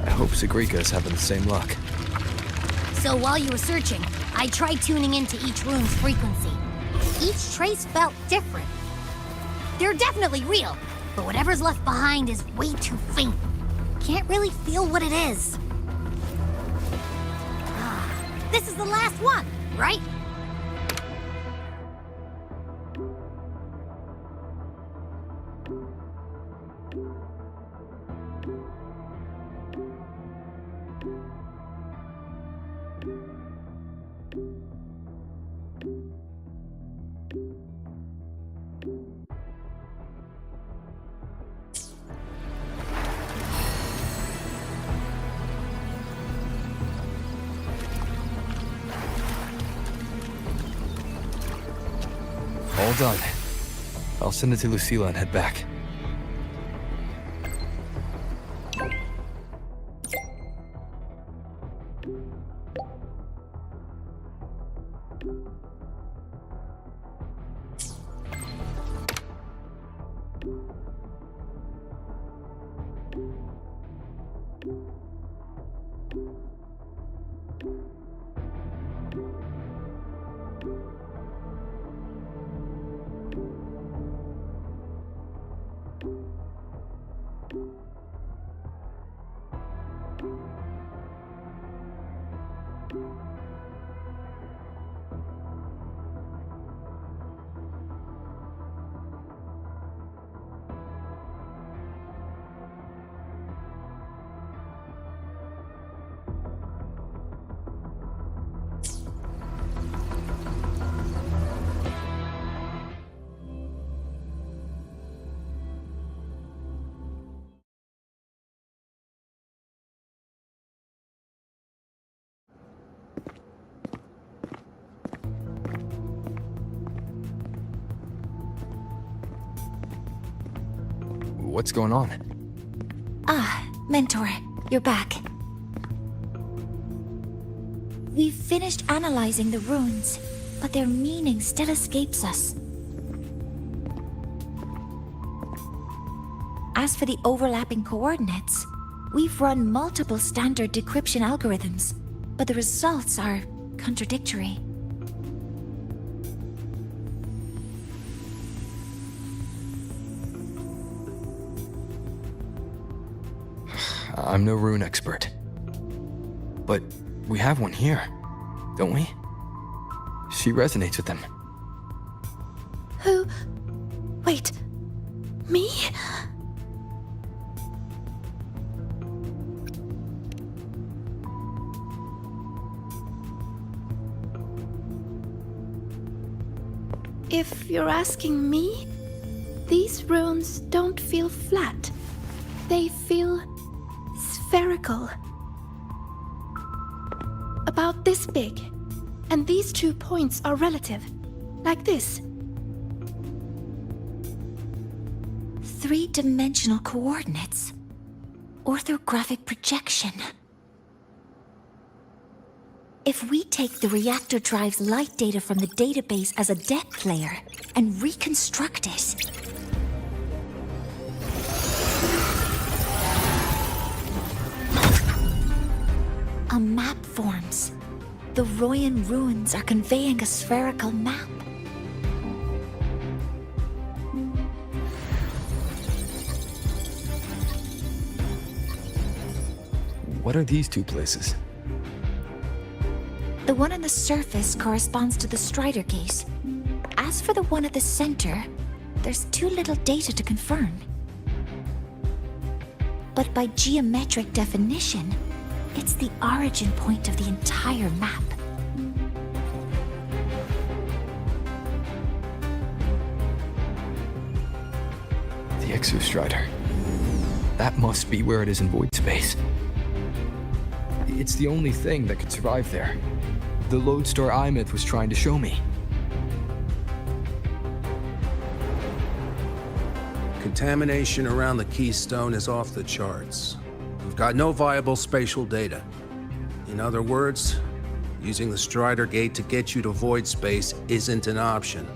I hope Sagrika's having the same luck. So while you were searching, I tried tuning into each room's frequency. Each trace felt different. They're definitely real, but whatever's left behind is way too faint. Can't really feel what it is. This is the last one, right? All done. I'll send it to Lucilla and head back. What's going on? Ah, Mentor, you're back. We've finished analyzing the runes, but their meaning still escapes us. As for the overlapping coordinates, we've run multiple standard decryption algorithms, but the results are contradictory. I'm no rune expert. But we have one here, don't we? She resonates with them. Who? Wait. Me? If you're asking me, these runes don't feel flat. They feel spherical. About this big. And these 2 points are relative. Like this. 3-dimensional coordinates. Orthographic projection. If we take the reactor drive's light data from the database as a depth layer and reconstruct it, a map forms. The Royan runes are conveying a spherical map. What are these 2 places? The one on the surface corresponds to the Strider Gate. As for the one at the center, there's too little data to confirm. But by geometric definition, it's the origin point of the entire map. The Exostrider. That must be where it is in void space. It's the only thing that could survive there. The Lodestar Eye-Myth was trying to show me. Contamination around the keystone is off the charts. We've got no viable spatial data. In other words, using the Strider Gate to get you to void space isn't an option.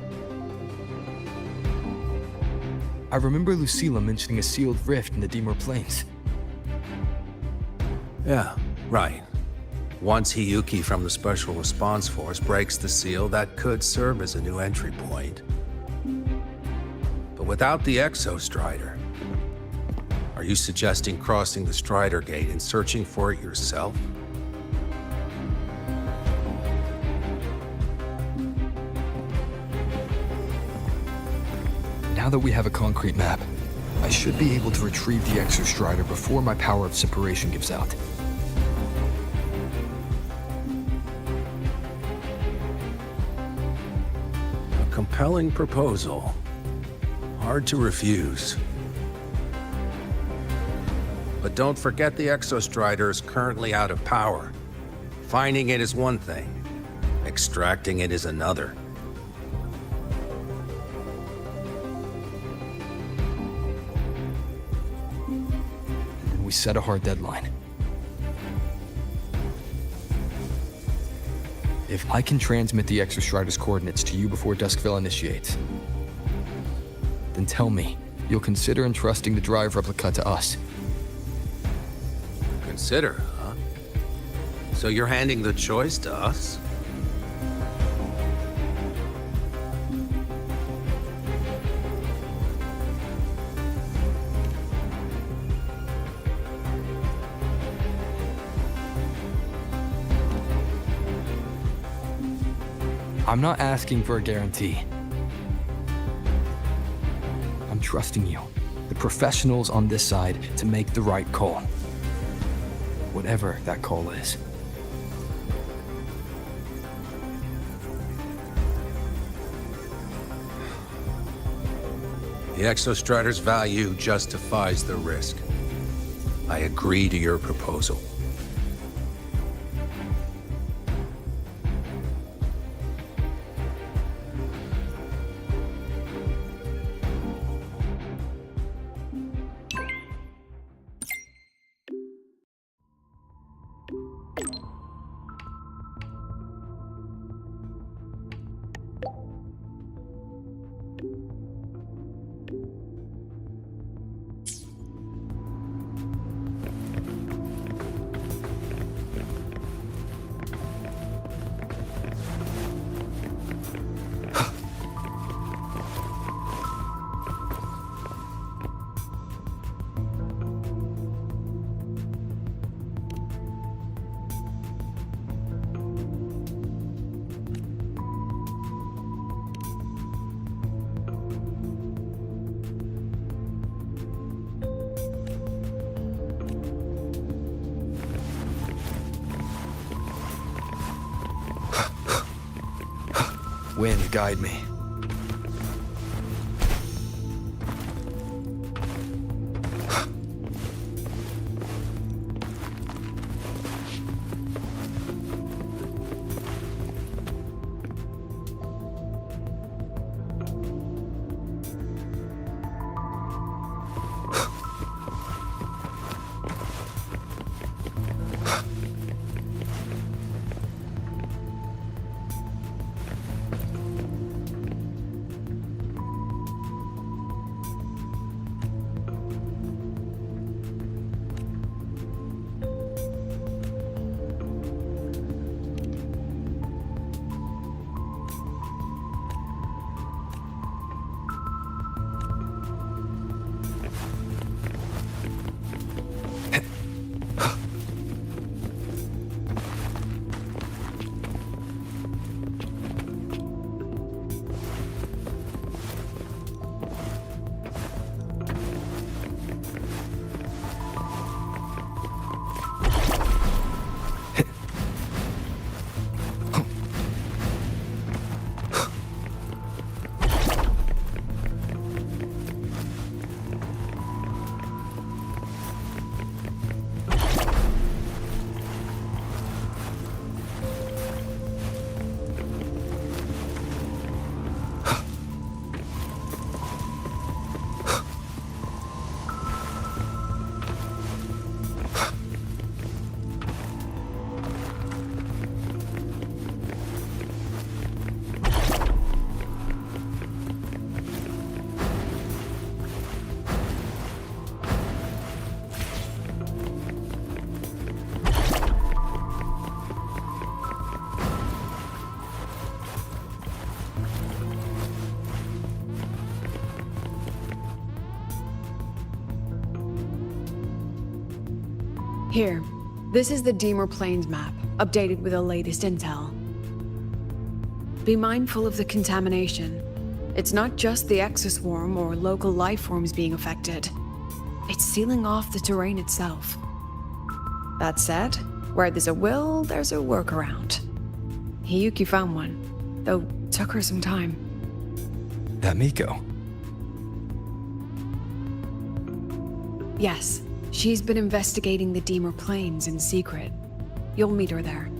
I remember Lucilla mentioning a sealed rift in the Dimur Plains. Yeah, right. Once Hiyuki from the Special Response Force breaks the seal, that could serve as a new entry point. But without the Exostrider, are you suggesting crossing the Strider Gate and searching for it yourself? Now that we have a concrete map, I should be able to retrieve the Exostrider before my power of separation gives out. A compelling proposal. Hard to refuse. But don't forget the Exostrider is currently out of power. Finding it is one thing. Extracting it is another. We set a hard deadline. If I can transmit the Exostrider's coordinates to you before Duskville initiates, then tell me you'll consider entrusting the drive replica to us. Consider, huh? So you're handing the choice to us? I'm not asking for a guarantee. I'm trusting you, the professionals on this side, to make the right call. Whatever that call is. The Exostrider's value justifies the risk. I agree to your proposal. Wind, guide me. Here, this is the Deemer Plains map, updated with the latest intel. Be mindful of the contamination. It's not just the exoswarm or local life forms being affected. It's sealing off the terrain itself. That said, where there's a will, there's a workaround. Hiyuki found one, though took her some time. That Miko. Yes, she's been investigating the Deemer Plains in secret. You'll meet her there.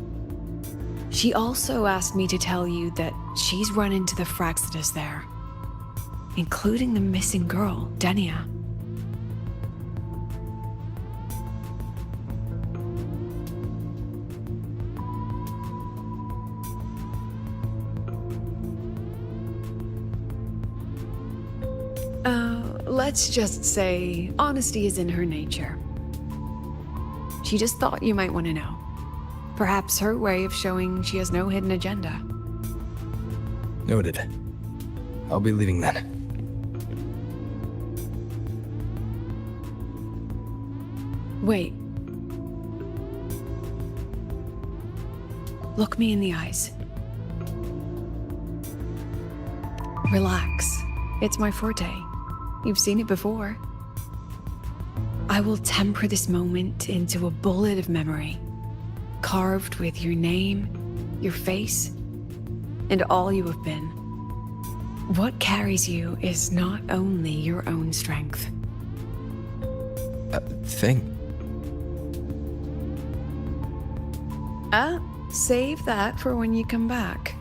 She also asked me to tell you that she's run into the Fraxidus there, including the missing girl, Denia. Let's just say honesty is in her nature. She just thought you might want to know. Perhaps her way of showing she has no hidden agenda. Noted. I'll be leaving then. Wait. Look me in the eyes. Relax. It's my forte. You've seen it before. I will temper this moment into a bullet of memory, carved with your name, your face, and all you have been. What carries you is not only your own strength. Save that for when you come back.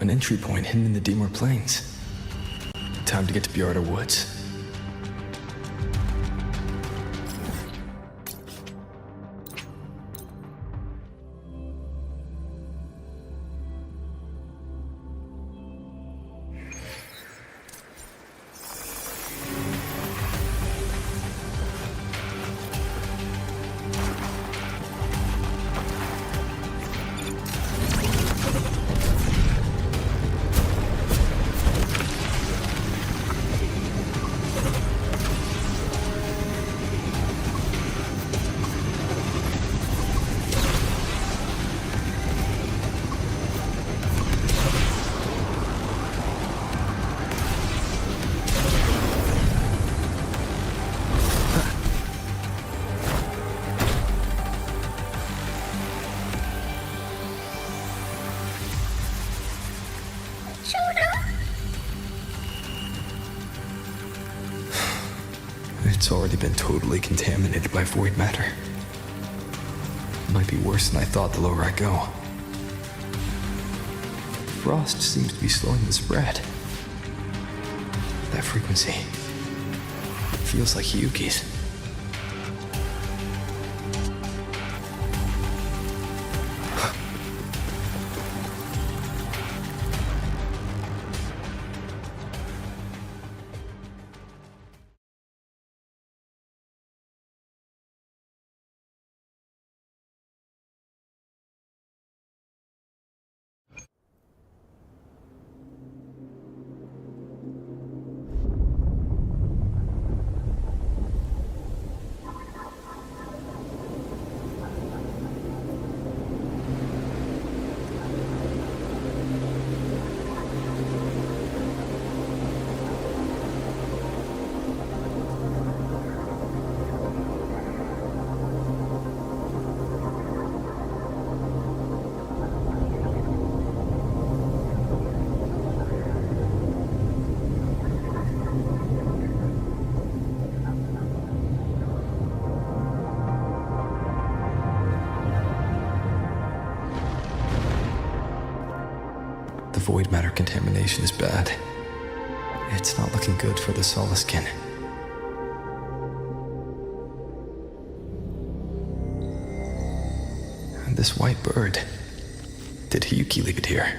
An entry point hidden in the Dimor Plains. Time to get to Bjarda Woods. It's already been totally contaminated by void matter. Might be worse than I thought the lower I go. Frost seems to be slowing the spread. That frequency feels like Hiyuki's. The void matter contamination is bad. It's not looking good for the Soliskin. And this white bird. Did Hiyuki leave it here?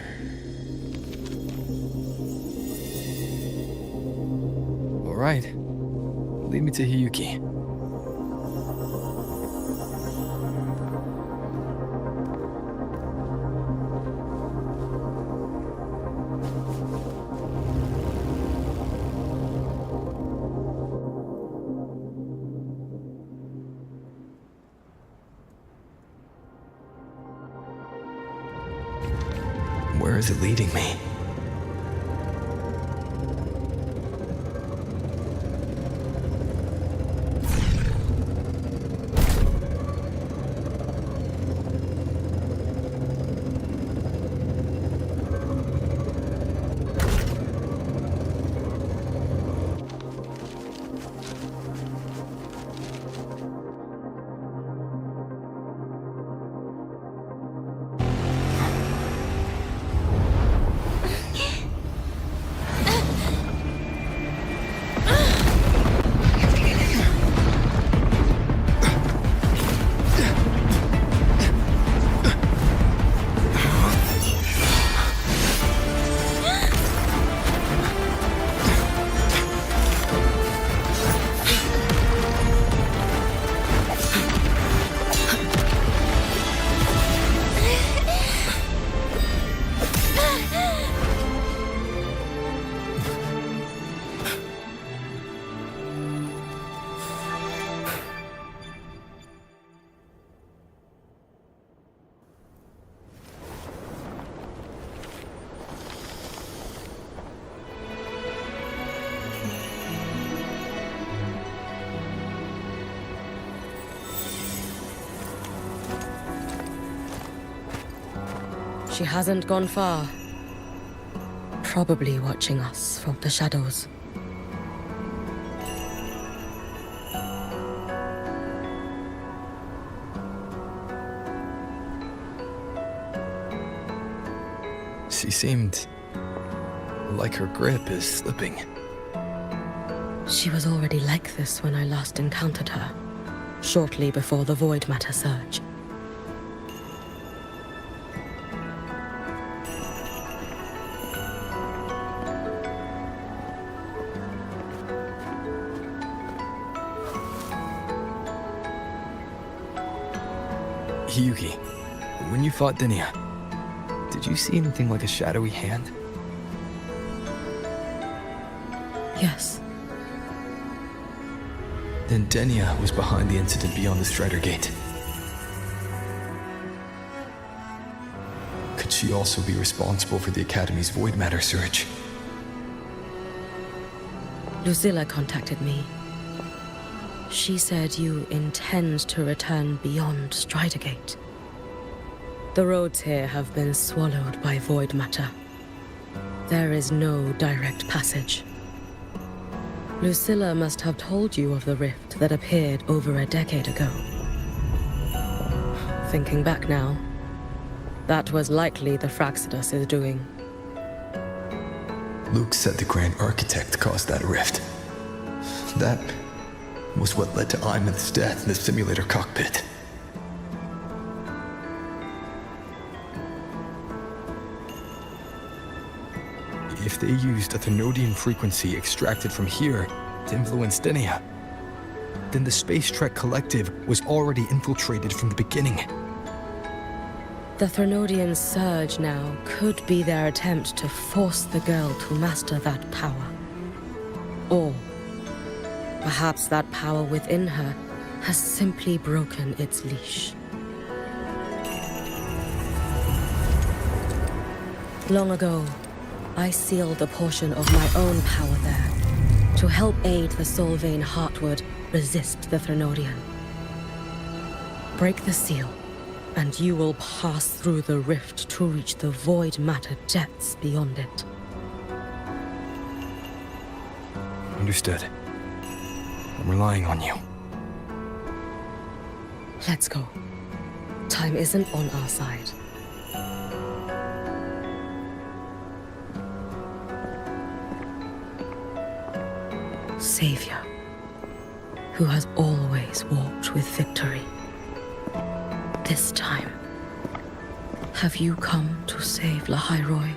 All right. Lead me to Hiyuki. Where is it leading me? She hasn't gone far. Probably watching us from the shadows. She seemed like her grip is slipping. She was already like this when I last encountered her, shortly before the Void Matter surge. Hiyuki, when you fought Denia, did you see anything like a shadowy hand? Yes. Then Denia was behind the incident beyond the Strider Gate. Could she also be responsible for the Academy's Void Matter surge? Lucilla contacted me. She said you intend to return beyond Strider Gate. The roads here have been swallowed by Void Matter. There is no direct passage. Lucilla must have told you of the rift that appeared over a decade ago. Thinking back now, that was likely the Fraxidus' doing. Luke said the Grand Architect caused that rift. That was what led to Imith's death in the simulator cockpit. If they used a Thenodian frequency extracted from here to influence Denia, then the Space Trek Collective was already infiltrated from the beginning. The Thenodian surge now could be their attempt to force the girl to master that power. Or perhaps that power within her has simply broken its leash. Long ago, I sealed a portion of my own power there to help aid the Solvane Heartwood resist the Thenodian. Break the seal, and you will pass through the rift to reach the Void Matter depths beyond it. Understood. I'm relying on you. Let's go. Time isn't on our side. Savior, who has always walked with victory. This time, have you come to save Lahairoi?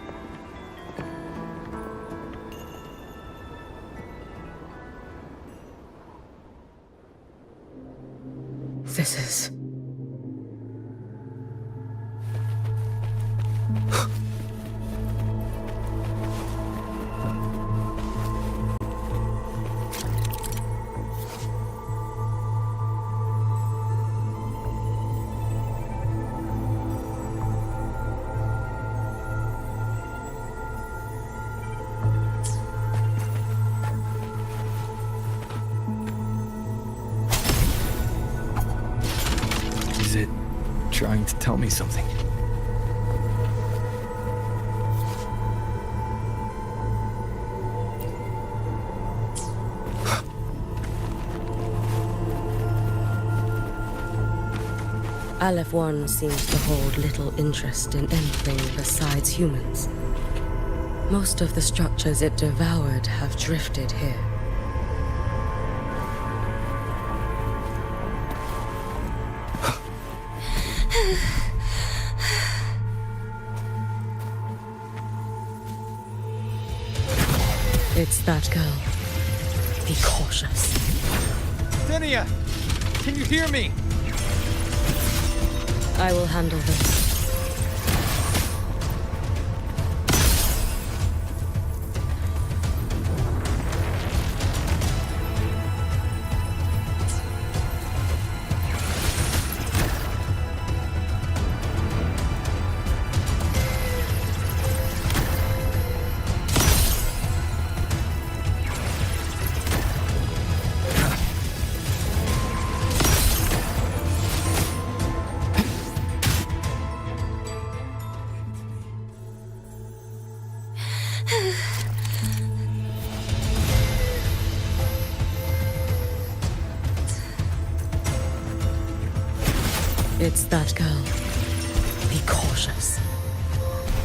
This is... Is it trying to tell me something? Aleph 1 seems to hold little interest in anything besides humans. Most of the structures it devoured have drifted here. It's that girl. Be cautious. Denia! Can you hear me? I will handle this. It's that girl. Be cautious.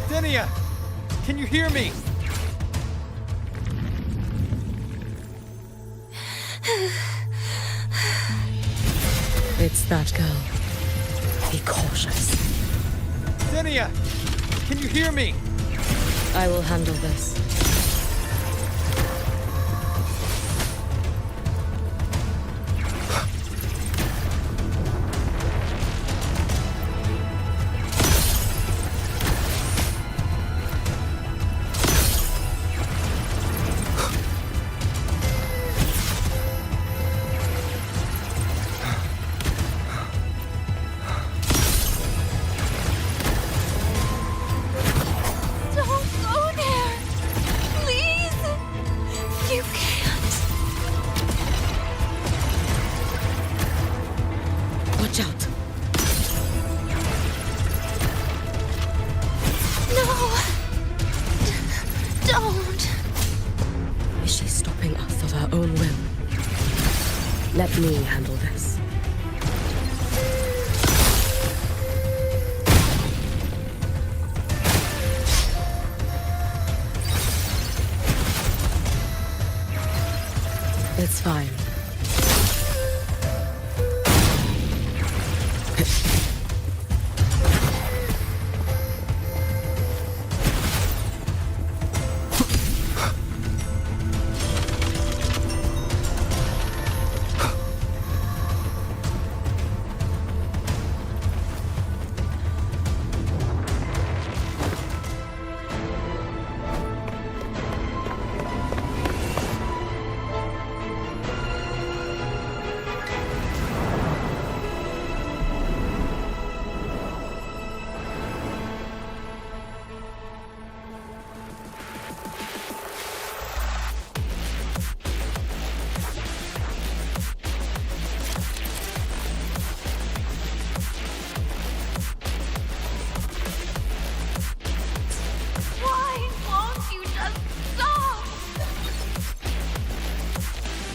Denia! Can you hear me? It's that girl. Be cautious. Denia! Can you hear me? I will handle this. Watch out. No! Don't! Is she stopping us of her own will? Let me handle this. It's fine.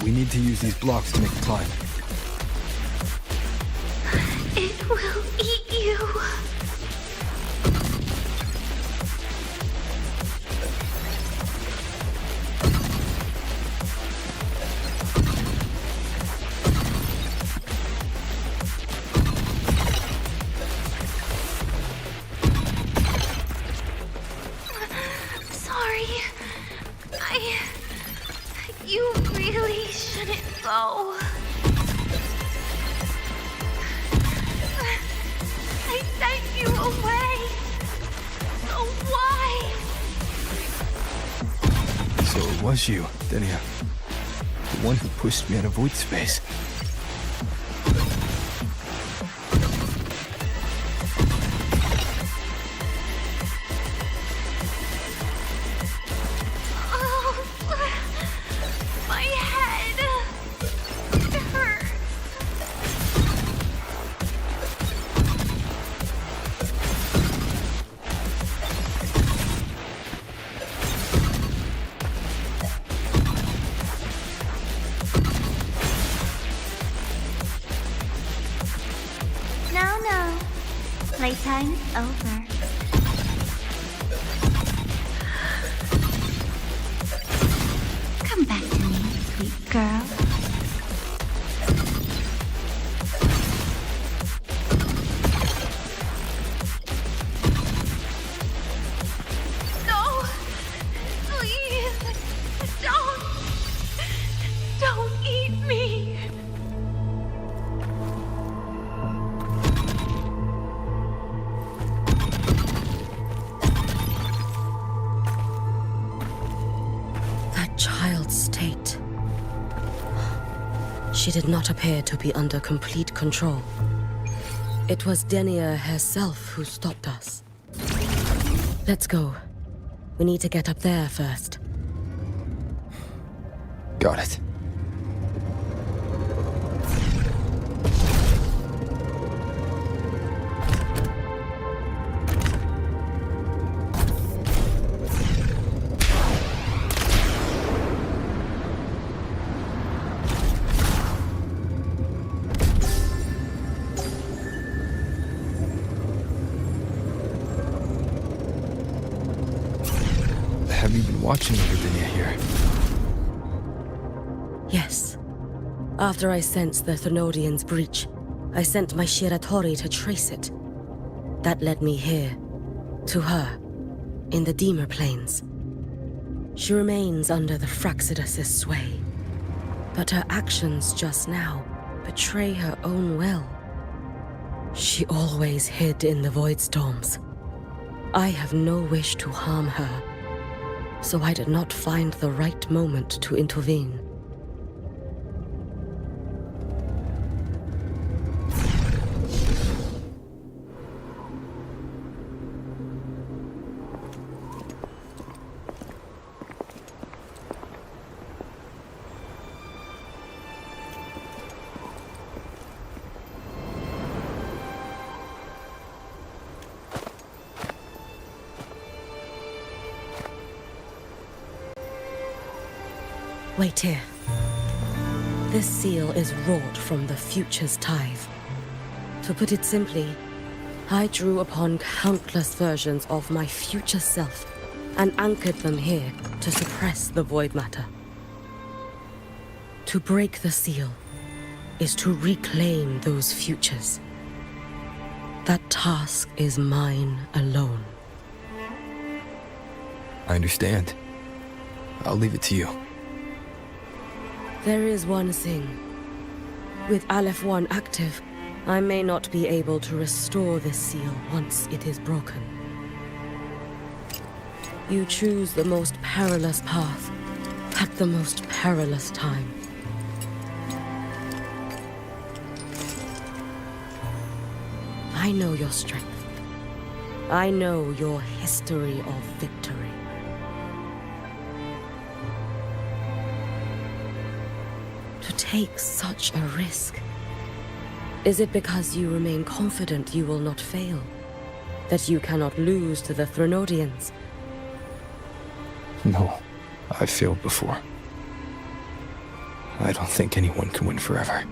We need to use these blocks to make a climb. It will eat you. Sorry. You really shouldn't go. I sent you away. So why? So it was you, Denia. The one who pushed me out of void space. No. Playtime is over. Come back to me, sweet girl. No! Please! Don't eat me! Child's state. She did not appear to be under complete control. It was Denia herself who stopped us. Let's go. We need to get up there first. Got it. watching everything I hear. Yes. After I sensed the Thenodian's breach, I sent my Shiratori to trace it. That led me here, to her, in the Deemer Plains. She remains under the Fraxidus' sway, but her actions just now betray her own will. She always hid in the Void Storms. I have no wish to harm her, so I did not find the right moment to intervene. Wait here. This seal is wrought from the future's tithe. To put it simply, I drew upon countless versions of my future self and anchored them here to suppress the void matter. To break the seal is to reclaim those futures. That task is mine alone. I understand. I'll leave it to you. There is one thing. With Aleph 1 active, I may not be able to restore this seal once it is broken. You choose the most perilous path at the most perilous time. I know your strength. I know your history of victory. Take such a risk? Is it because you remain confident you will not fail? That you cannot lose to the Thenodians? No, I've failed before. I don't think anyone can win forever.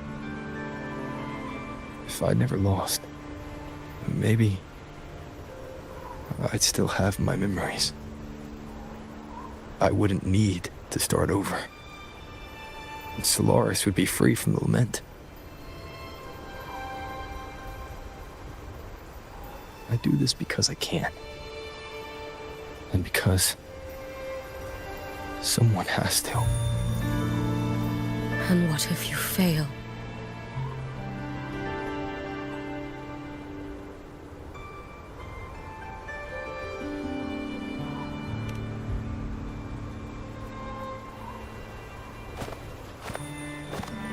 If I'd never lost, maybe I'd still have my memories. I wouldn't need to start over. And Solaris would be free from the lament. I do this because I can. And because someone has to. And what if you fail?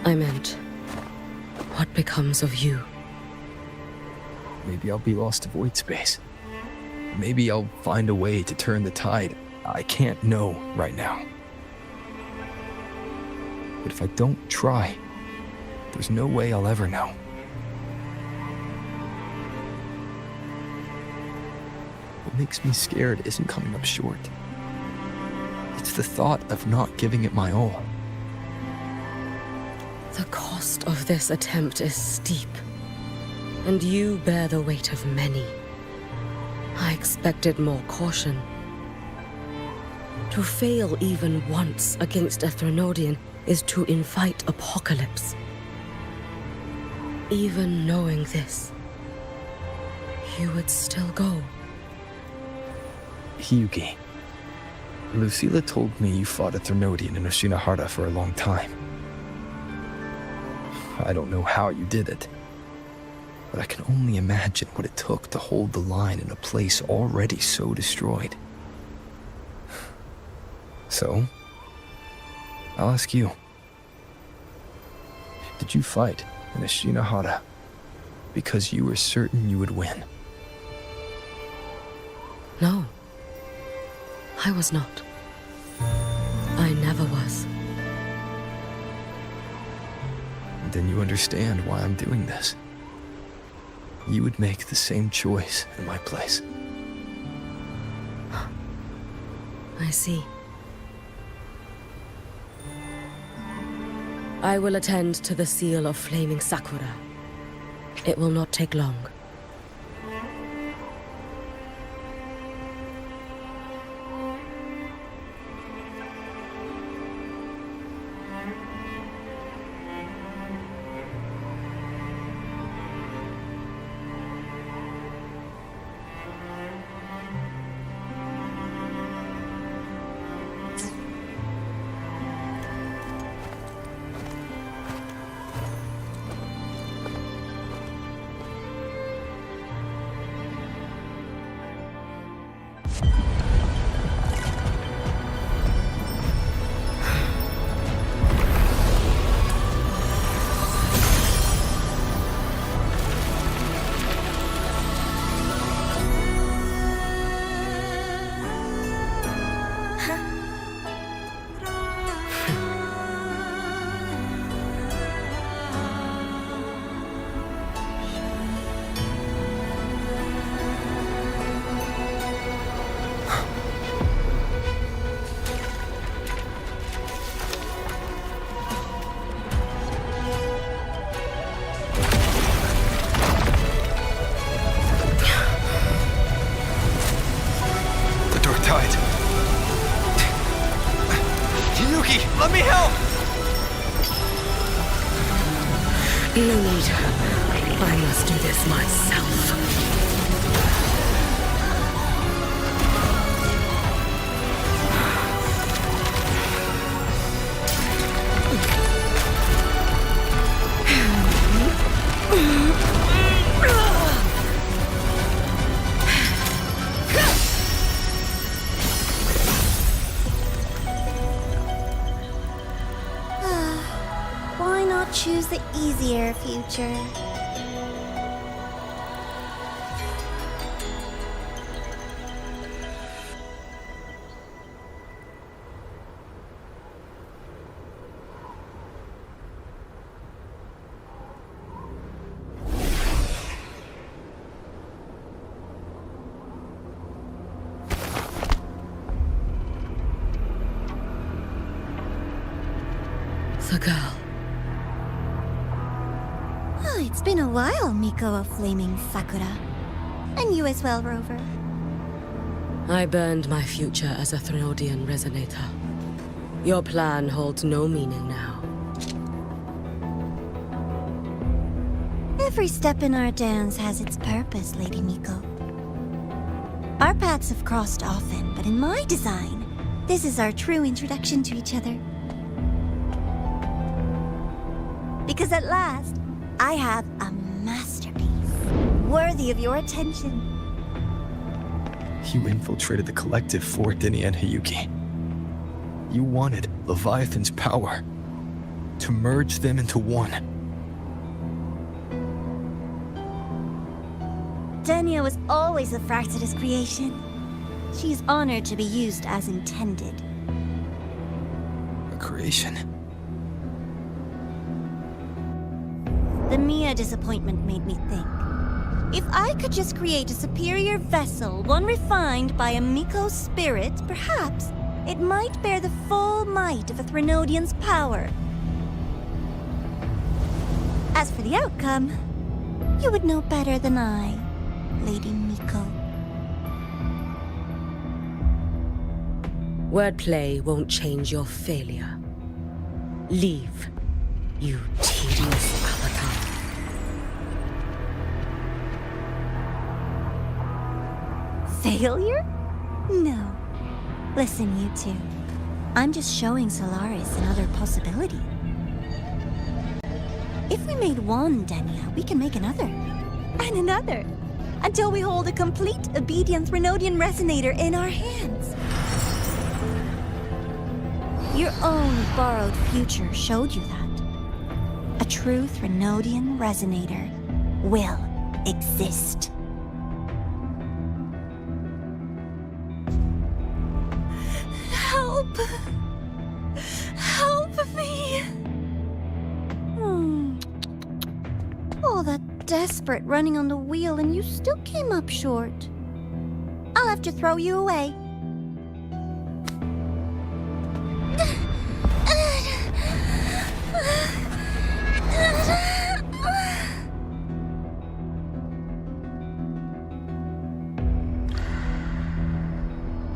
I meant, what becomes of you? Maybe I'll be lost to void space. Maybe I'll find a way to turn the tide. I can't know right now. But if I don't try, there's no way I'll ever know. What makes me scared isn't coming up short. It's the thought of not giving it my all. The cost of this attempt is steep, and you bear the weight of many. I expected more caution. To fail even once against a Thenodian is to invite apocalypse. Even knowing this, you would still go. Hiyuki, Lucilla told me you fought a Thenodian in Oshinahara for a long time. I don't know how you did it, but I can only imagine what it took to hold the line in a place already so destroyed. So, I'll ask you. Did you fight in Oshinahara because you were certain you would win? No, I was not. I never was. Then you understand why I'm doing this. You would make the same choice in my place. I see. I will attend to the seal of Flaming Sakura. It will not take long. No need. I must do this myself. Why not choose the easier future? The girl. Oh, it's been a while, Miko of Flaming Sakura. And you as well, Rover. I burned my future as a Threnodian resonator. Your plan holds no meaning now. Every step in our dance has its purpose, Lady Miko. Our paths have crossed often, but in my design, this is our true introduction to each other. Because at last, I have a masterpiece, worthy of your attention. You infiltrated the collective for Dini and Hiyuki. You wanted Leviathan's power to merge them into one. Denia was always a Fractidus creation. She is honored to be used as intended. A creation. The Mia disappointment made me think. If I could just create a superior vessel, one refined by a Miko spirit, perhaps it might bear the full might of a Threnodian's power. As for the outcome, you would know better than I, Lady Miko. Wordplay won't change your failure. Leave, you tedious avatar. Failure? No. Listen, you two. I'm just showing Solaris another possibility. If we made one Denia, we can make another. And another. Until we hold a complete obedient Threnodian resonator in our hands. Your own borrowed future showed you that. A true Threnodian resonator will exist. Help! Help me! All that desperate running on the wheel and you still came up short. I'll have to throw you away.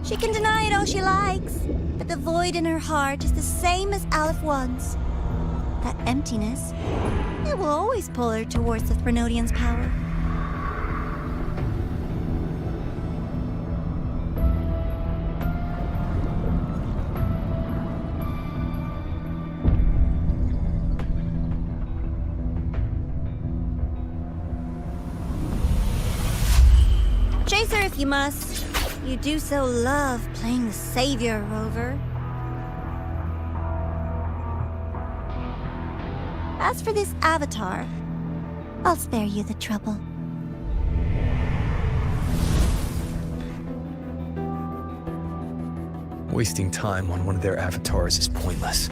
She can deny it all she likes, but the void in her heart is the same as Aleph One's. That emptiness, it will always pull her towards the Threnodian's power. Chase her if you must. You do so love playing the savior, Rover. As for this avatar, I'll spare you the trouble. Wasting time on one of their avatars is pointless.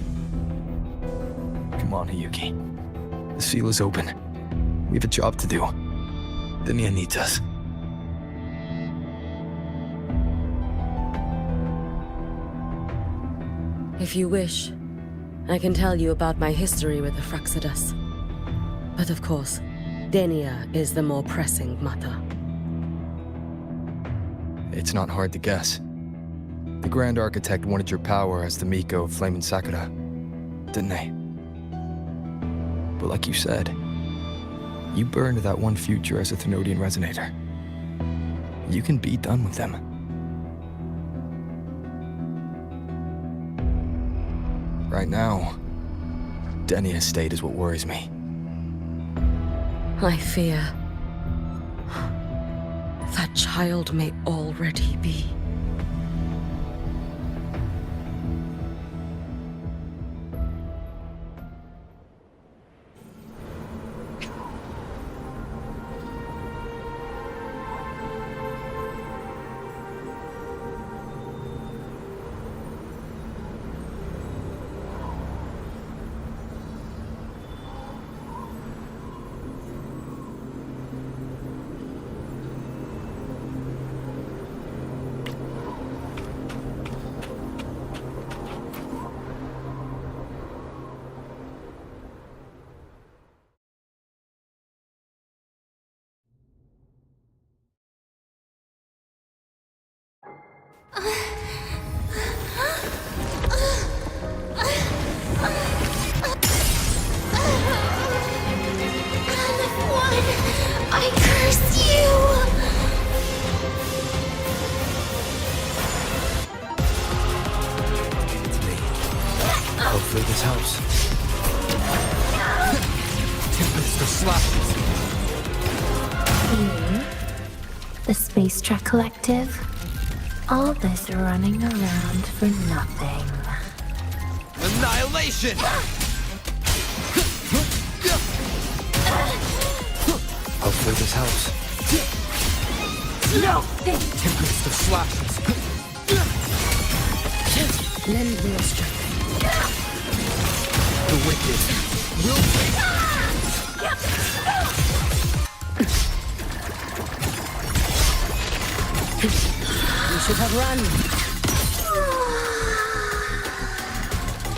Come on, Hiyuki. The seal is open. We have a job to do. Denia needs us. If you wish, I can tell you about my history with the Fractidus. But of course, Denia is the more pressing matter. It's not hard to guess. The Grand Architect wanted your power as the Miko of Flaming Sakura, didn't they? But like you said, You burned that one future as a Thenodian resonator. You can be done with them. Right now, Denia's state is what worries me. I fear that child may already be. I curse you! Hopefully this helps. Tempest of slashes. You, the Space Track Collective, all this running around for nothing. Annihilation! Hopefully this helps. No! Tempest of slashes. Lend me your strength. The wicked will You should have run.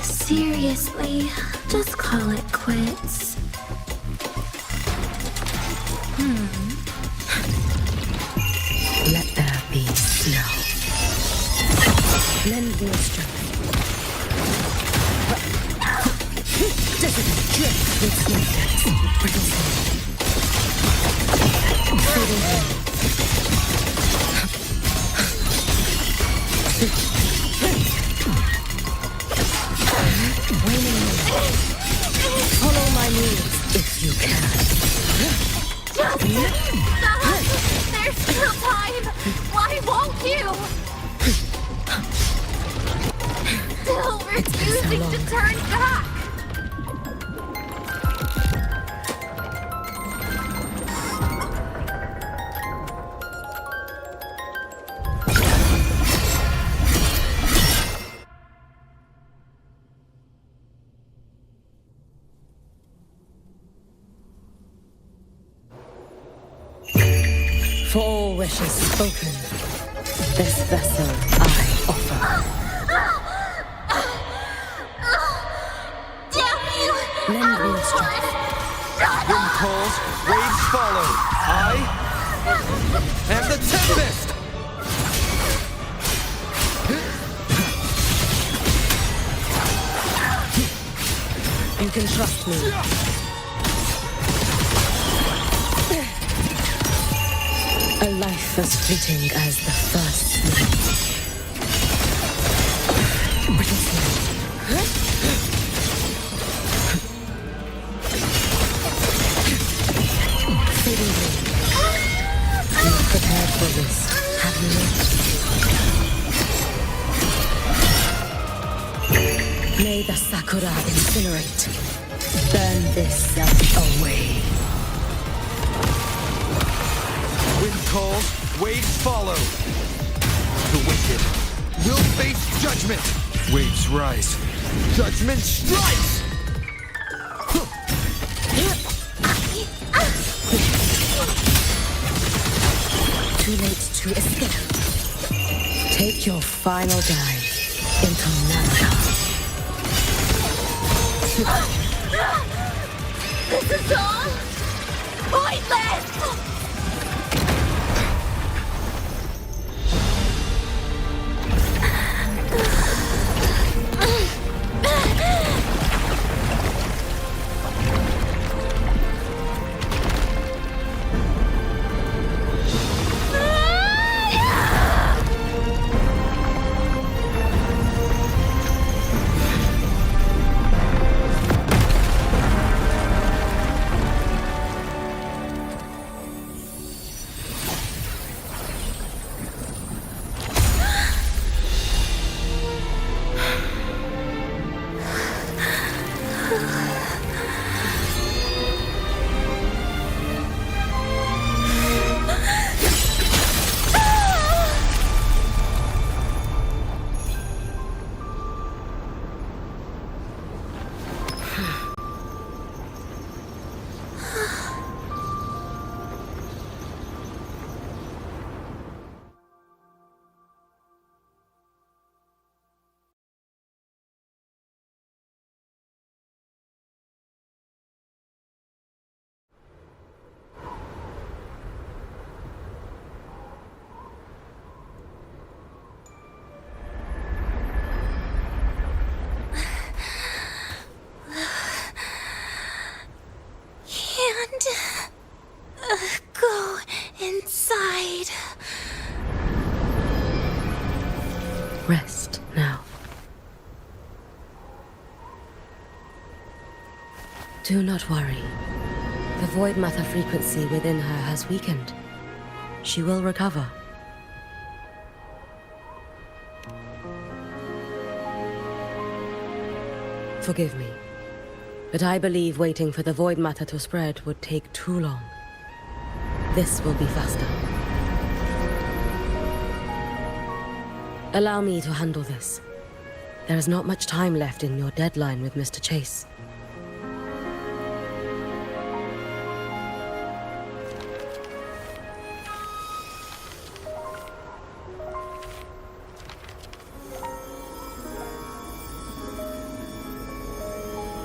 Seriously, just call it quits. Let there be snow. Lend me your strength. Dissident drift with snowflakes. Brittle snow. Fading wind. Waning wind. Follow my moves if you can. There's still time! Why won't you? Still refusing to turn back! For all wishes spoken, this vessel I offer. Damn you! Lend me your strength. Wind calls, waves follow. I am the Tempest! You can trust me. A life as fleeting as the first snow. Brittle snow. Fading wind. You're prepared for this, have you not? May the Sakura incinerate. Burn this self away. Wind calls, waves follow. The wicked will face judgment. Waves rise. Judgment strikes! Too late to escape. Take your final dive into Nana. This is all pointless! go inside. Rest now. Do not worry. The void matter frequency within her has weakened. She will recover. Forgive me, but I believe waiting for the void matter to spread would take too long. This will be faster. Allow me to handle this. There is not much time left in your deadline with Mr. Chase.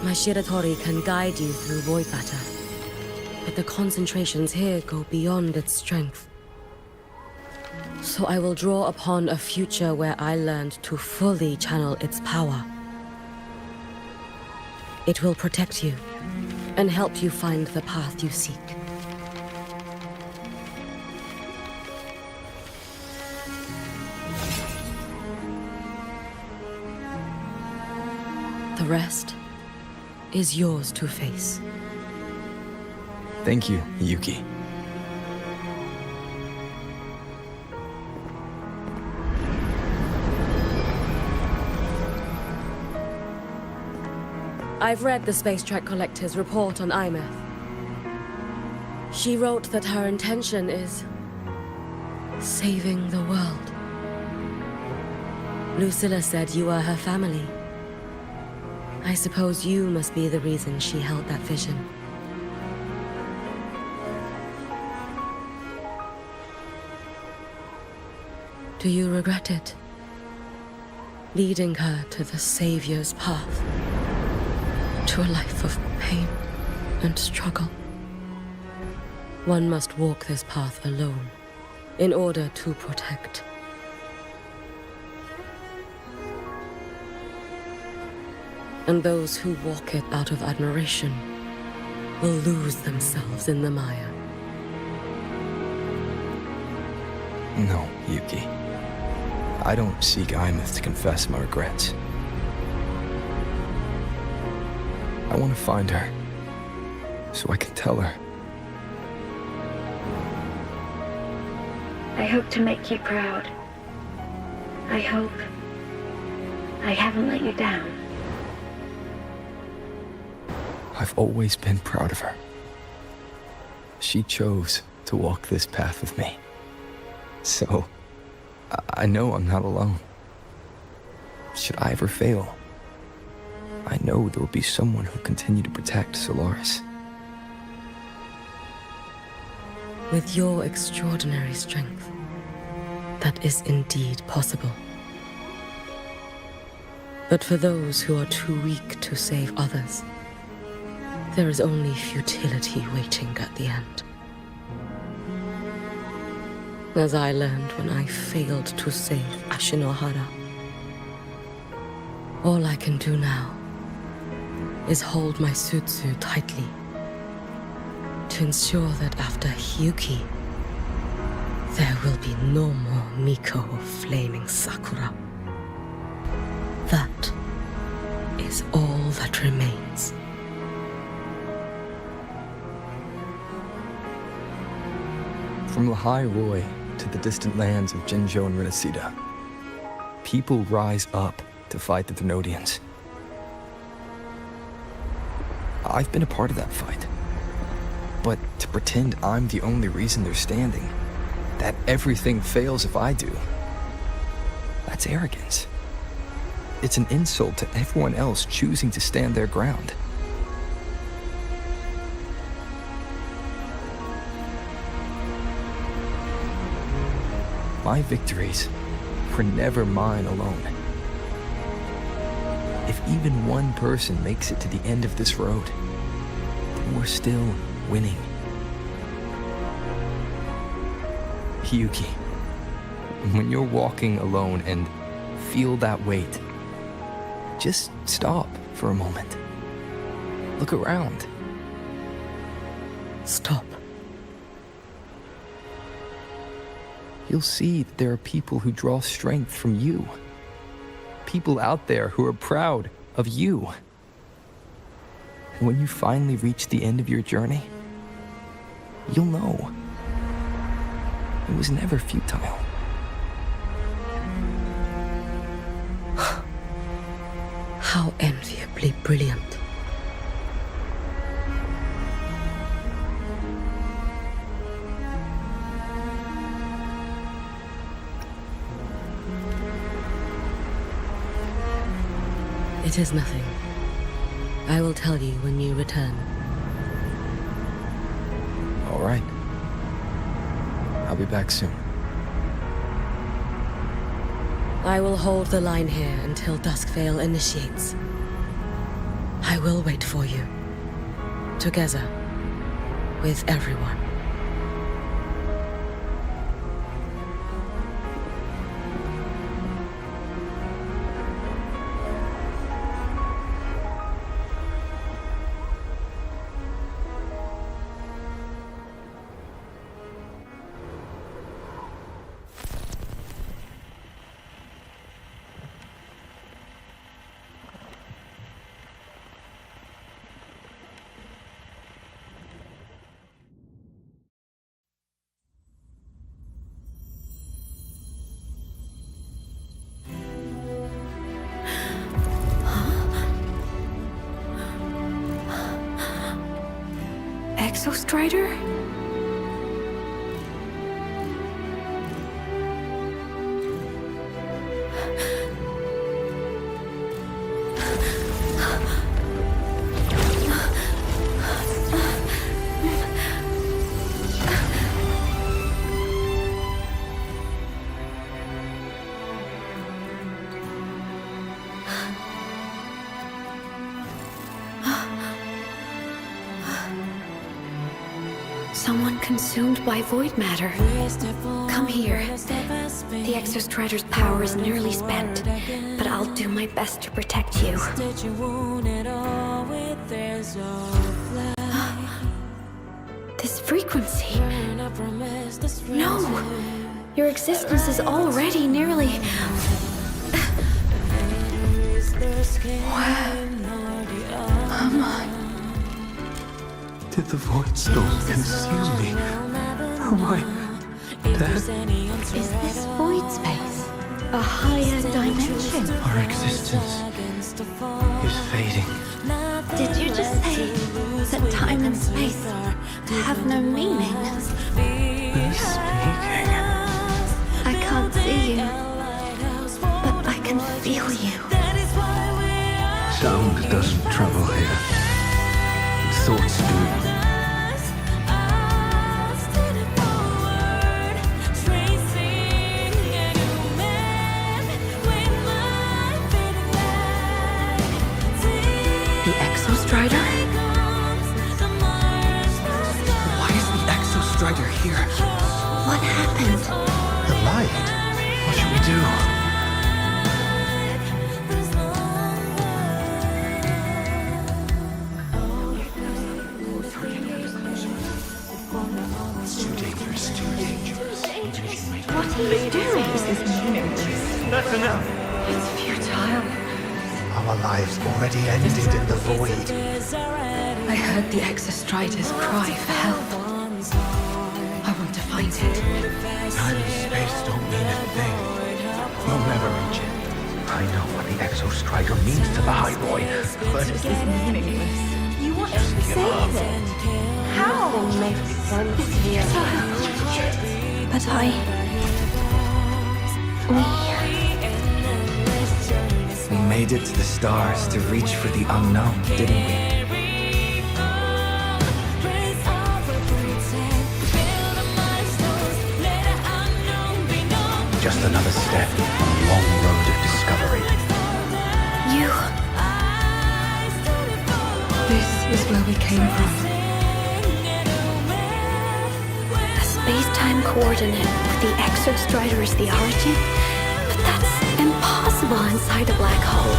My Shiratori can guide you through void matter, but the concentrations here go beyond its strength. So I will draw upon a future where I learned to fully channel its power. It will protect you and help you find the path you seek. The rest is yours to face. Thank you, Hiyuki. I've read the Space Track Collector's report on Imeth. She wrote that her intention is saving the world. Lucilla said you are her family. I suppose you must be the reason she held that vision. Do you regret it? Leading her to the Savior's path? To a life of pain and struggle? One must walk this path alone in order to protect. And those who walk it out of admiration will lose themselves in the mire. No, Yuki. I don't seek Imeth to confess my regrets. I want to find her, so I can tell her. I hope to make you proud. I hope I haven't let you down. I've always been proud of her. She chose to walk this path with me. So, I know I'm not alone. Should I ever fail, I know there will be someone who'll continue to protect Solaris. With your extraordinary strength, that is indeed possible. But for those who are too weak to save others, there is only futility waiting at the end. As I learned when I failed to save Ashinohara. All I can do now is hold my Sutsu tightly to ensure that after Hiyuki, there will be no more Miko of flaming Sakura. That is all that remains. From Lahai Roy to the distant lands of Jinzhou and Rinasida, people rise up to fight the Thenodians. I've been a part of that fight. But to pretend I'm the only reason they're standing, that everything fails if I do, that's arrogance. It's an insult to everyone else choosing to stand their ground. My victories were never mine alone. If even one person makes it to the end of this road, then we're still winning. Hiyuki, when you're walking alone and feel that weight, just stop for a moment. Look around. Stop. You'll see that there are people who draw strength from you. People out there who are proud of you. And when you finally reach the end of your journey, you'll know it was never futile. How enviably brilliant. It is nothing. I will tell you when you return. All right. I'll be back soon. I will hold the line here until Duskvale initiates. I will wait for you. Together. With everyone. Exostrider? Someone consumed by void matter. Come here. The Exostrider's power is nearly spent, but I'll do my best to protect you. This frequency. No! Your existence is already nearly... Where am I? Did the void storm consume me? Am I dead? Is this void space a higher dimension? Our existence is fading. Did you just say that time and space have no meaning? Who's speaking? I can't see you, but I can feel you. Sound doesn't travel here. Thoughts do. The Exostrider? Why is the Exostrider here? What happened? The light. What should we do? What are you doing? This is meaningless. That's enough. It's futile. Our lives already ended in the void. I heard the Exostrider's cry for help. I want to find it. Time and space don't mean a thing. We'll never reach it. I know what the Exostrider means to the Hyroi, but This is meaningless. You want to save it? How? It's futile. But We made it to the stars to reach for the unknown, didn't we? just another step on a long road of discovery. You... This is where we came from. A space-time coordinate with the Exostrider as the origin? But that's impossible inside a black hole.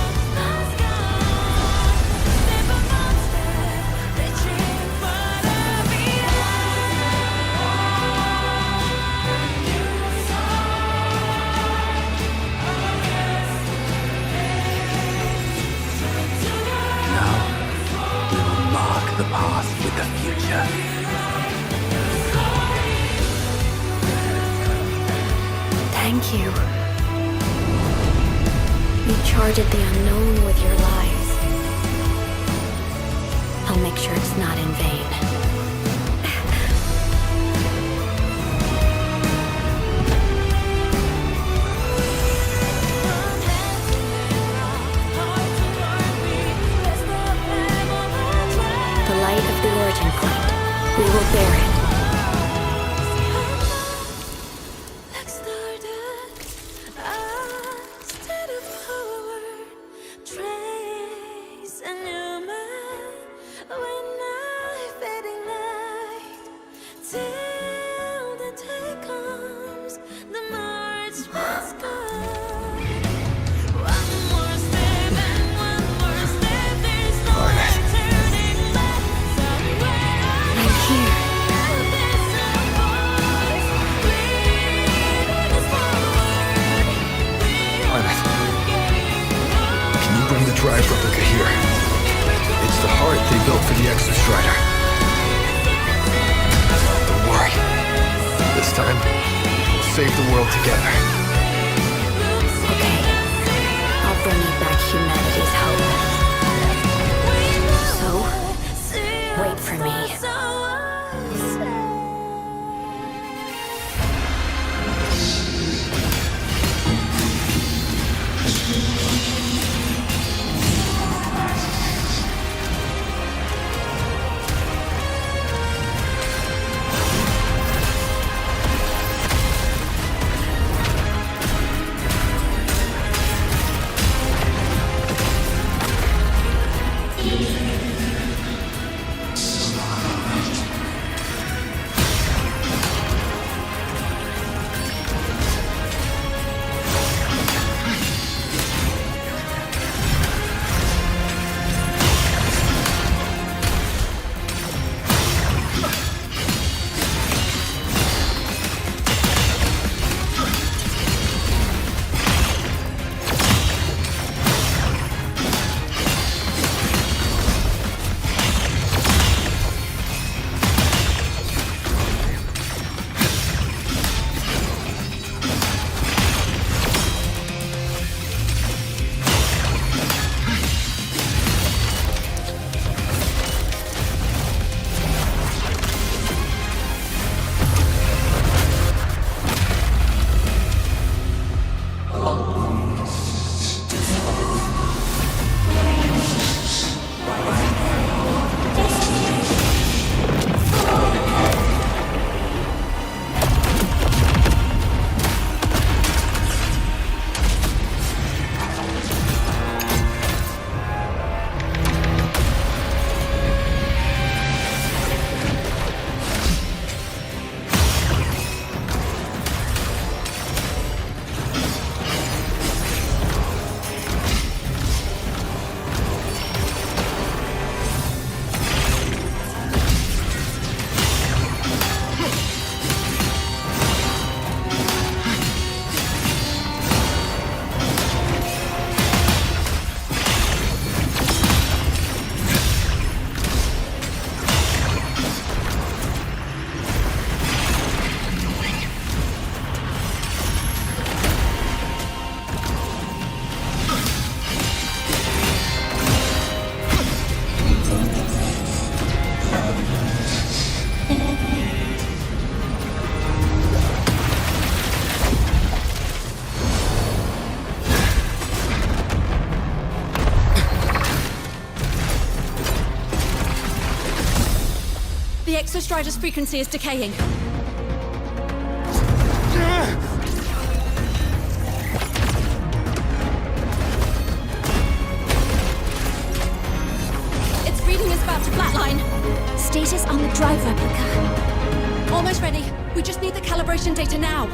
the past with the future. Thank you. You charted the unknown with your lives. I'll make sure it's not in vain. The light of the origin point. We will bear it. Drive replica here. It's the heart they built for the Exostrider. Don't worry. This time, we'll save the world together. Okay. I'll bring you back humanity's hope. So, wait for me. The Exostrider's frequency is decaying. Its reading is about to flatline. Status on the drive replica. Almost ready. We just need the calibration data now.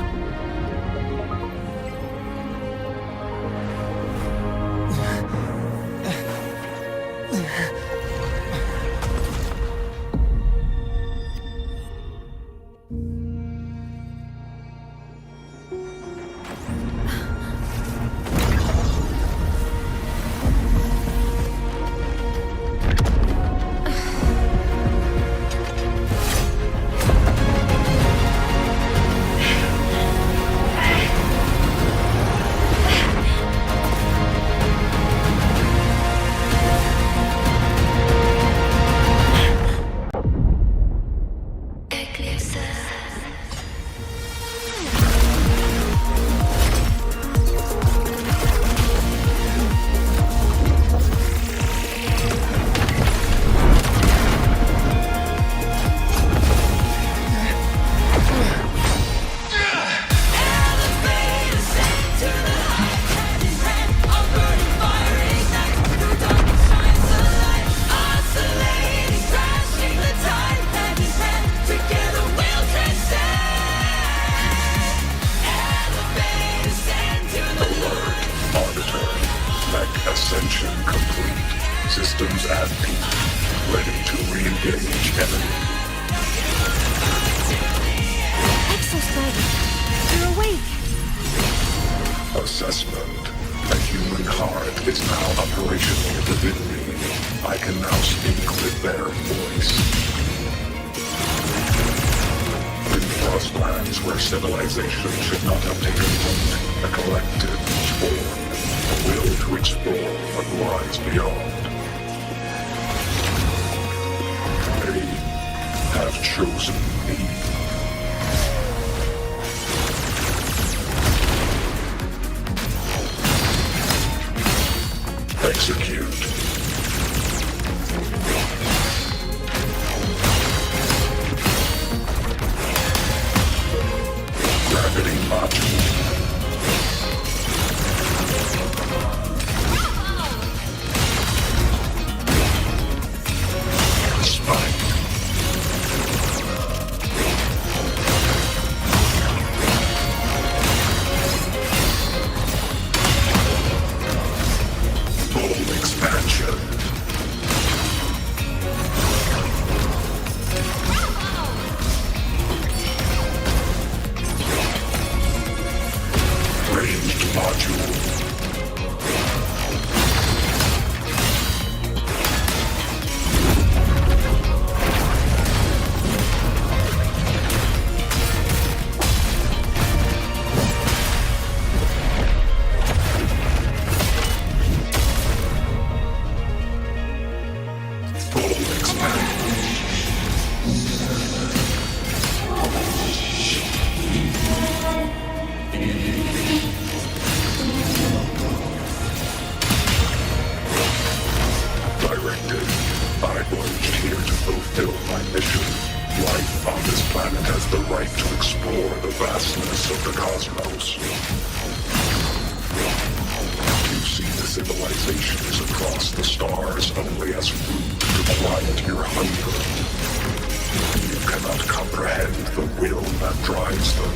Engage enemy. Exostrider, you're awake. Assessment. A human heart is now operational within me. I can now speak with their voice. In frostlands where civilization should not have taken root, a collective was born, a will to explore what lies beyond. They have chosen me. Execute. Gravity module. Spike. Full expansion. Ranged module. Full expansion. Directed, I voyaged here to fulfill my mission. Life on this planet has the right to explore the vastness of the cosmos. You see the civilizations across the stars only as food to quiet your hunger. You cannot comprehend the will that drives them.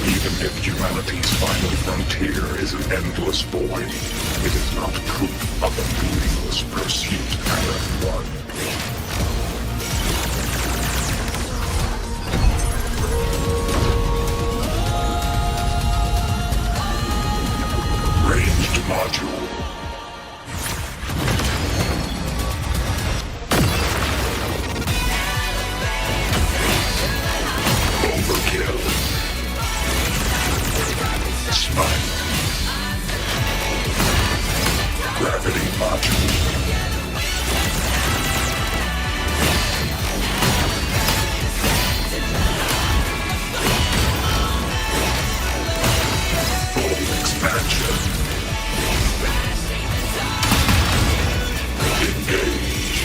Even if humanity's final frontier is an endless void, it is not proof of a meaningless pursuit Earth won. Ranged module. Overkill. Spike. Gravity module. Full expansion. Engage.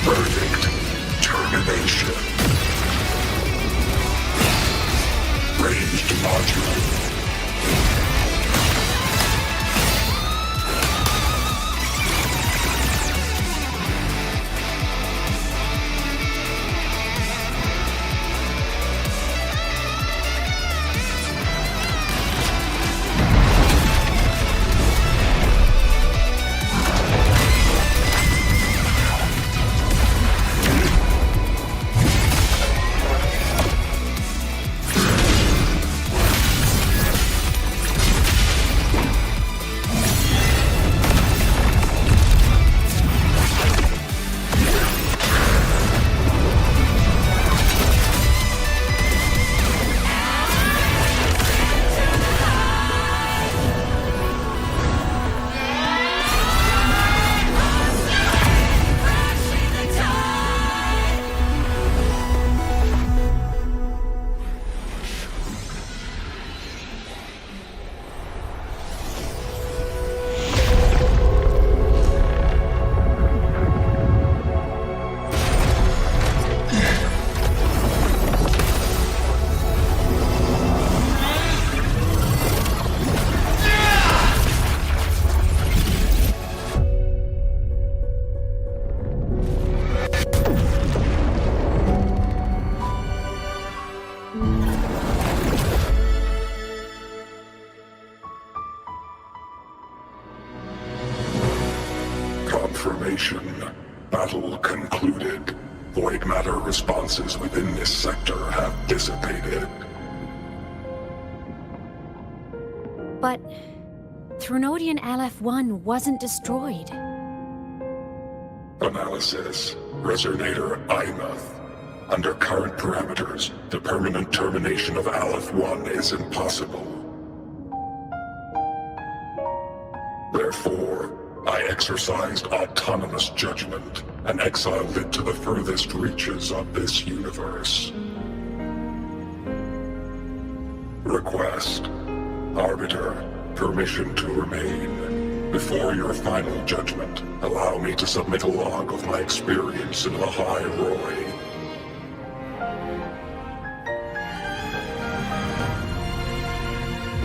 Verdict. Termination. Ranged module. module concluded. Void matter responses within this sector have dissipated. But Threnodian LF-1 wasn't destroyed. Analysis. Resonator Imuth. Under current parameters, the permanent termination of Aleph-1 is impossible. Therefore, I exercised autonomous judgment and exiled it to the furthest reaches of this universe. Request. Arbiter, permission to remain. Before your final judgment, allow me to submit a log of my experience in Lahai Roy.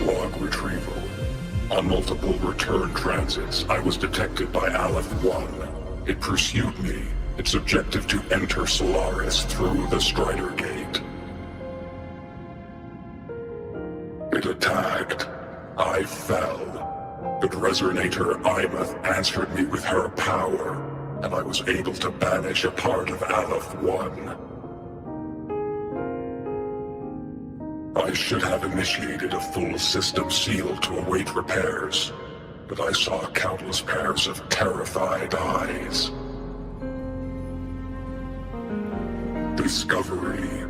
Log retrieval. On multiple return transits, I was detected by Aleph-1. It pursued me, its objective to enter Solaris through the Strider Gate. It attacked. I fell. But Resonator Imuth answered me with her power, and I was able to banish a part of Aleph-1. I should have initiated a full system seal to await repairs, but I saw countless pairs of terrified eyes. Discovery.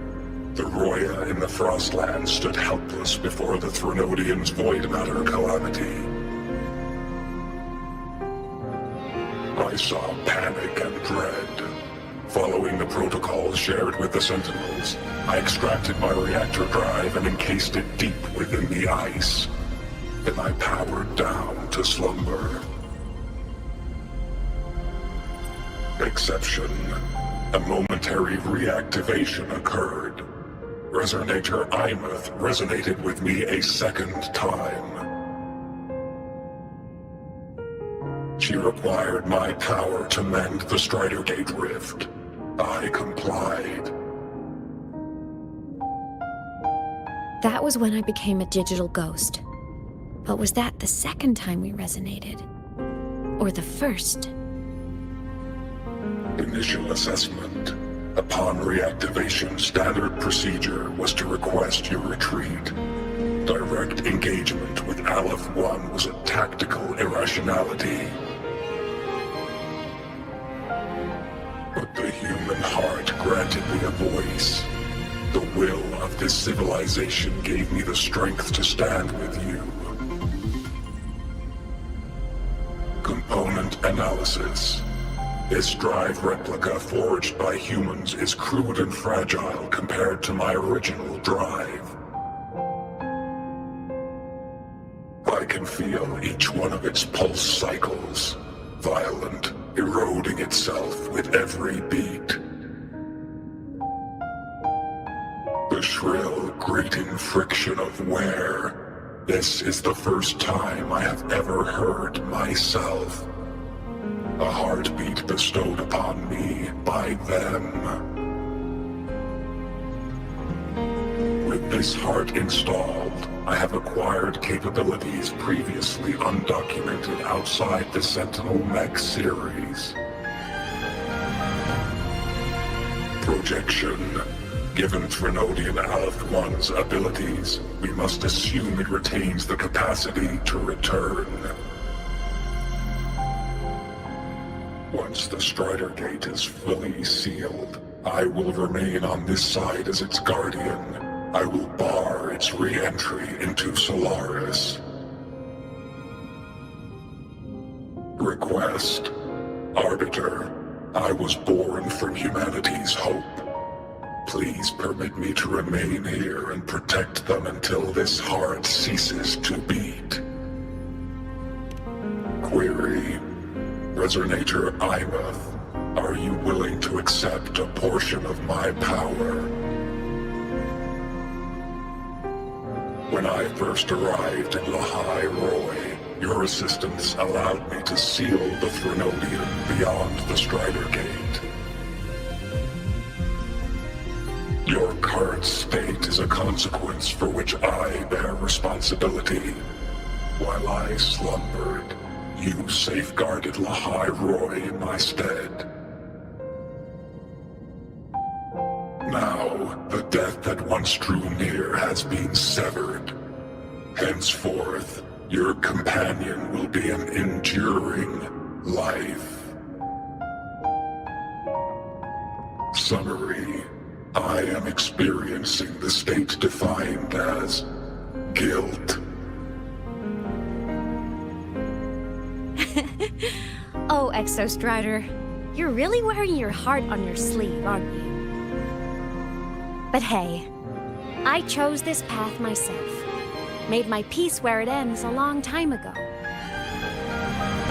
The Roya in the Frostland stood helpless before the Threnodians' void matter calamity. I saw panic and dread. Following the protocols shared with the Sentinels, I extracted my reactor drive and encased it deep within the ice. Then I powered down to slumber. Exception. A momentary reactivation occurred. Resonator Imuth resonated with me a second time. She required my power to mend the Strider Gate rift. I complied. That was when I became a digital ghost. But was that the second time we resonated? Or the first? Initial assessment. Upon reactivation, standard procedure was to request your retreat. Direct engagement with Aleph-1 was a tactical irrationality. But the human heart granted me a voice. The will of this civilization gave me the strength to stand with you. Component analysis. This drive replica forged by humans is crude and fragile compared to my original drive. I can feel each one of its pulse cycles, violent, eroding itself with every beat. The shrill, grating friction of wear. This is the first time I have ever heard myself. A heartbeat bestowed upon me by them. With this heart installed, I have acquired capabilities previously undocumented outside the Sentinel Mech series. Projection. Given Threnodian Aleph-1's abilities, we must assume it retains the capacity to return. Once the Strider Gate is fully sealed, I will remain on this side as its guardian. I will bar its re-entry into Solaris. Request. Arbiter, I was born from humanity's hope. Please permit me to remain here and protect them until this heart ceases to beat. Query. Resonator Imuth, are you willing to accept a portion of my power? When I first arrived in Lahai Roy, your assistance allowed me to seal the Threnodian beyond the Strider Gate. Your current state is a consequence for which I bear responsibility. While I slumbered, you safeguarded Lahai Roy in my stead. The death that once drew near has been severed. Henceforth, your companion will be an enduring life. Summary: I am experiencing the state defined as guilt. Oh, Exostrider, you're really wearing your heart on your sleeve, aren't you? But hey, I chose this path myself. Made my peace where it ends a long time ago.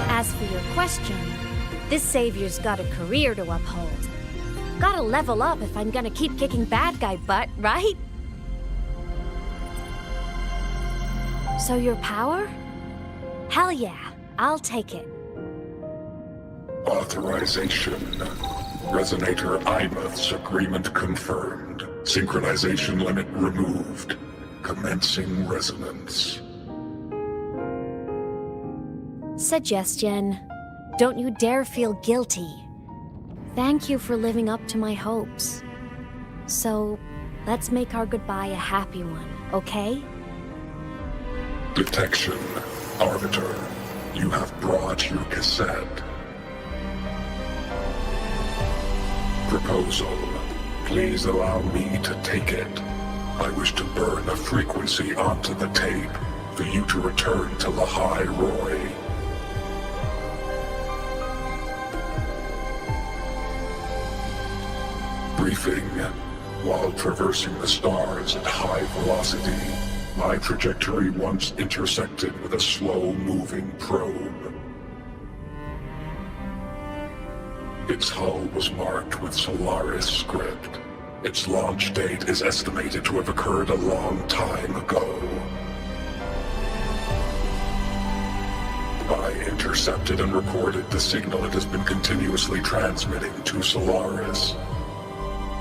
As for your question, this savior's got a career to uphold. Gotta level up if I'm gonna keep kicking bad guy butt, right? So your power? Hell yeah, I'll take it. Authorization. Resonator Imouth's agreement confirmed. Synchronization limit removed. Commencing resonance. Suggestion. Don't you dare feel guilty. Thank you for living up to my hopes. So, let's make our goodbye a happy one, okay? Detection. Arbiter, you have brought your cassette. Proposal. Please allow me to take it. I wish to burn a frequency onto the tape for you to return to Lahai Roy. Briefing. While traversing the stars at high velocity, my trajectory once intersected with a slow-moving probe. Its hull was marked with Solaris script. Its launch date is estimated to have occurred a long time ago. I intercepted and recorded the signal it has been continuously transmitting to Solaris.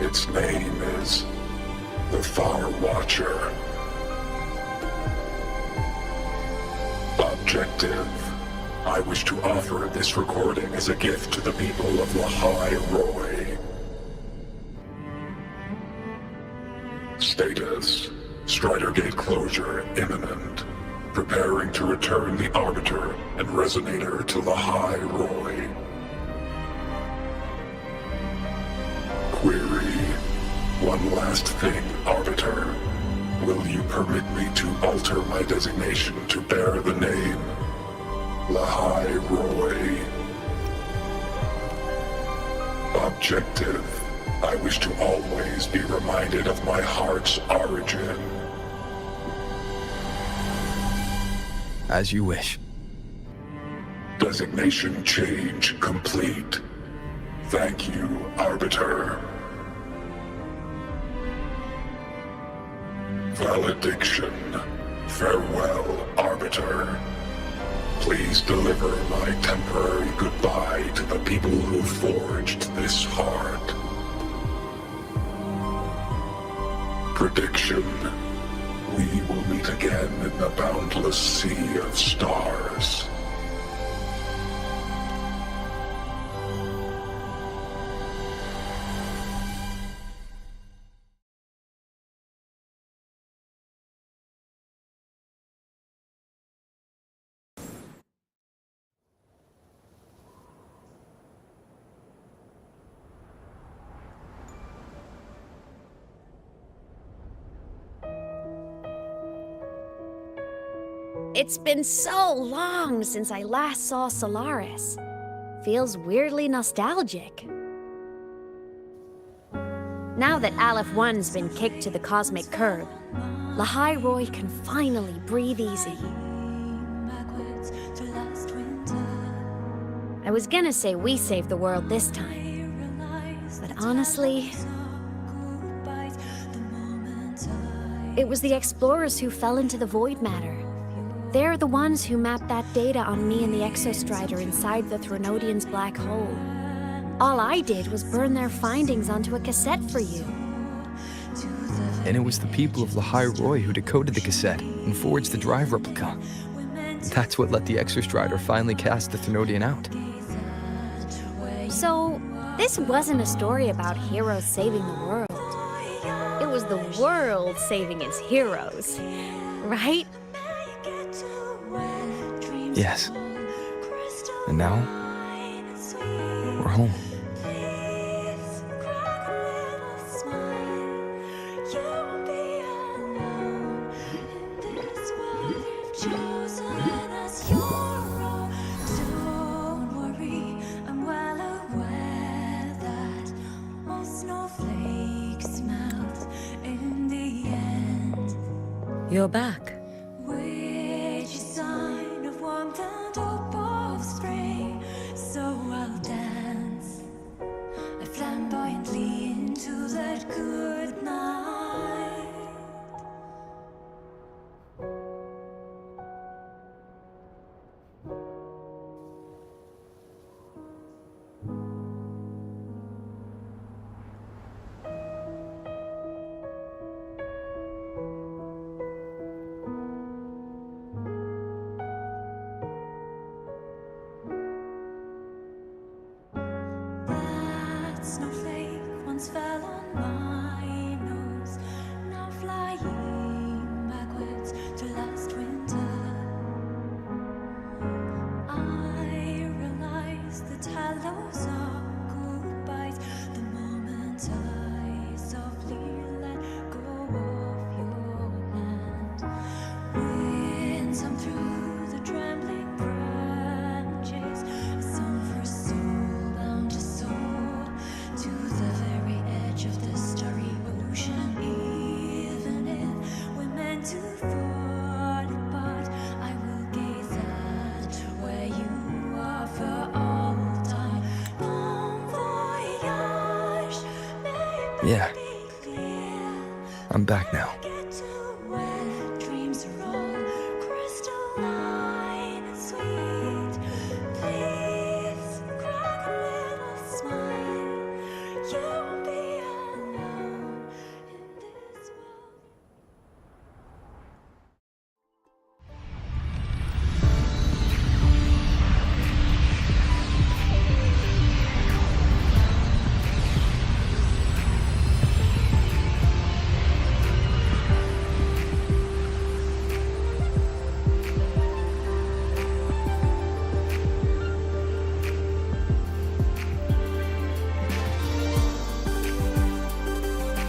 Its name is the Far Watcher. Objective. I wish to offer this recording as a gift to the people of Lahai Roy. Status. Strider Gate closure imminent. Preparing to return the Arbiter and Resonator to Lahai Roy. Query. One last thing, Arbiter. Will you permit me to alter my designation to bear the name Lahai Roy? Objective. I wish to always be reminded of my heart's origin. As you wish. Designation change complete. Thank you, Arbiter. Valediction. Farewell, Arbiter. Please deliver my temporary goodbye to the people who forged this heart. Prediction. We will meet again in the boundless sea of stars. It's been so long since I last saw Solaris. Feels weirdly nostalgic. Now that Aleph 1's been kicked to the cosmic curb, Lahai Roy can finally breathe easy. I was gonna say we saved the world this time, but honestly, it was the explorers who fell into the void matter. They're the ones who mapped that data on me and the Exostrider inside the Threnodian's black hole. All I did was burn their findings onto a cassette for you. And it was the people of Lahai Roy who decoded the cassette and forged the drive replica. That's what let the Exostrider finally cast the Threnodian out. So, this wasn't a story about heroes saving the world. It was the world saving its heroes. Right? Yes. And now, we're home. You're back. Which sign of warmth and hope of spring. So I'll dance flamboyantly into that good night. Snowflake once fell on my nose, now flying backwards to last winter. I realized the talos are goodbyes the moment I softly let go of your hand. Winds hum through the trembling branches, a song for a soul bound to soar to the very edge of the starry ocean. Even if we're meant to fall apart, I will gaze at where you are for all time. Bon voyage, Yeah. I'm back now. where dreams are all crystalline and sweet. Please crack a little smile. You won't be alone in this world.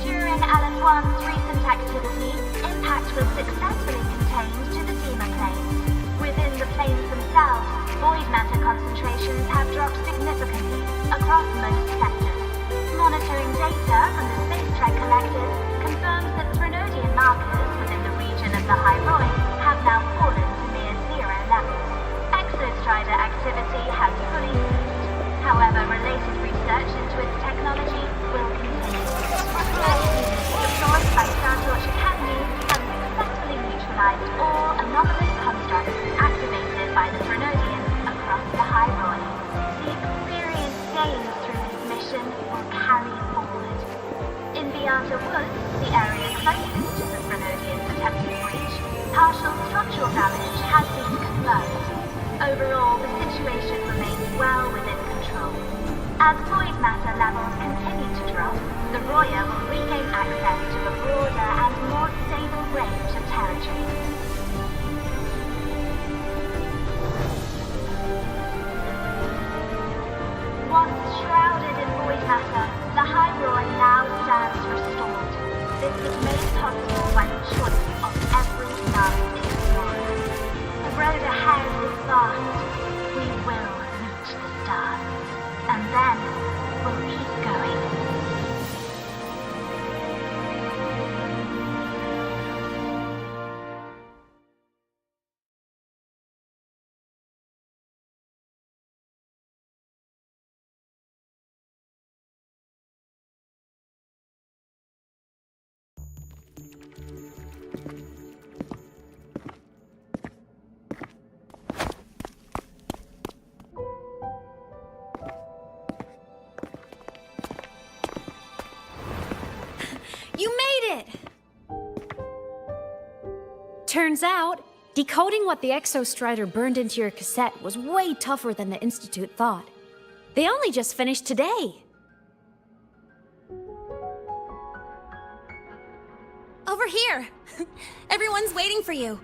During LF1's recent activity, impact was successfully contained to the Dema planes. Within the planes themselves, void matter concentrations have dropped significantly across most sectors. Monitoring data from the space trek collected confirms that Threnodian markers within the region of the High Roy have now fallen to near zero levels. Exostrider activity has fully ceased. However, related research into its technology will continue. Research units deployed by Startorch Academy have successfully neutralized all anomalous constructs activated by the Threnodians across the High Roy. The experience gained through this mission will carry forward. In the Outer Woods, the area closest to the Threnodians' attempted breach, partial structural damage has been confirmed. Overall, the situation remains well within control. As void matter levels continue to drop, the Roya will regain access to a broader and more stable range of territory. Once shrouded in void matter, the High Roy now stands restored. This was made possible by the choice of every last explorer. The road ahead is vast. We will reach the stars. And then we'll keep going. You made it! Turns out, decoding what the Exostrider burned into your cassette was way tougher than the Institute thought. They only just finished today. over here! Everyone's waiting for you.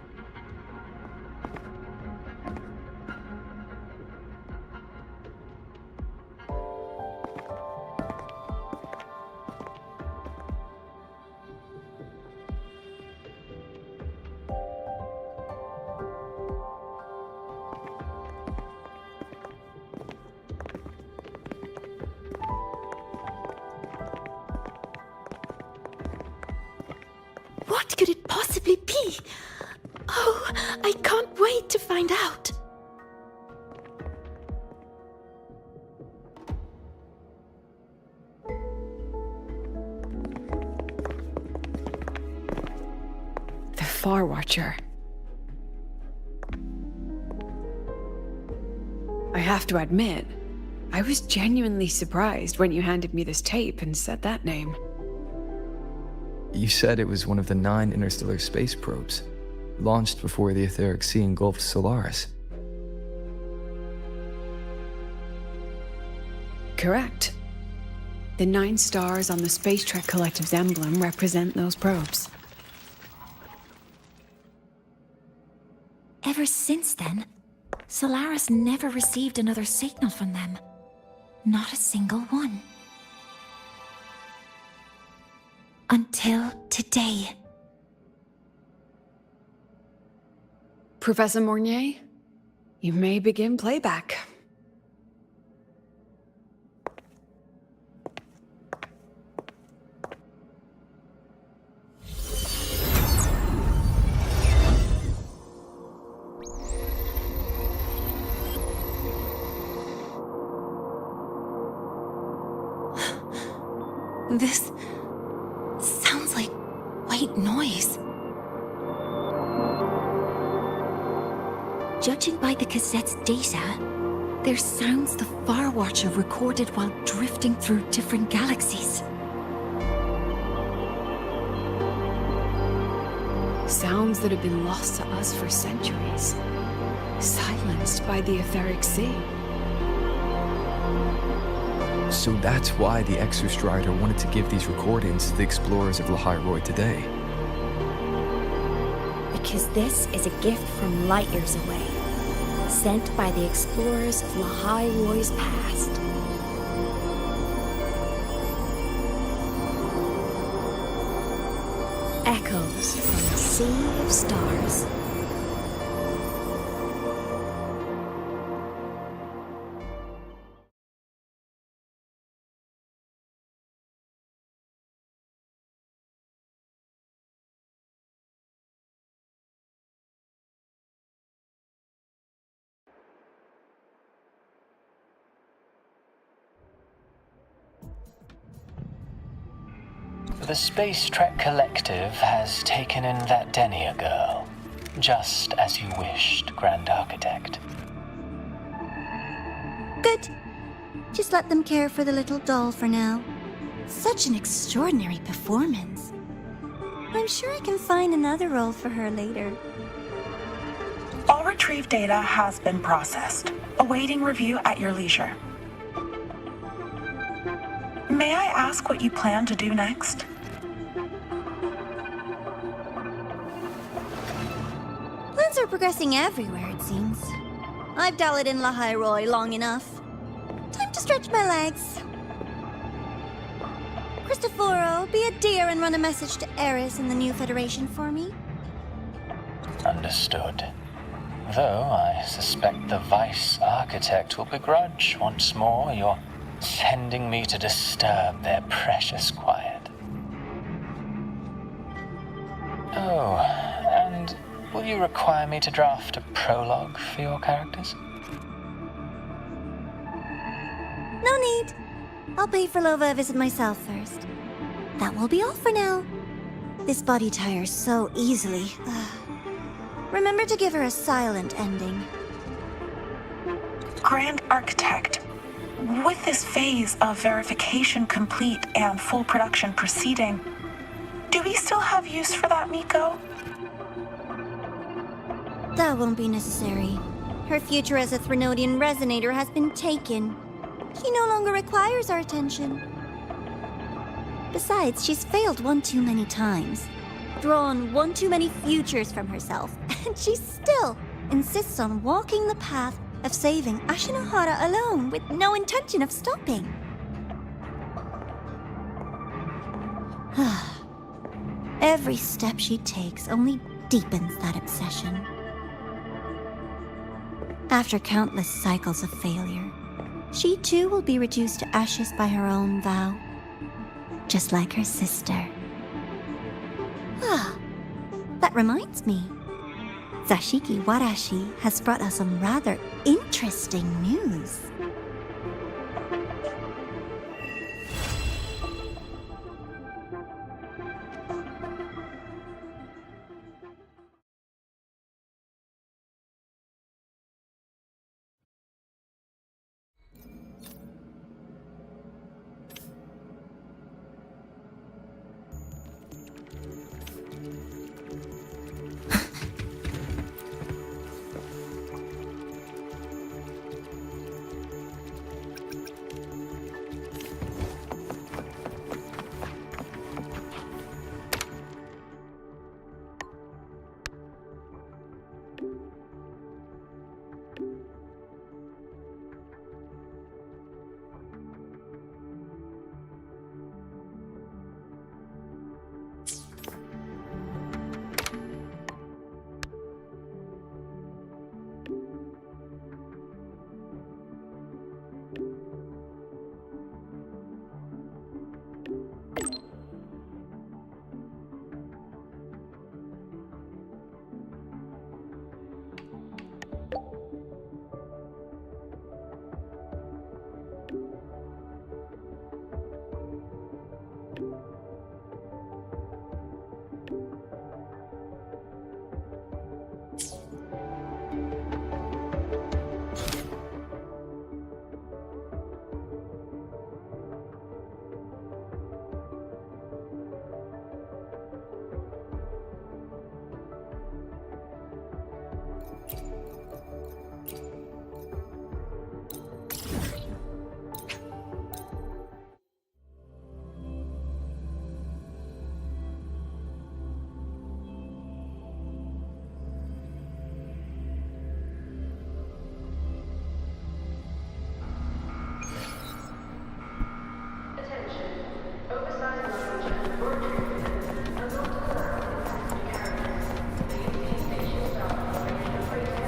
What could it possibly be? Oh, I can't wait to find out. The Far Watcher. I have to admit, I was genuinely surprised when you handed me this tape and said that name. You said it was one of the 9 interstellar space probes, launched before the etheric sea engulfed Solaris. Correct. The 9 stars on the Space Trek Collective's emblem represent those probes. Ever since then, Solaris never received another signal from them. Not a single one. Until today. Professor Mornier, you may begin playback. This sounds like white noise. Judging by the cassette's data, they're sounds the Far Watcher recorded while drifting through different galaxies. Sounds that have been lost to us for centuries. Silenced by the etheric sea. So that's why the Exostrider wanted to give these recordings to the explorers of Lahai today. Because this is a gift from light years away, sent by the explorers of Lahai past. Echoes from a sea of stars. The Space Trek Collective has taken in that Denia girl, just as you wished, Grand Architect. Good. Just let them care for the little doll for now. Such an extraordinary performance. I'm sure I can find another role for her later. All retrieved data has been processed, awaiting review at your leisure. May I ask what you plan to do next? Plans are progressing everywhere, it seems. I've dallied in Lahai long enough. Time to stretch my legs. Cristoforo, be a dear and run a message to Eris and the new Federation for me. Understood. Though I suspect the Vice Architect will begrudge once more your sending me to disturb their precious quiet. Oh, and will you require me to draft a prologue for your characters? No need. I'll pay for Lova a visit myself first. That will be all for now. This body tires so easily. Remember to give her a silent ending. Grand Architect, with this phase of verification complete and full production proceeding, do we still have use for that Miko? That won't be necessary. Her future as a Threnodian resonator has been taken. She no longer requires our attention. Besides, she's failed one too many times. drawn one too many futures from herself, and she still insists on walking the path of saving Ashinohara alone with no intention of stopping. Every step she takes only deepens that obsession. After countless cycles of failure, she too will be reduced to ashes by her own vow, just like her sister. That reminds me. Zashiki Warashi has brought us some rather interesting news.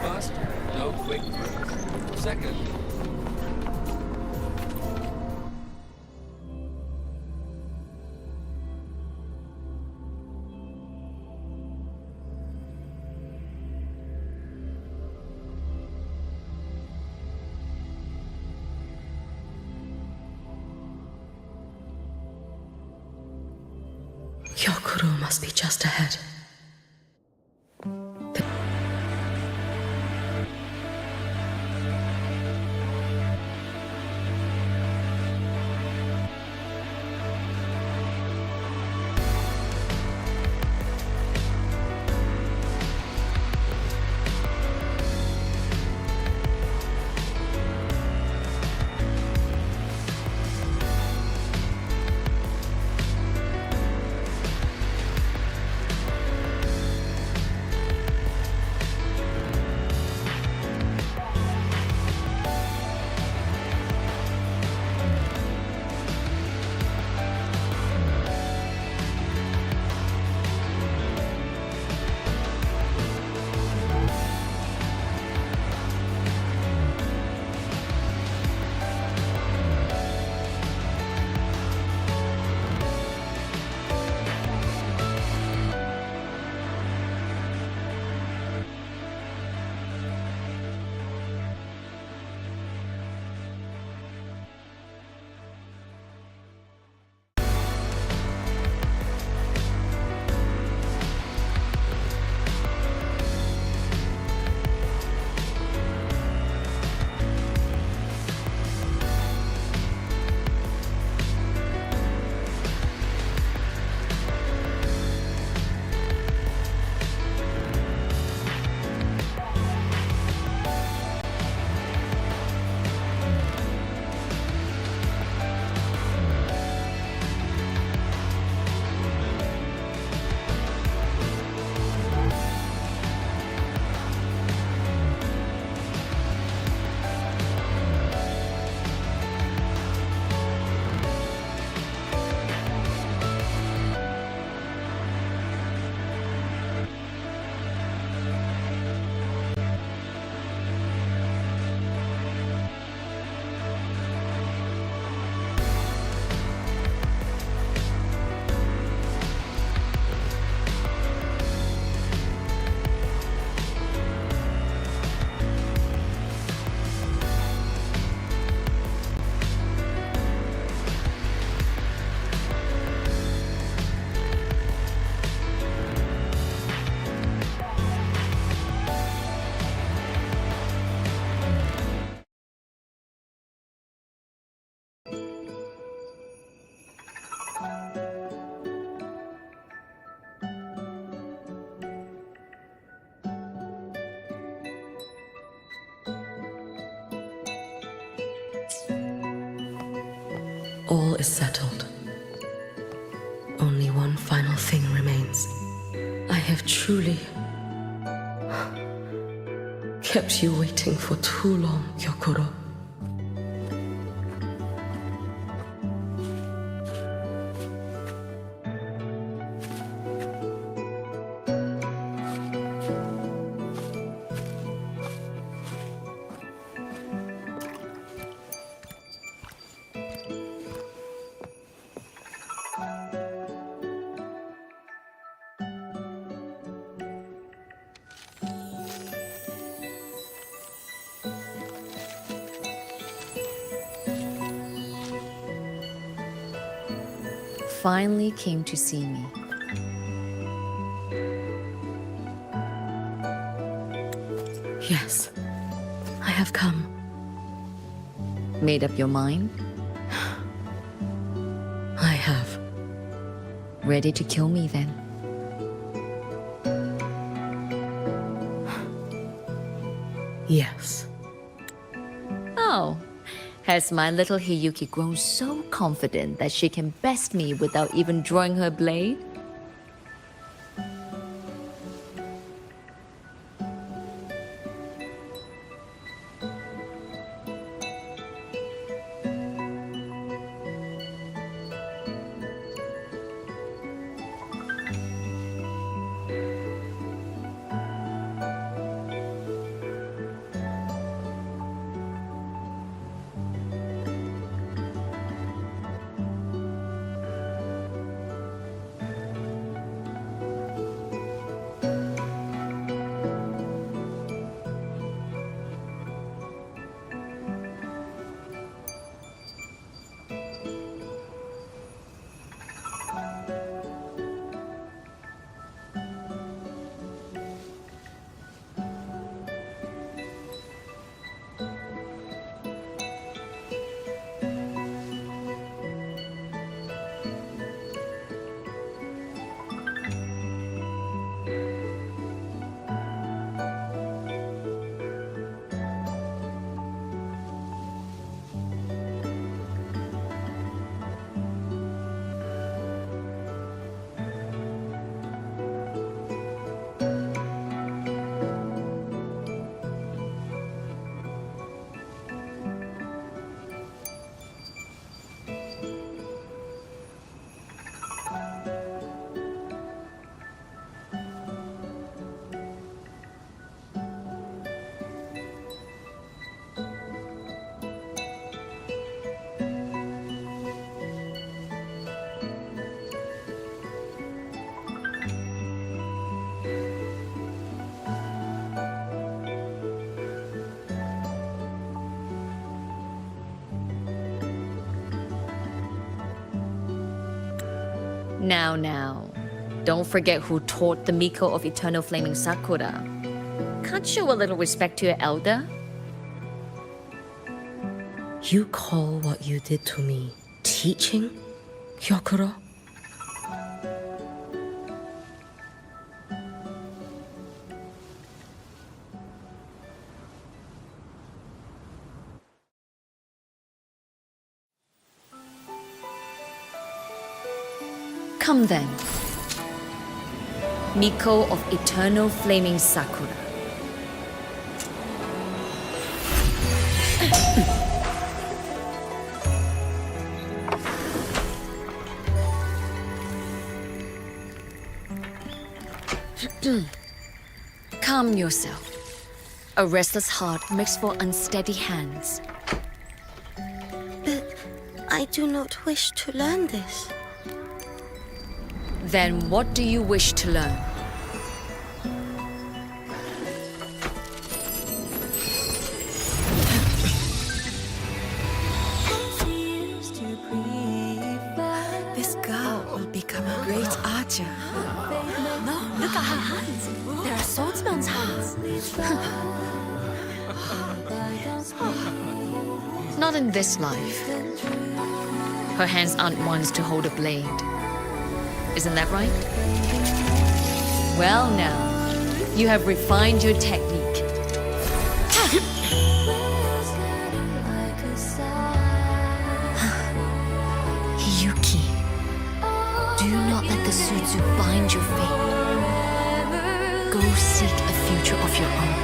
First, no quick throws. Second, Hyokuro must be just ahead. all is settled, only one final thing remains. I have truly kept you waiting for too long, Gyokuro. Finally came to see me. Yes, I have come. Made up your mind? I have. Ready to kill me then? Yes. Oh. Has my little Hiyuki grown so confident that she can best me without even drawing her blade? Now. Don't forget who taught the Miko of Eternal Flaming Sakura. Can't show a little respect to your elder? You call what you did to me teaching, Gyokuro? Come then. Miko of Eternal Flaming Sakura. Calm yourself. A restless heart makes for unsteady hands. But I do not wish to learn this. Then what do you wish to learn? This girl will become a great archer. No, look at her hands. There are swordsman's hands. Not in this life. Her hands aren't ones to hold a blade. Isn't that right? Well now, you have refined your technique. Sutsu bind your fate. Go seek a future of your own.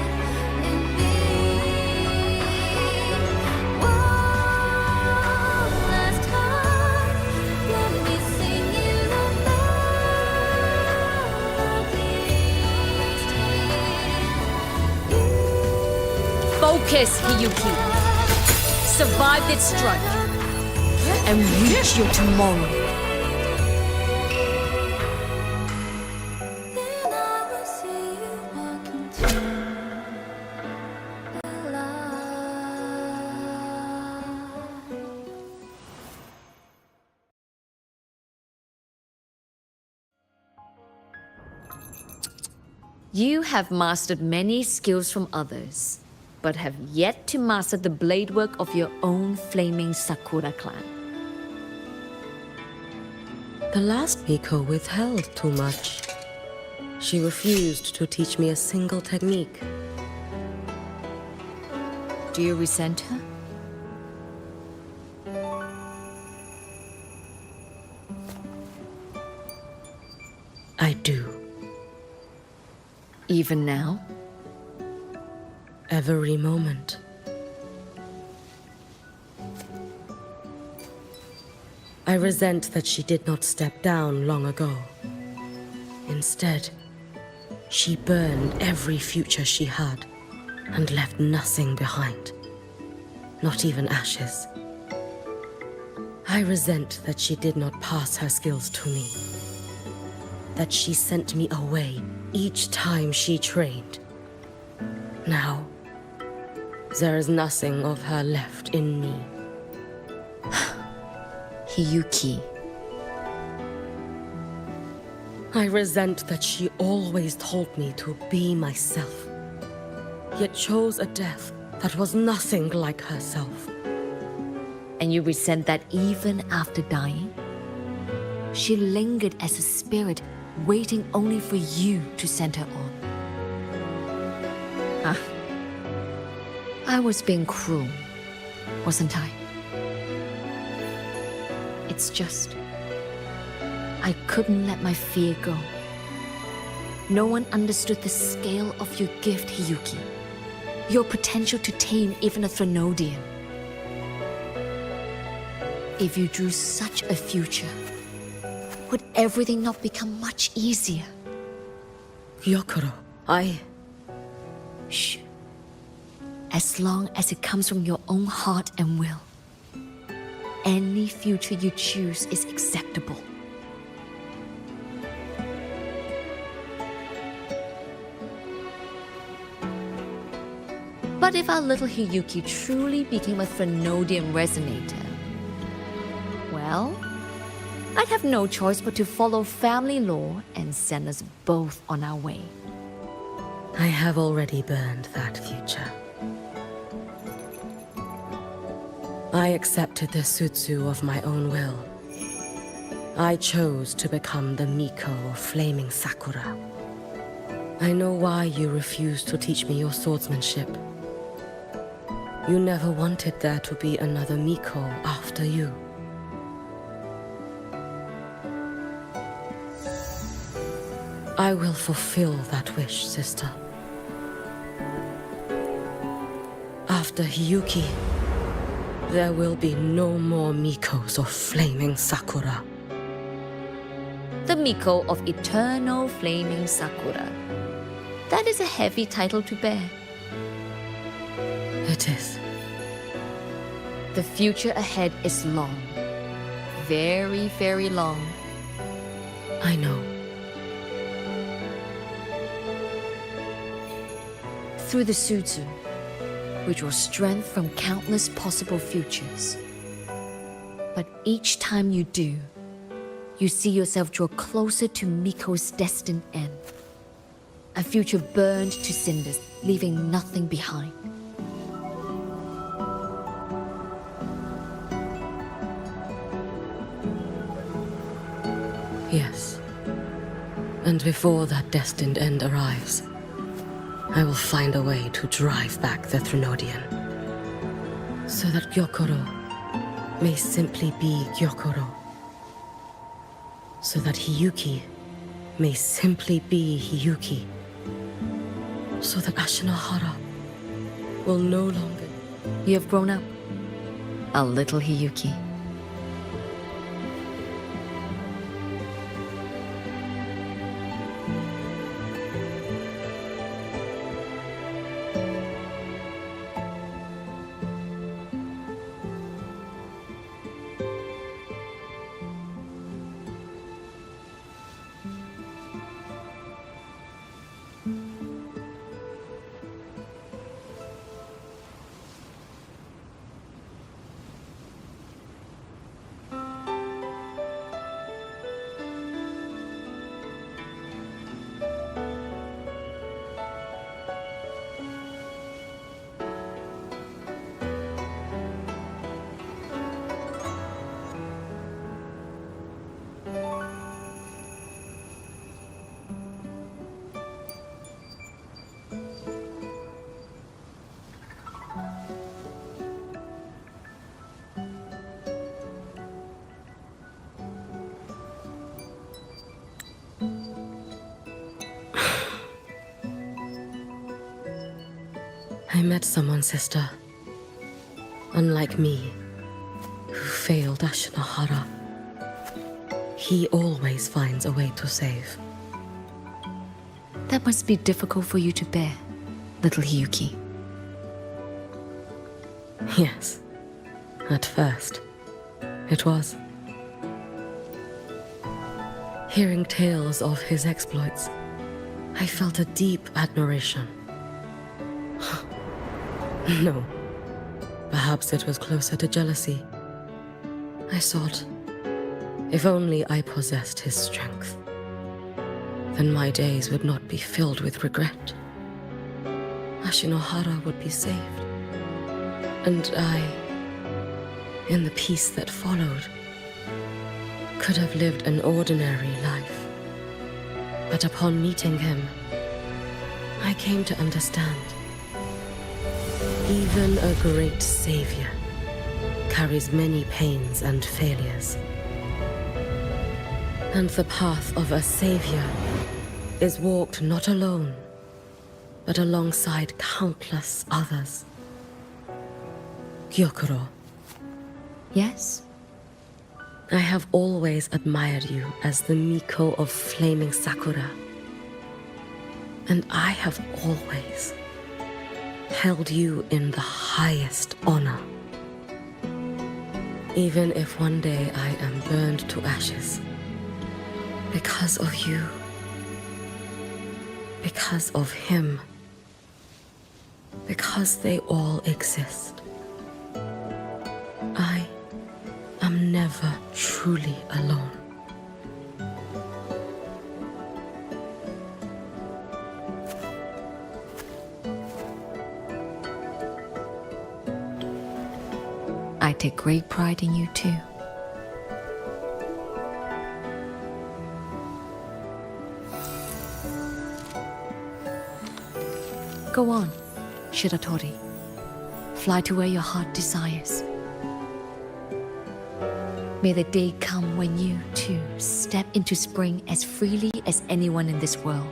Focus, Hiyuki. Survive this strike and reach your tomorrow. You have mastered many skills from others, but have yet to master the blade work of your own flaming Sakura clan. The last Miko withheld too much. She refused to teach me a single technique. Do you resent her? I do. Even now? Every moment. I resent that she did not step down long ago. Instead, she burned every future she had and left nothing behind. Not even ashes. I resent that she did not pass her skills to me. That she sent me away each time she trained. Now, there is nothing of her left in me. Hiyuki. I resent that she always told me to be myself, yet chose a death that was nothing like herself. And you resent that even after dying? She lingered as a spirit, waiting only for you to send her on. I was being cruel, wasn't I? It's just, I couldn't let my fear go. No one understood the scale of your gift, Hiyuki. Your potential to tame even a Threnodian. If you drew such a future, would everything not become much easier? Gyokuro, Shh. As long as it comes from your own heart and will, any future you choose is acceptable. But if our little Hiyuki truly became a Threnodian resonator, well, I'd have no choice but to follow family law and send us both on our way. I have already burned that future. I accepted the Sutsu of my own will. I chose to become the Miko of Flaming Sakura. I know why you refused to teach me your swordsmanship. You never wanted there to be another Miko after you. I will fulfill that wish, sister. After Hiyuki, there will be no more Mikos of Flaming Sakura. The Miko of Eternal Flaming Sakura. That is a heavy title to bear. It is. The future ahead is long. Very, very long. I know. Through the Sutsu, we draw strength from countless possible futures. But each time you do, you see yourself draw closer to Miko's destined end. A future burned to cinders, leaving nothing behind. Yes. And before that destined end arrives, I will find a way to drive back the Threnodian. So that Gyokuro may simply be Gyokuro. So that Hiyuki may simply be Hiyuki, so that Ashinahara will no longer... You have grown up, a little Hiyuki. I met someone, sister. Unlike me, who failed Ashinahara. He always finds a way to save. That must be difficult for you to bear, little Hiyuki. Yes, at first, it was. Hearing tales of his exploits, I felt a deep admiration. No, perhaps it was closer to jealousy. I thought, if only I possessed his strength, then my days would not be filled with regret. Ashinahara would be saved, and I, in the peace that followed, could have lived an ordinary life. But upon meeting him, I came to understand. Even a great savior carries many pains and failures. And the path of a savior is walked not alone, but alongside countless others. Gyokuro. Yes? I have always admired you as the Miko of flaming Sakura. And I have always held you in the highest honor. Even if one day I am burned to ashes, because of you, because of him, because they all exist, I am never truly alone. I take great pride in you too. Go on, Shiratori. Fly to where your heart desires. May the day come when you, too, step into spring as freely as anyone in this world.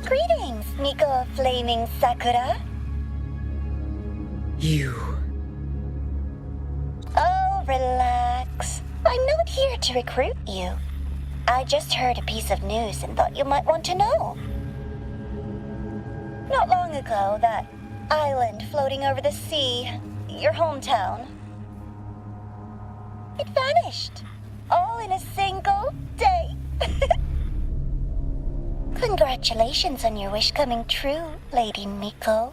Greetings, Miko of Flaming Sakura. You. Oh, relax. I'm not here to recruit you. I just heard a piece of news and thought you might want to know. Not long ago, that island floating over the sea, your hometown, it vanished. All in a single day. Congratulations on your wish coming true, Lady Miko.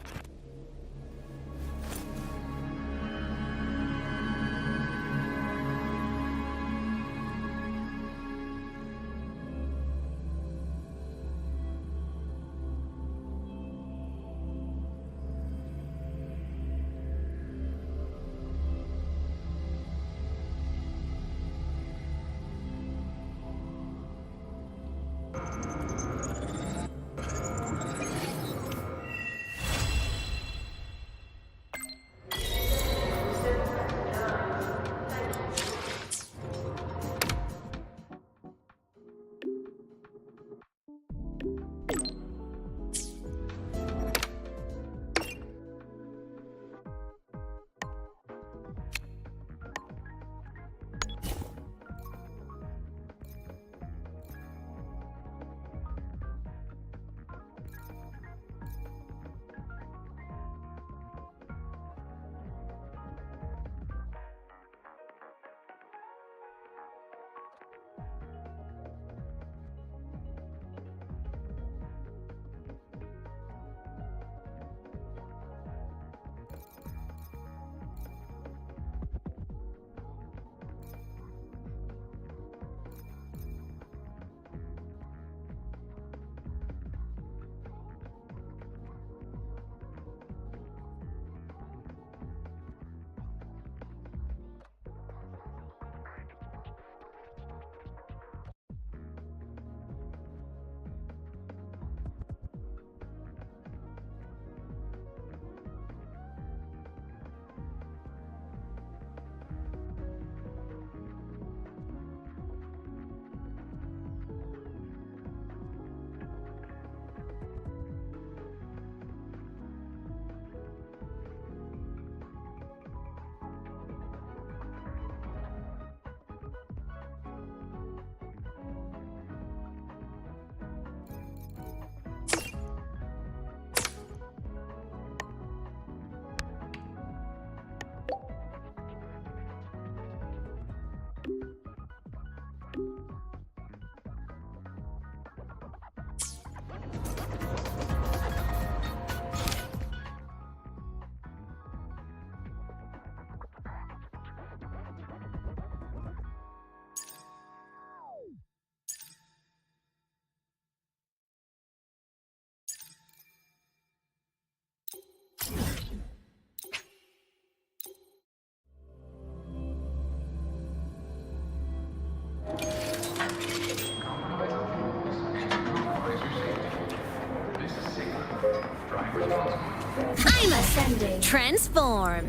I'm ascending. Transform.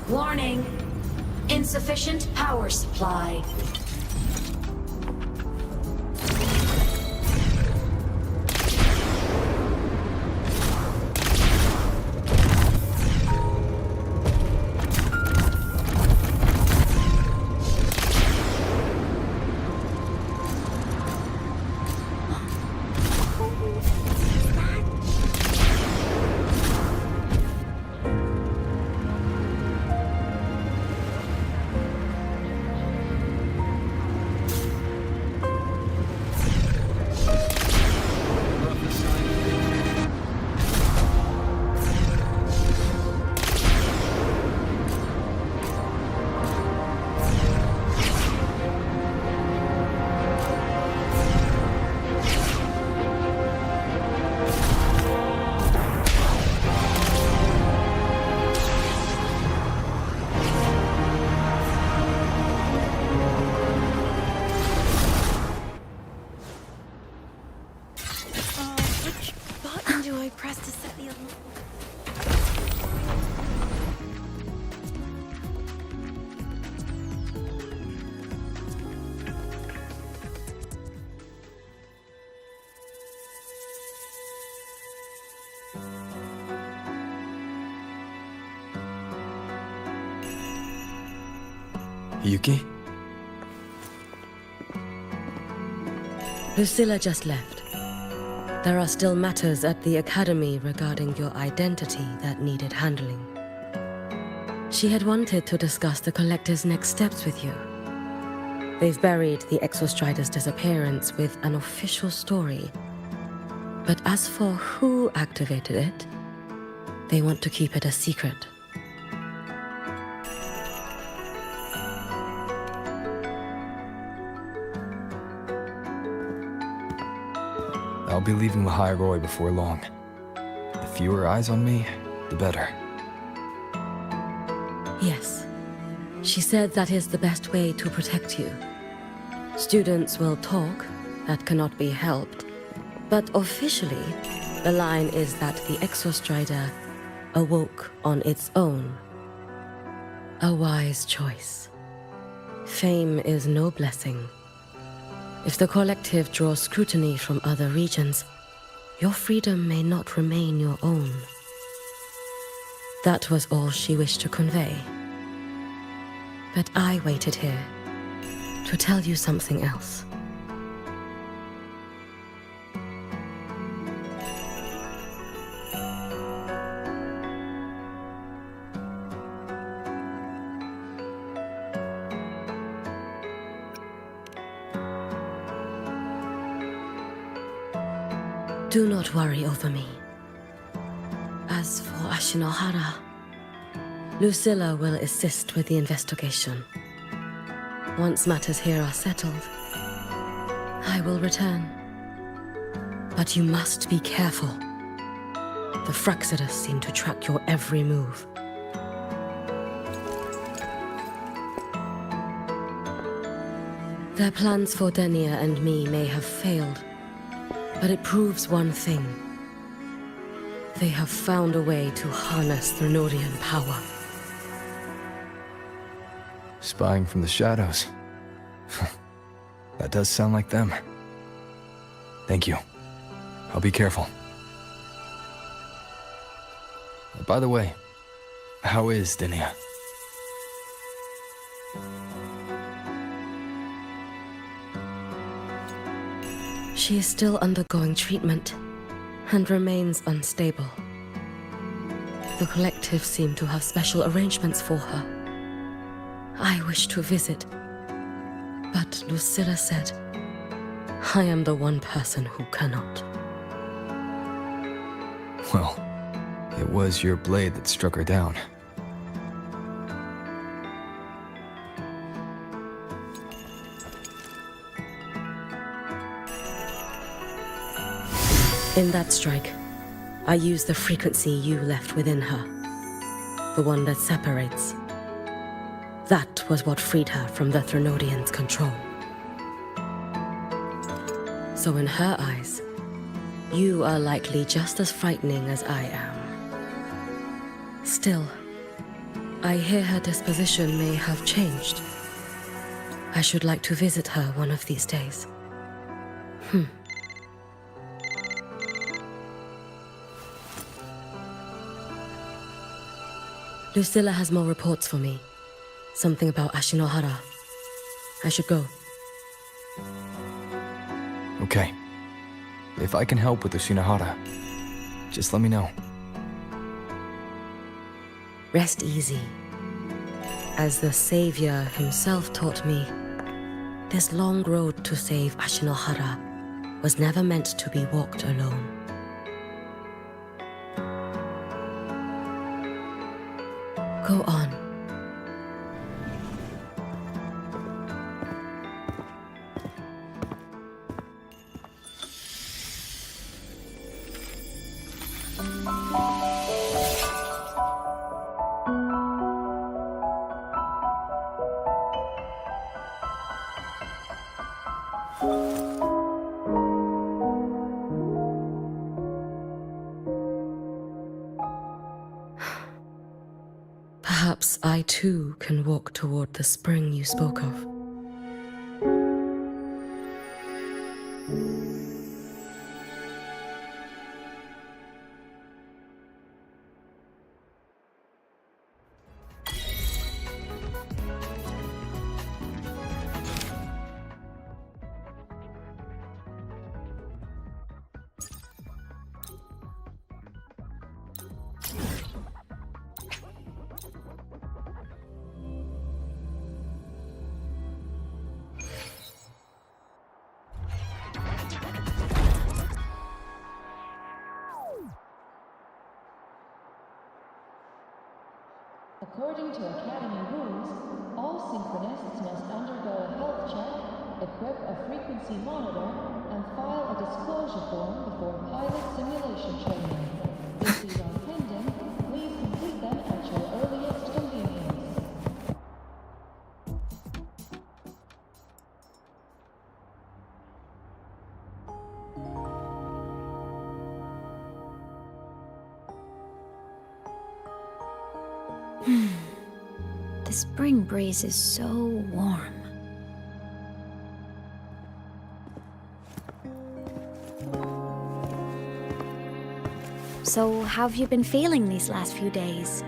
Warning. Insufficient power supply. Hiyuki? Lucilla just left. There are still matters at the Academy regarding your identity that needed handling. She had wanted to discuss the Collector's next steps with you. They've buried the Exostrider's disappearance with an official story. But as for who activated it, they want to keep it a secret. I'll be leaving the High Roy before long. The fewer eyes on me, the better. Yes. She said that is the best way to protect you. Students will talk, that cannot be helped. But officially, the line is that the Exostrider awoke on its own. A wise choice. Fame is no blessing. If the collective draws scrutiny from other regions, your freedom may not remain your own. That was all she wished to convey. But I waited here to tell you something else. Do not worry over me. As for Ashinohara, Lucilla will assist with the investigation. Once matters here are settled, I will return. But you must be careful. The Fraxidus seem to track your every move. Their plans for Denia and me may have failed, but it proves one thing. They have found a way to harness Threnodian power. Spying from the shadows. That does sound like them. Thank you. I'll be careful. By the way, how is Denia? She is still undergoing treatment and remains unstable. The collective seem to have special arrangements for her. I wish to visit, but Lucilla said, I am the one person who cannot. Well, it was your blade that struck her down. In that strike, I used the frequency you left within her. The one that separates. That was what freed her from the Threnodians' control. So in her eyes, you are likely just as frightening as I am. Still, I hear her disposition may have changed. I should like to visit her one of these days. Lucilla has more reports for me. Something about Ashinohara. I should go. Okay. If I can help with Ashinohara, just let me know. Rest easy. As the Savior himself taught me, this long road to save Ashinohara was never meant to be walked alone. Go on. Perhaps I too can walk toward the spring you spoke of. According to Academy rules, all synchronists must undergo a health check, equip a frequency monitor, and file a disclosure form before pilot simulation training. If these are pending, please complete them at your earliest convenience. The spring breeze is so warm. So, how have you been feeling these last few days?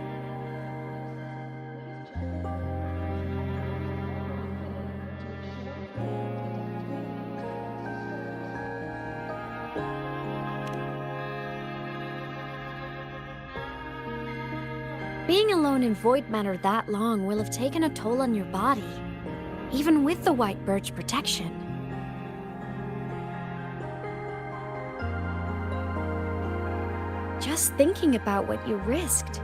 Being alone in Void Matter that long will have taken a toll on your body, even with the white birch protection. Just thinking about what you risked.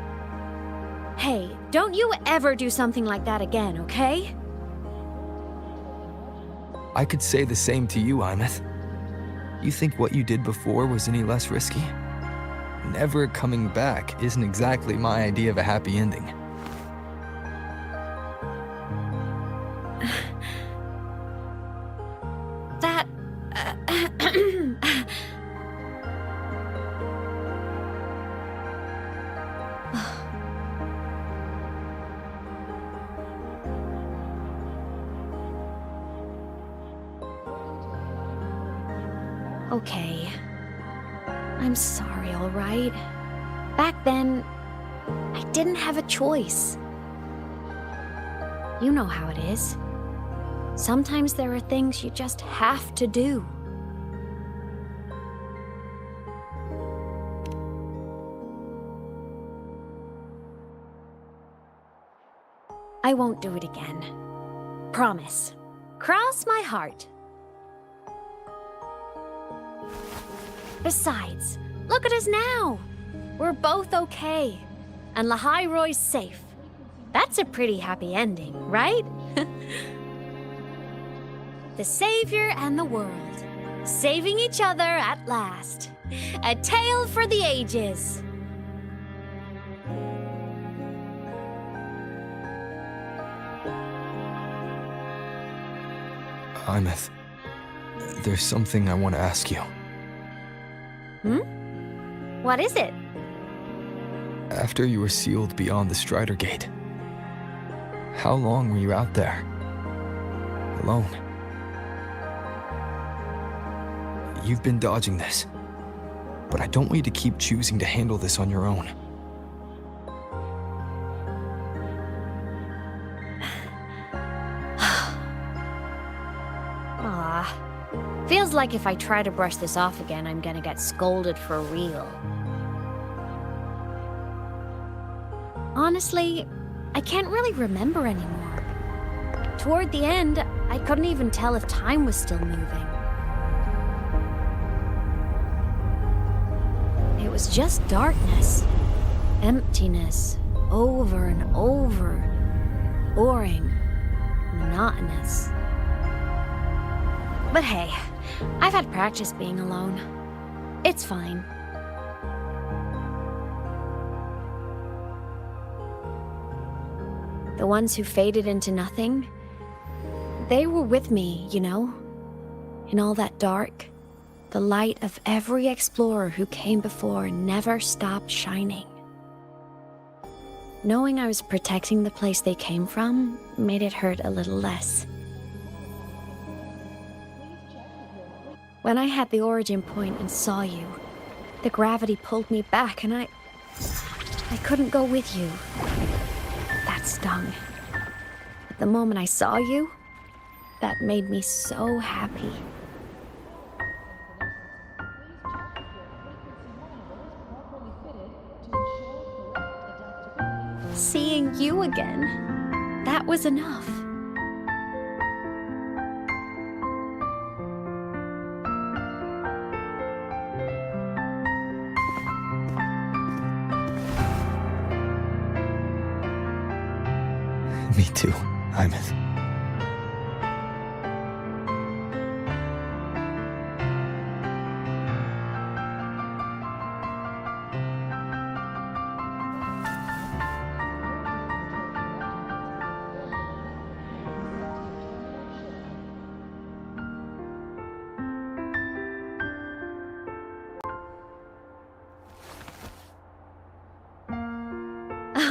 Hey, don't you ever do something like that again, okay? I could say the same to you, Imeth. You think what you did before was any less risky? Never coming back isn't exactly my idea of a happy ending. That... Okay. I'm sorry, all right? Back then, I didn't have a choice. You know how it is. Sometimes there are things you just have to do. I won't do it again. Promise. Cross my heart. Besides, look at us now. We're both okay. And Lahai-Roy's safe. That's a pretty happy ending, right? The savior and the world. Saving each other at last. A tale for the ages. Imeth, there's something I want to ask you. What is it? After you were sealed beyond the Strider Gate, how long were you out there? Alone? You've been dodging this, but I don't want you to keep choosing to handle this on your own. Feels like if I try to brush this off again, I'm gonna get scolded for real. Honestly, I can't really remember anymore. Toward the end, I couldn't even tell if time was still moving. It was just darkness, emptiness, over and over, boring, monotonous. But hey, I've had practice being alone. It's fine. The ones who faded into nothing, they were with me, you know? In all that dark, the light of every explorer who came before never stopped shining. Knowing I was protecting the place they came from made it hurt a little less. When I had the origin point and saw you, the gravity pulled me back and I couldn't go with you. That stung. But the moment I saw you, that made me so happy. Seeing you again, that was enough. Me too, Imeth.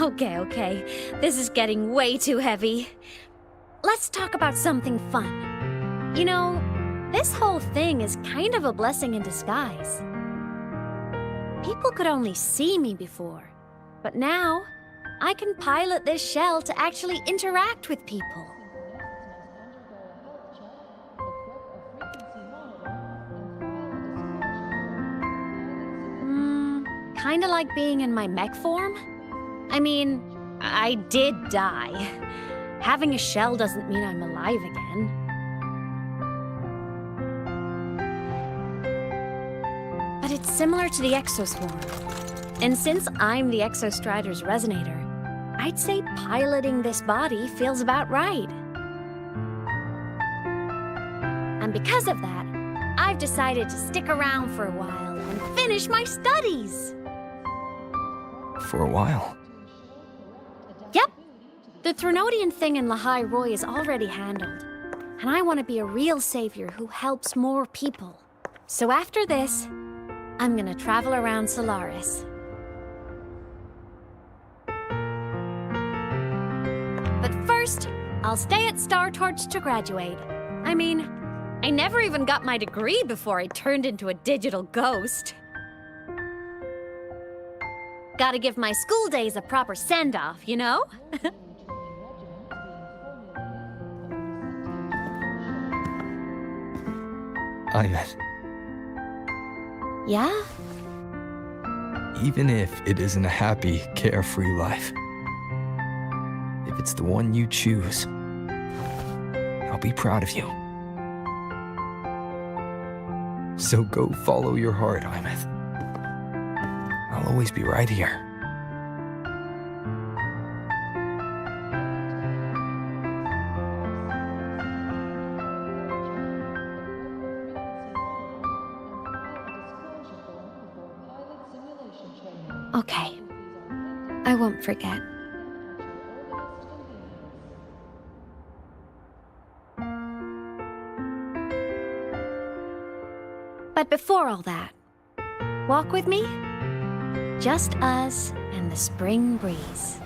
Okay. This is getting way too heavy. Let's talk about something fun. You know, this whole thing is kind of a blessing in disguise. People could only see me before, but now I can pilot this shell to actually interact with people. Kinda like being in my mech form? I mean, I did die. Having a shell doesn't mean I'm alive again. But it's similar to the exoswarm. And since I'm the Exostrider's resonator, I'd say piloting this body feels about right. And because of that, I've decided to stick around for a while and finish my studies. For a while. Yep. The Threnodian thing in Lahai Roy is already handled. And I want to be a real savior who helps more people. So after this, I'm gonna travel around Solaris. But first, I'll stay at Star Torch to graduate. I mean, I never even got my degree before I turned into a digital ghost. Gotta give my school days a proper send-off, you know? Aymet, Yeah? even if it isn't a happy, carefree life, if it's the one you choose, I'll be proud of you. So go follow your heart, Aymet. I'll always be right here. Okay. I won't forget. But before all that, walk with me? Just us and the spring breeze.